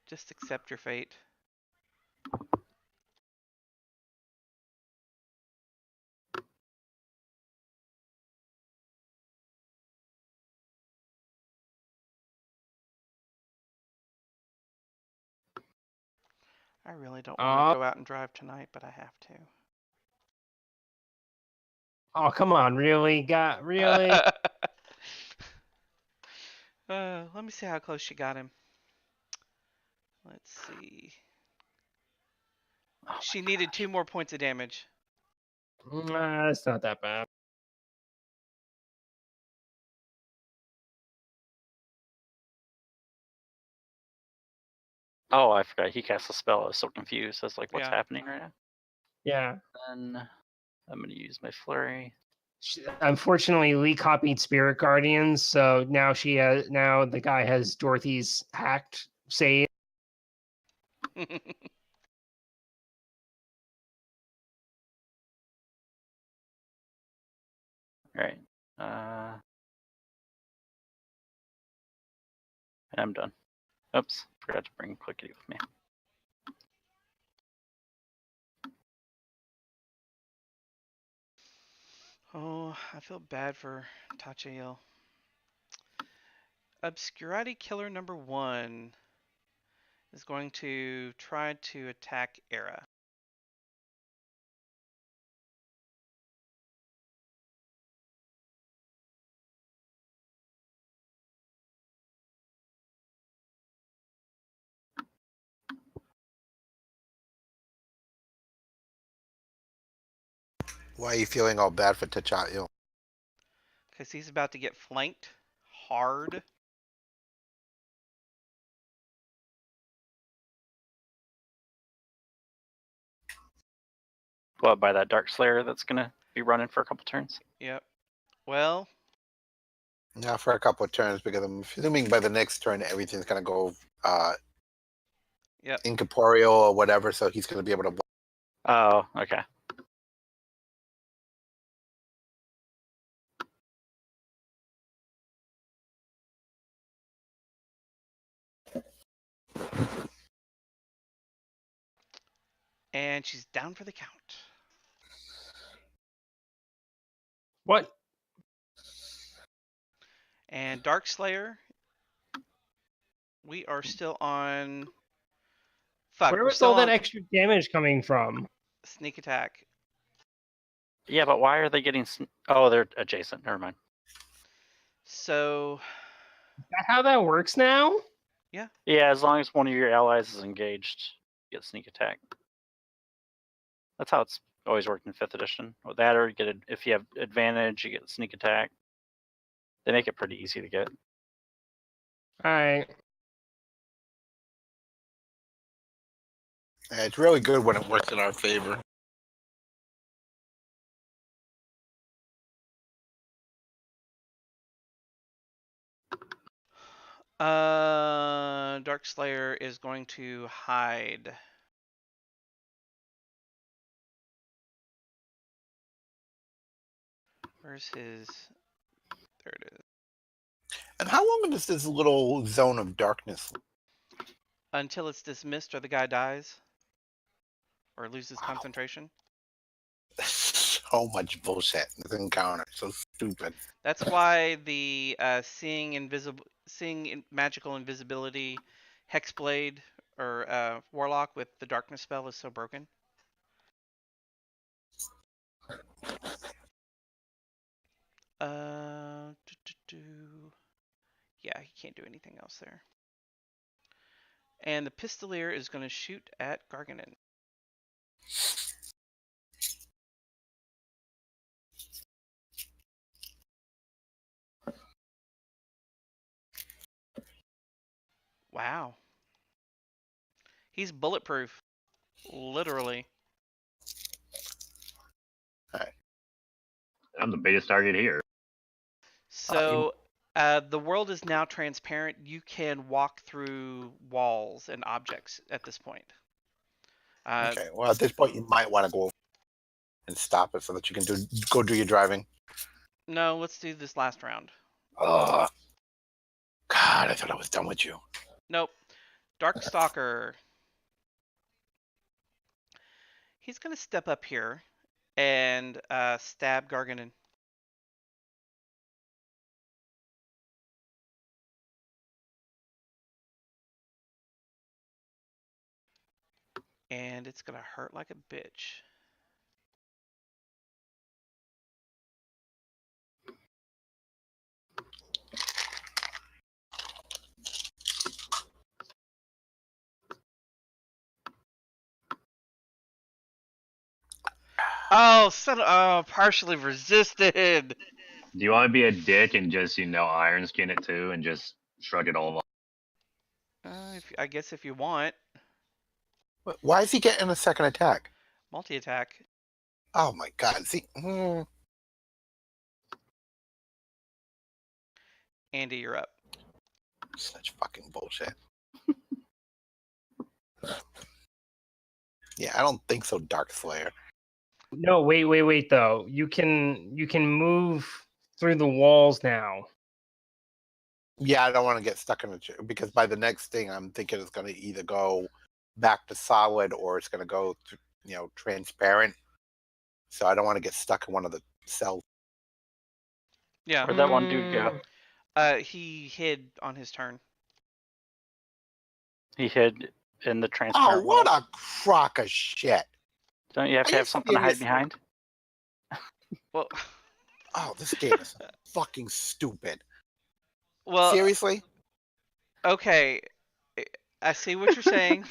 Just accept your fate. I really don't want to go out and drive tonight, but I have to. Oh, come on, really? Really? Let me see how close she got him. Let's see. She needed 2 more points of damage. Nah, it's not that bad. Oh, I forgot. He cast a spell. I was so confused. I was like, what's Yeah. happening right now? Yeah. Then I'm going to use my flurry. Unfortunately, Lee copied Spirit Guardians, so now now the guy has Dorothy's hacked save. All right. I'm done. Oops, forgot to bring Clickety with me. Oh, I feel bad for Tachiel. Obscurity Killer number 1 is going to try to attack Aera. Why are you feeling all bad for T'Challa? Because he's about to get flanked hard. Well, by that Dark Slayer that's going to be running for a couple turns. Yep. Well, Not for a couple of turns, because I'm assuming by the next turn everything's gonna go yep. incorporeal or whatever, so he's gonna be able to. Oh, okay. And she's down for the count. What? And Dark Slayer, we are still on. Fuck, Where we're was still all that on extra damage coming from? sneak attack. Yeah, but why are they getting... Oh, they're adjacent. Never mind. So, Is that how that works now? yeah. Yeah, as long as one of your allies is engaged, you get sneak attack. That's how it's always worked in 5th edition. With that, or you get if you have advantage, you get sneak attack. They make it pretty easy to get. All right. Yeah, it's really good when it works in our favor. Dark Slayer is going to hide. Where's his? There it is. And how long is this little zone of darkness? Until it's dismissed or the guy dies or loses concentration. So much bullshit in this encounter. So stupid. That's why the seeing magical invisibility hexblade or warlock with the darkness spell is so broken. Yeah, he can't do anything else there. And the Pistolier is going to shoot at Gargenyn. Wow. He's bulletproof. Literally. Alright. I'm the biggest target here. So the world is now transparent. You can walk through walls and objects at this point. Okay. Well, at this point, you might want to go and stop it so that you can go do your driving. No, let's do this last round. Oh, God! I thought I was done with you. Nope. Darkstalker. He's going to step up here and stab Gargenyn. And it's going to hurt like a bitch. Oh, partially resisted. Do you want to be a dick and just, iron skin it too and just shrug it all off? I guess if you want. Why is he getting a second attack? Multi-attack. Oh my God! See, Andy, you're up. such fucking bullshit. Yeah, I don't think so, Dark Slayer. No, wait though. You can move through the walls now. Yeah, I don't want to get stuck in because by the next thing, I'm thinking it's going to either go back to solid or it's going to go to, transparent. So I don't want to get stuck in one of the cells. Yeah. Where'd that one dude go? He hid on his turn. He hid in the transparent. Oh, what a crock of shit! Don't you have to have something to hide behind? Well. Oh, this game is fucking stupid. Well. Seriously? Okay, I see what you're saying.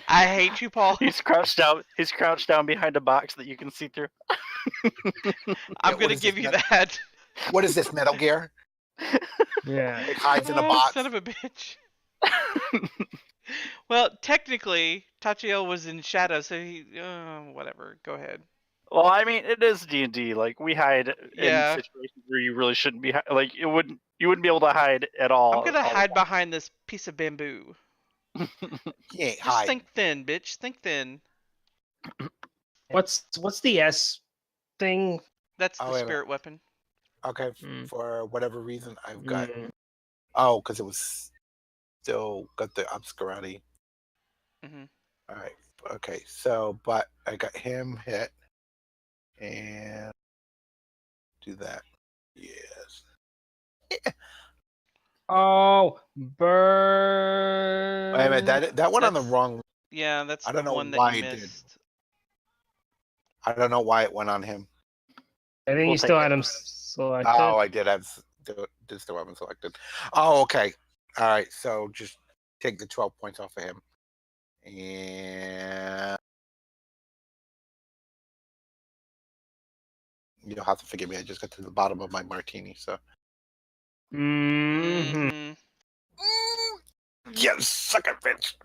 I hate you, Paul. He's crouched down. He's crouched down behind a box that you can see through. I'm gonna give you that. What is this, Metal Gear? Yeah. It hides in a box. Son of a bitch. Well, technically, Tachiel was in shadow, so he. Whatever. Go ahead. Well, I mean, it is D&D. Like, we hide in Yeah. situations where you really shouldn't be. Like, you wouldn't be able to hide at all. I'm gonna hide behind this piece of bamboo. He ain't Just hiding. think thin, bitch. Think thin. What's the S thing? That's Oh, the wait a minute. spirit weapon. Okay, Mm. for whatever reason, I've got. Mm. Oh, because it was still got the obscurity. Mm-hmm. All right. Okay. So, but I got him hit, and do that. Yes. Oh, burn. Wait a minute. That went on the wrong. Yeah, that's I don't the know one that why you it did. missed. I don't know why it went on him. I think We'll you still take had it. him selected. Oh, I did have just the weapon selected. Oh, okay. All right. So just take the 12 points off of him, and you'll have to forgive me. I just got to the bottom of my martini, so. Mm-hmm. You sucker bitch.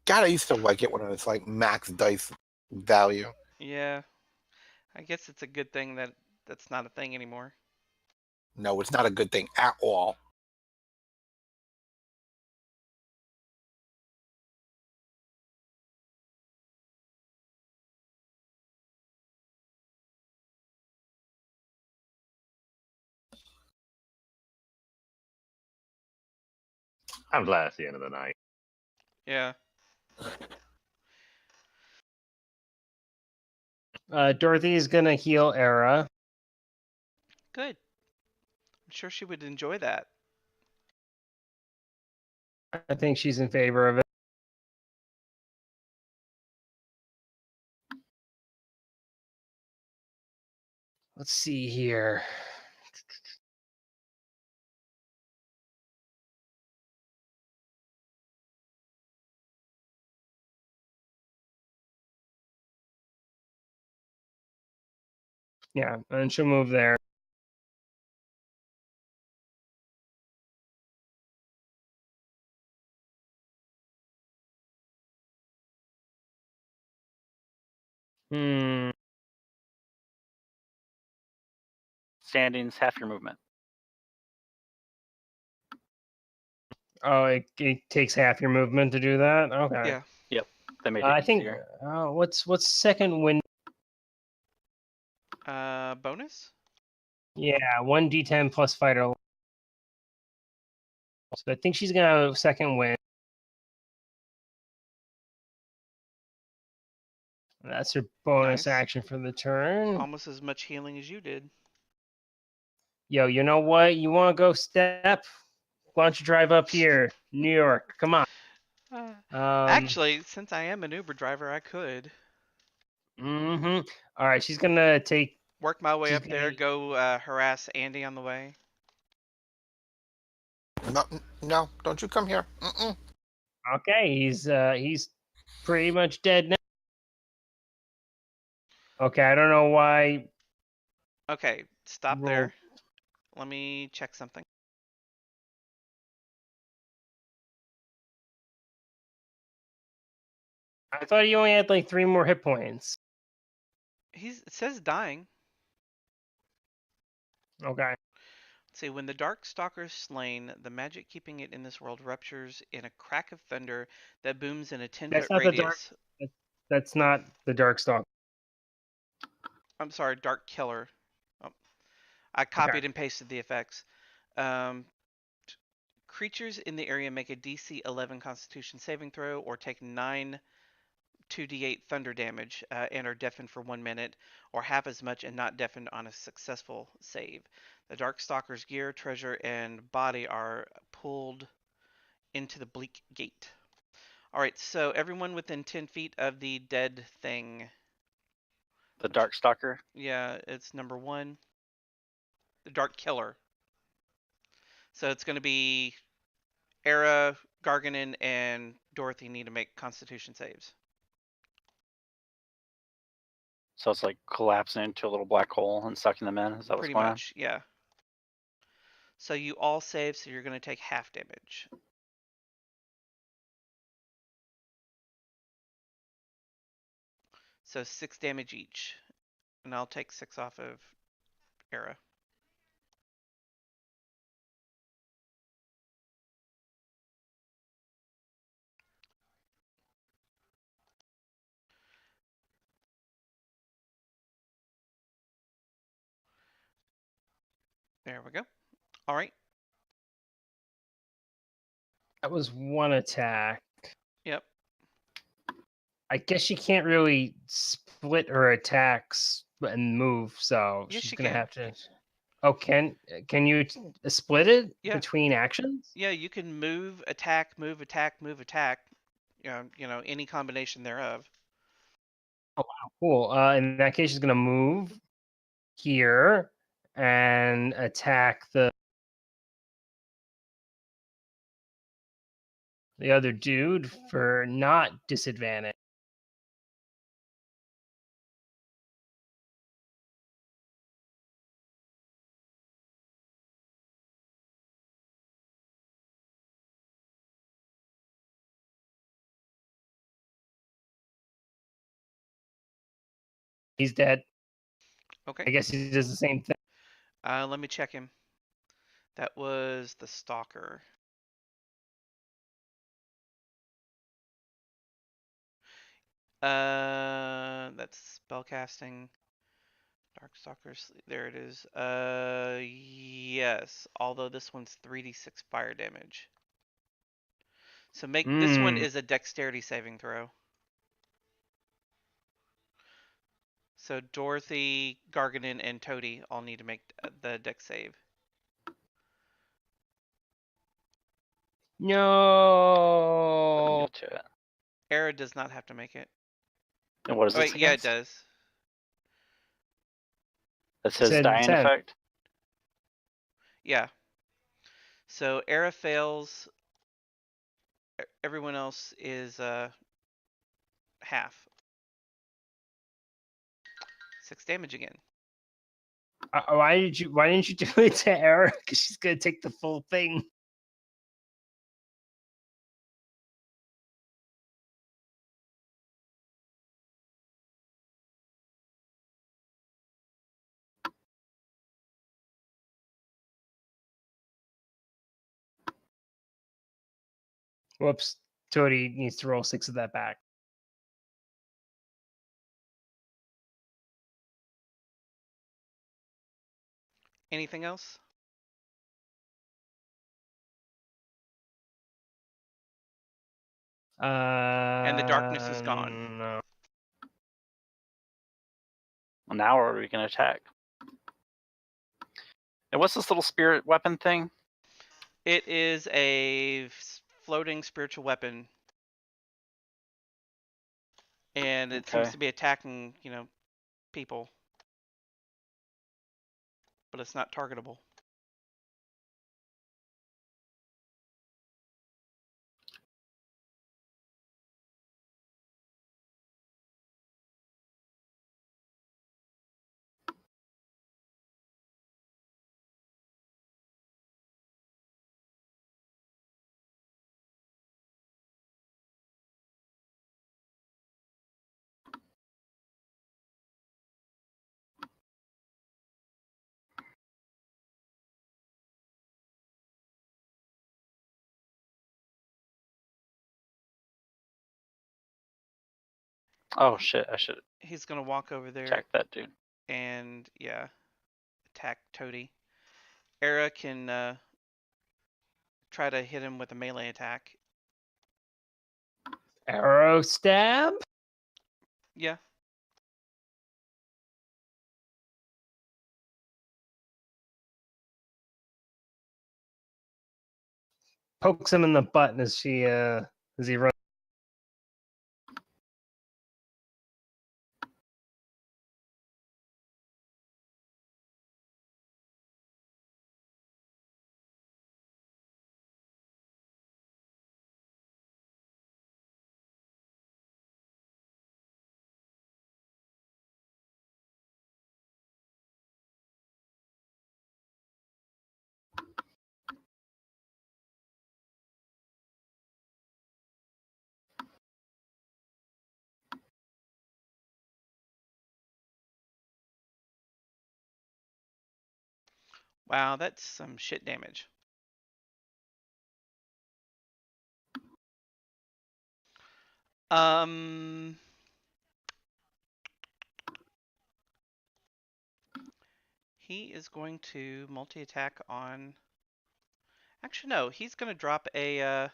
God, I used to like it when it's like max dice value. Yeah. I guess it's a good thing that that's not a thing anymore. No, it's not a good thing at all. I'm glad it's the end of the night. Yeah. Dorothy's gonna heal Aera. Good. I'm sure she would enjoy that. I think she's in favor of it. Let's see here. Yeah, and she'll move there. Hmm. Standing's half your movement. Oh, it takes half your movement to do that. Okay. Yeah. Yep. They made it I think. easier. What's second wind? Bonus? Yeah, 1d10 plus fighter. So I think she's gonna have second wind. That's her bonus Nice. action for the turn. Almost as much healing as you did. Yo, you know what? You want to go step? Why don't you drive up here, New York? Come on. Actually, since I am an Uber driver, I could All right, she's gonna take. work my way She's up there, gonna- go harass Andy on the way. No, no, don't you come here. Okay, he's pretty much dead now. Okay, I don't know why. Okay, stop Roll. there. Let me check something. I thought he only had like 3 more hit points. It says dying. Okay. Let's see, when the Dark Stalker is slain, the magic keeping it in this world ruptures in a crack of thunder that booms in a 10-foot That's not the dark. radius. That's not the dark stalk. I'm sorry, Dark Killer. Oh, I copied and pasted the effects. Creatures in the area make a DC 11 Constitution saving throw or take 9 2d8 thunder damage and are deafened for 1 minute, or half as much and not deafened on a successful save. The Darkstalker's gear, treasure, and body are pulled into the Bleak Gate. Alright, so everyone within 10 feet of the dead thing. The Dark Stalker. Yeah, it's number 1. The Dark Killer. So it's going to be Aera, Gargenyn, and Dorothy need to make Constitution saves. So it's like collapsing into a little black hole and sucking them in. Is that what's Pretty going on? much, yeah. So you all save, so you're going to take half damage. So 6 damage each. And I'll take 6 off of Aera. There we go. Alright. That was 1 attack. Yep. I guess she can't really split her attacks and move, so Yes, she's she gonna can. have to. Oh, can you split it Yeah. between actions? Yeah, you can move, attack, move, attack, move, attack. You know, any combination thereof. Oh wow, cool. In that case, she's gonna move here and attack the other dude for not disadvantage. He's dead. Okay. I guess he does the same thing. Let me check him. That was the Stalker. That's spellcasting. Darkstalkers. There it is. Yes. Although this one's 3d6 fire damage. So this one is a dexterity saving throw. So Dorothy, Gargenyn, and Toty all need to make the dex save. No. Get to it. Aera does not have to make it. And what is Oh, this wait, yeah, it against? does. That's his Said dying 10. effect. Yeah. So Aera fails. Everyone else is half. 6 damage again. Why didn't you do it to Aera? Because she's gonna take the full thing. Whoops. Toty needs to roll 6 of that back. Anything else? And the darkness is gone. No. Well, now are we going to attack? And what's this little spirit weapon thing? It is a floating spiritual weapon. And it seems Okay. to be attacking, people. But it's not targetable. Oh shit! I should He's gonna walk over there attack that dude. and attack Toty. Aera can try to hit him with a melee attack. Arrow stab? Yeah. Pokes him in the butt as he runs. Wow, that's some shit damage. He is going to multi-attack on... Actually, no. He's going to drop a...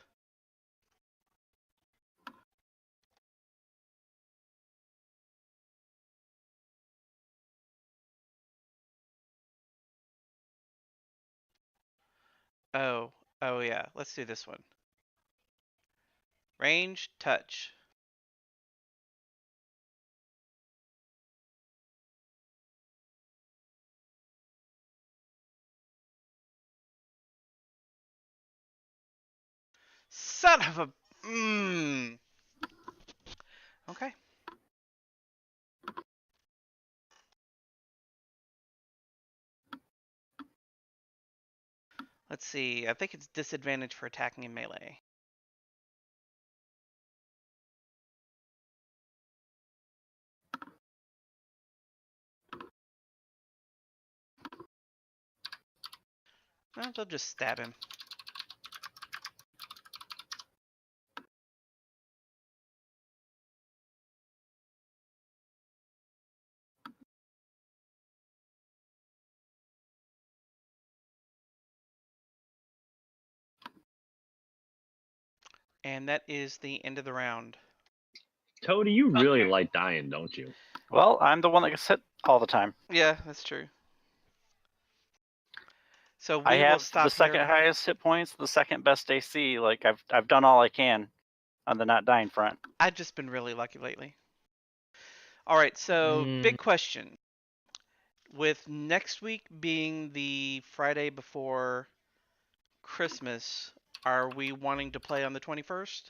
Oh yeah. Let's do this one. Range, touch. Son of a... Okay. Let's see. I think it's disadvantage for attacking in melee. No, they'll just stab him. And that is the end of the round. Toty, you really like dying, don't you? Well, I'm the one that gets hit all the time. Yeah, that's true. So we I will have stop the second here. highest hit points, the second best AC. Like I've done all I can on the not dying front. I've just been really lucky lately. All right, so big question. with next week being the Friday before Christmas, are we wanting to play on the 21st?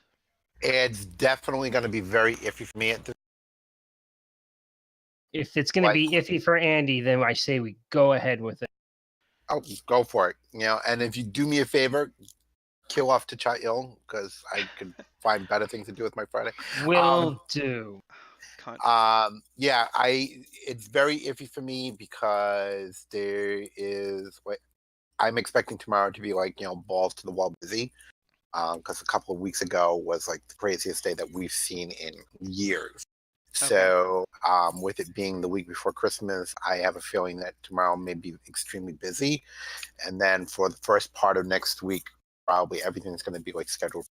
It's definitely going to be very iffy for me at this. If it's going to be iffy for Andy, then I say we go ahead with it. Oh, go for it. And if you do me a favor, kill off T'Chai'il, because I could find better things to do with my Friday. Will do. Yeah, it's very iffy for me because there is I'm expecting tomorrow to be like, balls to the wall busy. Because a couple of weeks ago was like the craziest day that we've seen in years. Okay. So with it being the week before Christmas, I have a feeling that tomorrow may be extremely busy. And then for the first part of next week, probably everything's going to be like scheduled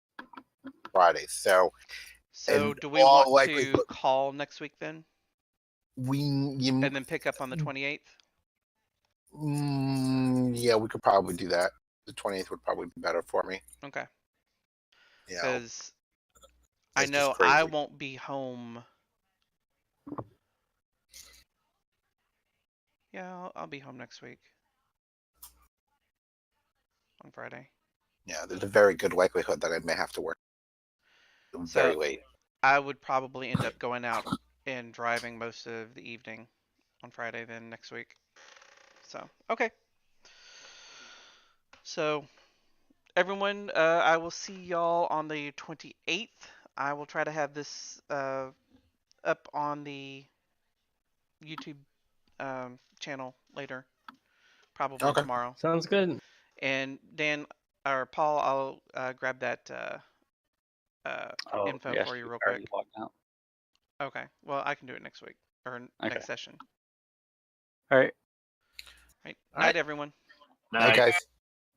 Friday. So do we want to call next week then? And then pick up on the 28th? Yeah, we could probably do that. The 28th would probably be better for me. Okay. Yeah. Because I know I won't be home. Yeah, I'll be home next week. On Friday. Yeah, there's a very good likelihood that I may have to work very late. I would probably end up going out and driving most of the evening on Friday then next week. So, okay. So, everyone, I will see y'all on the 28th. I will try to have this up on the YouTube channel later. Probably tomorrow. Sounds good. And Dan or Paul, I'll grab that info for you real quick. Okay. Well, I can do it next week or next session. All right. Night, everyone. Night, guys.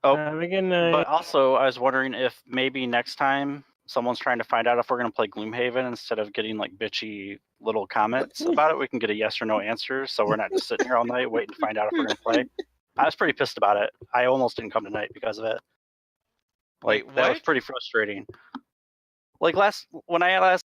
Oh, good night. But also, I was wondering if maybe next time someone's trying to find out if we're going to play Gloomhaven, instead of getting like bitchy little comments about it, we can get a yes or no answer. So we're not just sitting here all night waiting to find out if we're going to play. I was pretty pissed about it. I almost didn't come tonight because of it. Wait, that was pretty frustrating. Like when I last